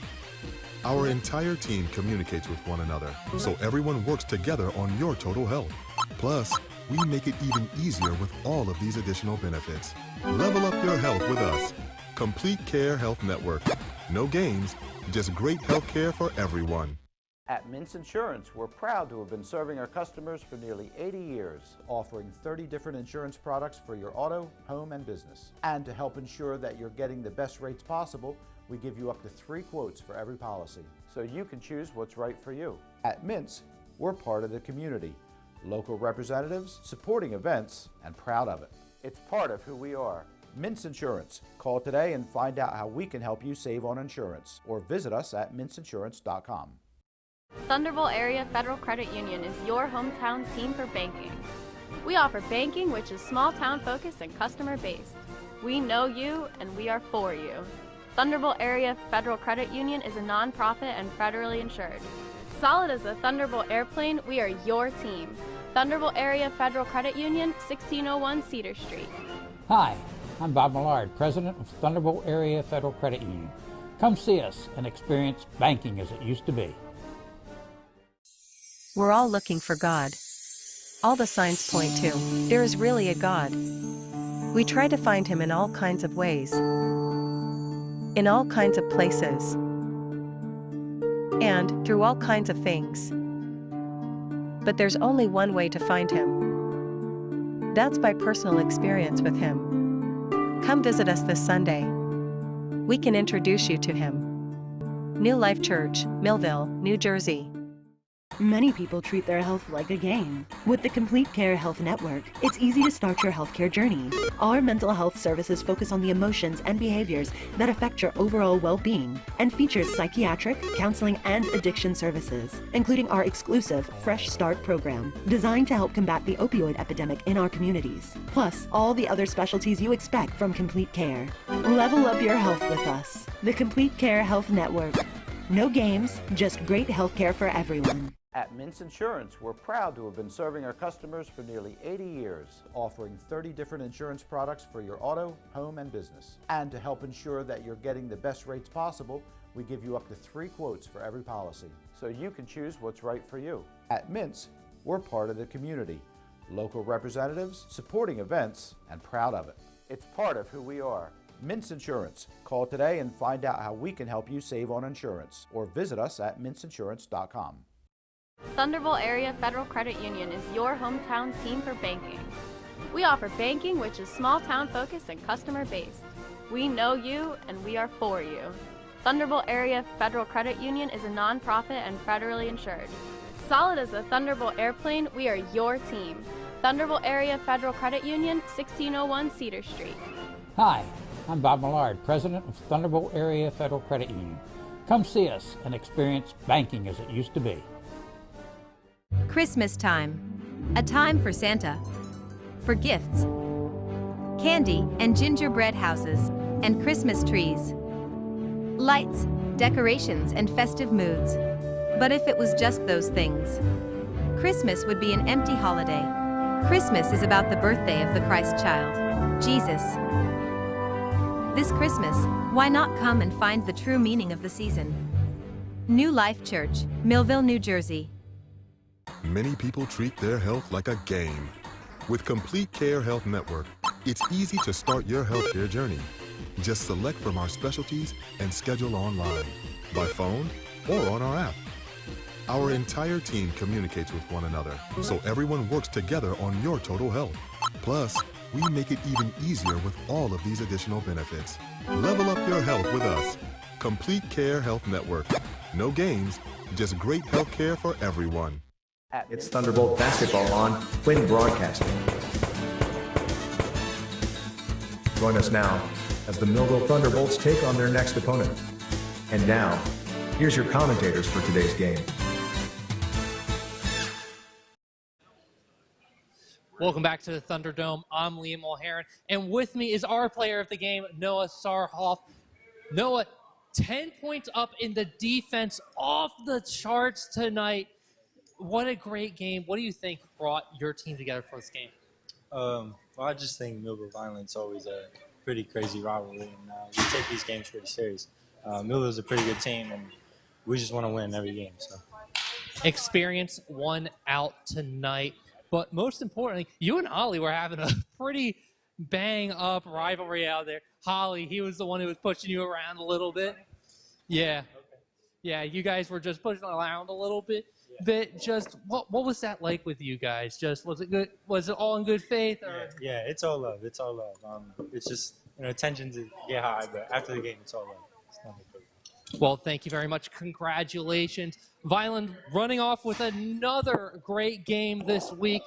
D: Our entire team communicates with one another, so everyone works together on your total health. Plus, we make it even easier with all of these additional benefits. Level up your health with us. Complete Care Health Network. No games, just great health care for everyone.
E: At Mintz Insurance, we're proud to have been serving our customers for nearly 80 years, offering 30 different insurance products for your auto, home, and business. And to help ensure that you're getting the best rates possible, we give you up to 3 quotes for every policy, so you can choose what's right for you. At Mintz, we're part of the community, local representatives, supporting events, and proud of it. It's part of who we are. Mintz Insurance. Call today and find out how we can help you save on insurance, or visit us at mintzinsurance.com.
F: Thunderbolt Area Federal Credit Union is your hometown team for banking. We offer banking which is small town focused and customer based. We know you and we are for you. Thunderbolt Area Federal Credit Union is a non-profit and federally insured. Solid as a Thunderbolt airplane, we are your team. Thunderbolt Area Federal Credit Union, 1601 Cedar Street.
G: Hi, I'm Bob Millard, President of Thunderbolt Area Federal Credit Union. Come see us and experience banking as it used to be.
H: We're all looking for God. All the signs point to, there is really a God. We try to find Him in all kinds of ways, in all kinds of places, and through all kinds of things. But there's only one way to find Him. That's by personal experience with Him. Come visit us this Sunday. We can introduce you to Him. New Life Church, Millville, New Jersey.
J: Many people treat their health like a game. With the Complete Care Health Network, it's easy to start your healthcare journey. Our mental health services focus on the emotions and behaviors that affect your overall well-being and features psychiatric, counseling, and addiction services, including our exclusive Fresh Start program, designed to help combat the opioid epidemic in our communities, plus all the other specialties you expect from Complete Care. Level up your health with us. The Complete Care Health Network. No games, just great healthcare for everyone.
E: At Mintz Insurance, we're proud to have been serving our customers for nearly 80 years, offering 30 different insurance products for your auto, home, and business. And to help ensure that you're getting the best rates possible, we give you up to 3 quotes for every policy, so you can choose what's right for you. At Mintz, we're part of the community, local representatives, supporting events, and proud of it. It's part of who we are. Mintz Insurance. Call today and find out how we can help you save on insurance, or visit us at mintzinsurance.com.
F: Thunderbolt Area Federal Credit Union is your hometown team for banking. We offer banking which is small town focused and customer based. We know you and we are for you. Thunderbolt Area Federal Credit Union is a non-profit and federally insured. Solid as a Thunderbolt airplane, we are your team. Thunderbolt Area Federal Credit Union, 1601 Cedar Street.
G: Hi, I'm Bob Millard, President of Thunderbolt Area Federal Credit Union. Come see us and experience banking as it used to be.
O: Christmas time. A time for Santa. For gifts, candy and gingerbread houses, and Christmas trees. Lights, decorations, and festive moods. But if it was just those things, Christmas would be an empty holiday. Christmas is about the birthday of the Christ child, Jesus. This Christmas, why not come and find the true meaning of the season? New Life Church, Millville, New Jersey.
D: Many people treat their health like a game. With Complete Care Health Network, it's easy to start your healthcare journey. Just select from our specialties and schedule online, by phone, or on our app. Our entire team communicates with one another, so everyone works together on your total health. Plus, we make it even easier with all of these additional benefits. Level up your health with us. Complete Care Health Network. No games, just great healthcare for everyone.
A: It's Thunderbolt basketball on Quinn Broadcasting. Join us now as the Millville Thunderbolts take on their next opponent. And now, here's your commentators for today's game.
C: Welcome back to the Thunderdome. I'm Liam Mulheron, and with me is our player of the game, Noah Sarhoff. Noah, 10 points up in the defense, off the charts tonight. What a great game. What do you think brought your team together for this game?
P: Well, I just think Millville Vineland's always a pretty crazy rivalry, and we take these games pretty serious. Millville's a pretty good team, and we just want to win every game. So,
C: Experience won out tonight, but most importantly, you and Ollie were having a pretty bang-up rivalry out there. Holly, he was the one who was pushing you around a little bit. Yeah. Yeah, you guys were just pushing around a little bit. Just what was that like with you guys? Just was it good? Was it all in good faith? Or?
P: Yeah, it's all love. It's all love. It's just tensions get high, but after the game, it's all love. It's nothing crazy.
C: Well, thank you very much. Congratulations, Vineland, running off with another great game this week.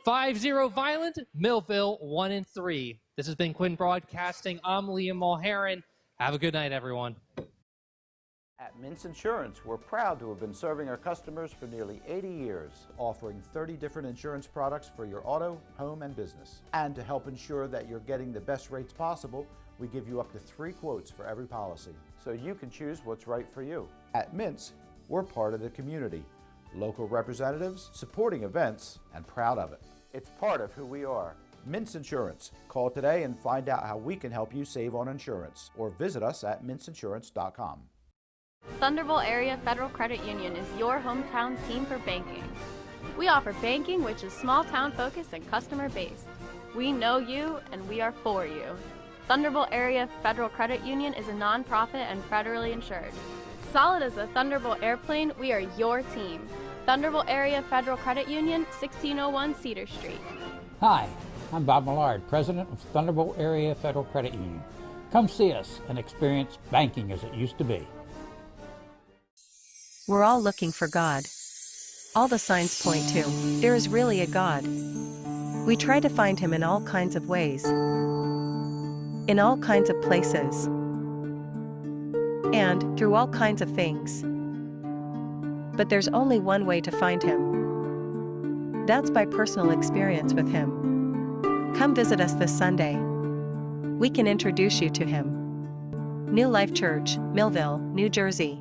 C: 5-0 Vineland, Millville 1-3. This has been Quinn Broadcasting. I'm Liam Mulheron. Have a good night, everyone.
E: At Mintz Insurance, we're proud to have been serving our customers for nearly 80 years, offering 30 different insurance products for your auto, home, and business. And to help ensure that you're getting the best rates possible, we give you up to 3 quotes for every policy, so you can choose what's right for you. At Mintz, we're part of the community, local representatives, supporting events, and proud of it. It's part of who we are. Mintz Insurance. Call today and find out how we can help you save on insurance, or visit us at mintzinsurance.com.
F: Thunderbolt Area Federal Credit Union is your hometown team for banking. We offer banking which is small town focused and customer based. We know you and we are for you. Thunderbolt Area Federal Credit Union is a non-profit and federally insured. Solid as a Thunderbolt airplane, we are your team. Thunderbolt Area Federal Credit Union, 1601 Cedar Street.
G: Hi, I'm Bob Millard, President of Thunderbolt Area Federal Credit Union. Come see us and experience banking as it used to be.
H: We're all looking for God. All the signs point to, there is really a God. We try to find Him in all kinds of ways, in all kinds of places, and through all kinds of things. But there's only one way to find Him. That's by personal experience with Him. Come visit us this Sunday. We can introduce you to Him. New Life Church, Millville, New Jersey.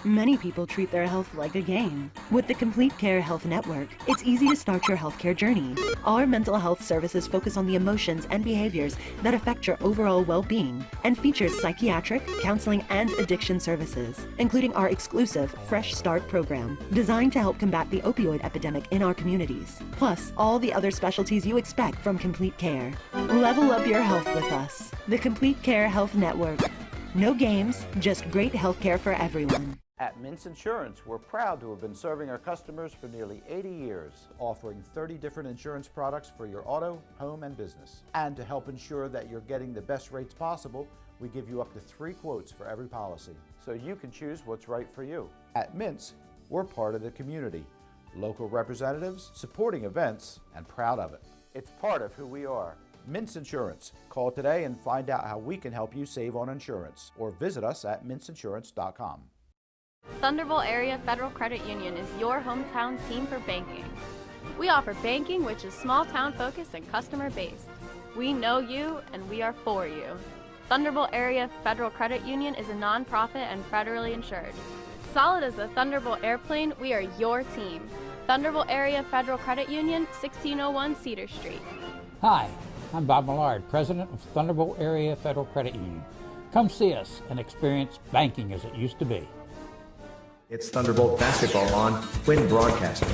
J: Many people treat their health like a game. With the Complete Care Health Network, it's easy to start your healthcare journey. Our mental health services focus on the emotions and behaviors that affect your overall well-being and features psychiatric, counseling, and addiction services, including our exclusive Fresh Start program, designed to help combat the opioid epidemic in our communities, plus all the other specialties you expect from Complete Care. Level up your health with us. The Complete Care Health Network. No games, just great healthcare for everyone.
E: At Mintz Insurance, we're proud to have been serving our customers for nearly 80 years, offering 30 different insurance products for your auto, home, and business. And to help ensure that you're getting the best rates possible, we give you up to 3 quotes for every policy, so you can choose what's right for you. At Mintz, we're part of the community, local representatives, supporting events, and proud of it. It's part of who we are. Mintz Insurance. Call today and find out how we can help you save on insurance, or visit us at mintzinsurance.com.
F: Thunderbolt Area Federal Credit Union is your hometown team for banking. We offer banking which is small town focused and customer based. We know you and we are for you. Thunderbolt Area Federal Credit Union is a non-profit and federally insured. Solid as a Thunderbolt airplane, we are your team. Thunderbolt Area Federal Credit Union, 1601 Cedar Street.
G: Hi, I'm Bob Millard, President of Thunderbolt Area Federal Credit Union. Come see us and experience banking as it used to be.
A: It's Thunderbolt basketball on Quinn Broadcasting.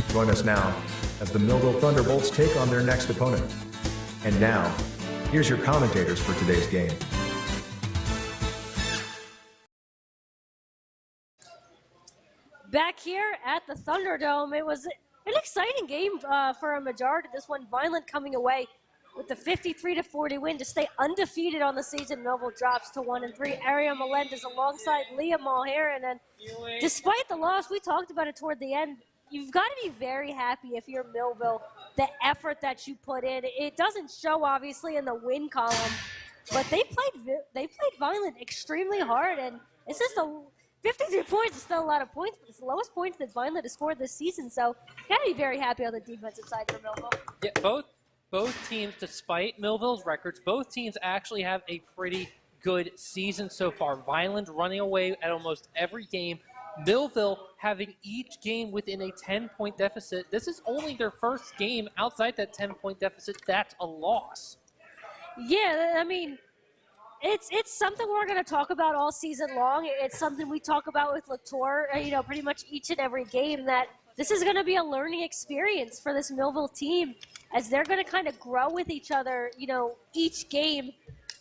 A: Join us now as the Millville Thunderbolts take on their next opponent. And now, here's your commentators for today's game.
B: Back here at the Thunderdome, it was an exciting game for a majority of this one. Vineland coming away with the 53-40 win to stay undefeated on the season. Millville drops to 1-3. Ariel Melendez alongside Leah Mulheron. And despite the loss, we talked about it toward the end, you've got to be very happy if you're Millville, the effort that you put in. It doesn't show, obviously, in the win column, but they played Vineland extremely hard. And it's just 53 points is still a lot of points, but it's the lowest points that Vineland has scored this season. So got to be very happy on the defensive side for Millville.
C: Yeah, both teams, despite Millville's records, both teams actually have a pretty good season so far. Vineland running away at almost every game. Millville having each game within a 10-point deficit. This is only their first game outside that 10-point deficit. That's a loss.
B: Yeah, I mean, it's something we're going to talk about all season long. It's something we talk about with Latour, pretty much each and every game, that this is going to be a learning experience for this Millville team as they're going to kind of grow with each other, each game.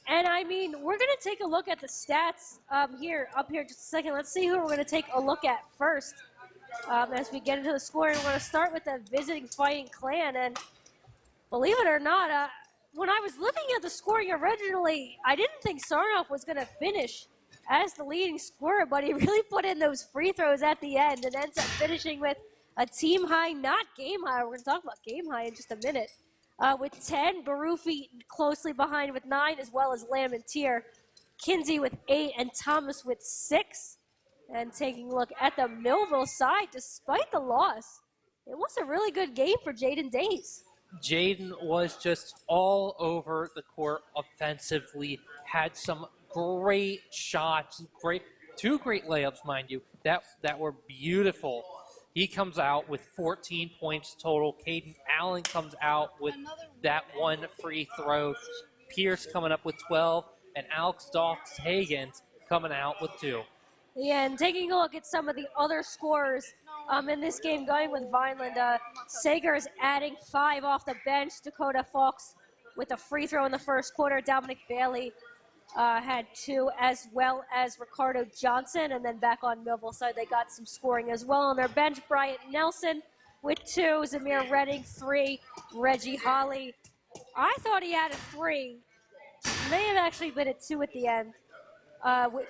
B: And I mean, we're going to take a look at the stats up here just a second. Let's see who we're going to take a look at first as we get into the scoring. We're going to start with the visiting Fighting Clan. And believe it or not, when I was looking at the scoring originally, I didn't think Sarnoff was going to finish as the leading scorer, but he really put in those free throws at the end and ends up finishing with a team high, not game high. We're going to talk about game high in just a minute. With 10, Barufi closely behind with 9, as well as Lamentier. Kinsey with 8, and Thomas with 6. And taking a look at the Millville side, despite the loss, it was a really good game for Jaden Days.
C: Jaden was just all over the court offensively, had some great shots, two great layups, mind you, that were beautiful. He comes out with 14 points total. Caden Allen comes out with that one free throw. Pierce coming up with 12, and Alex Dawkes-Hagen coming out with 2.
B: Yeah, and taking a look at some of the other scorers in this game, going with Vineland, Sager is adding 5 off the bench. Dakota Fox with a free throw in the first quarter. Dominic Bailey had 2, as well as Ricardo Johnson. And then back on Millville side, they got some scoring as well on their bench. Bryant Nelson with 2, Zamir Redding 3, Reggie Holly. I thought he had a 3. May have actually been a 2 at the end.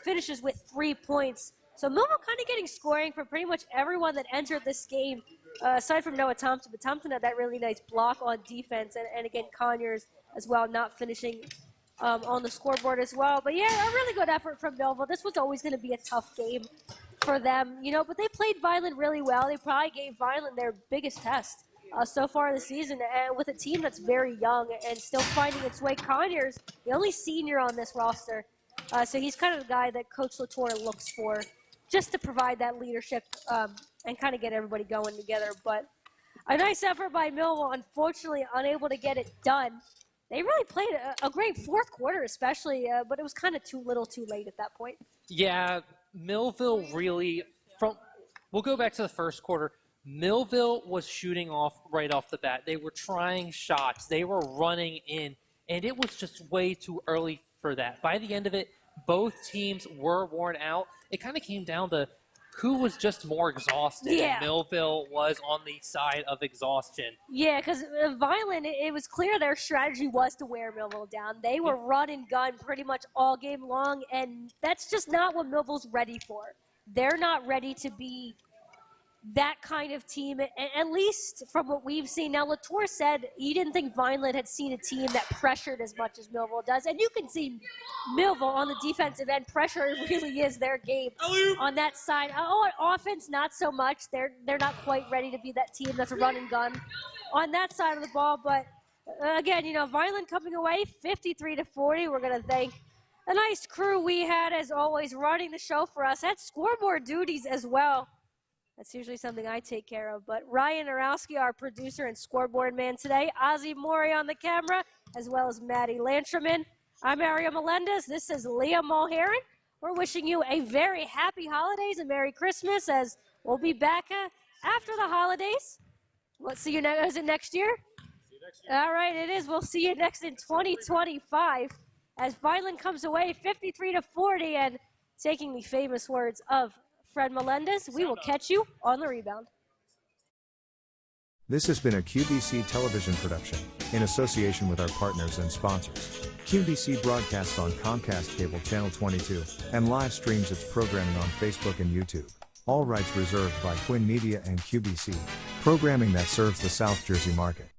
B: Finishes with 3 points. So Millville kind of getting scoring for pretty much everyone that entered this game, aside from Noah Thompson. But Thompson had that really nice block on defense. And again, Conyers as well, not finishing on the scoreboard as well. But yeah, a really good effort from Millville. This was always going to be a tough game for them, you know, but they played Vineland really well. They probably gave Vineland their biggest test so far this season, and with a team that's very young and still finding its way. Conyers, the only senior on this roster, so he's kind of the guy that Coach Latour looks for just to provide that leadership and kind of get everybody going together. But a nice effort by Millville, unfortunately unable to get it done. They really played a great fourth quarter especially, but it was kind of too little too late at that point.
C: Yeah, Millville really, we'll go back to the first quarter. Millville was shooting off right off the bat. They were trying shots. They were running in, and it was just way too early for that. By the end of it, both teams were worn out. It kind of came down to who was just more exhausted.
B: Yeah.
C: And Millville was on the side of exhaustion.
B: Yeah, because Vineland, it was clear their strategy was to wear Millville down. They were run and gun pretty much all game long, and that's just not what Millville's ready for. They're not ready to be that kind of team, at least from what we've seen. Now, Latour said he didn't think Vineland had seen a team that pressured as much as Millville does, and you can see Millville on the defensive end. Pressure really is their game on that side. Oh, on offense, not so much. They're not quite ready to be that team that's a run and gun on that side of the ball. But again, you know, Vineland coming away 53-40. We're going to thank the nice crew we had, as always, running the show for us. Had scoreboard duties as well. That's usually something I take care of. But Ryan Arowski, our producer and scoreboard man today. Ozzie Mori on the camera, as well as Maddie Lancherman. I'm Mario Melendez. This is Leah Mulheron. We're wishing you a very happy holidays and Merry Christmas, as we'll be back after the holidays. We'll see you next. Is it next year? See you next year. All right, it is. We'll see you next in 2025 as Vineland comes away 53-40, and taking the famous words of Fred Melendez, we will catch you on the rebound.
A: This has been a QBC television production, in association with our partners and sponsors. QBC broadcasts on Comcast Cable Channel 22, and live streams its programming on Facebook and YouTube. All rights reserved by Quinn Media and QBC, programming that serves the South Jersey market.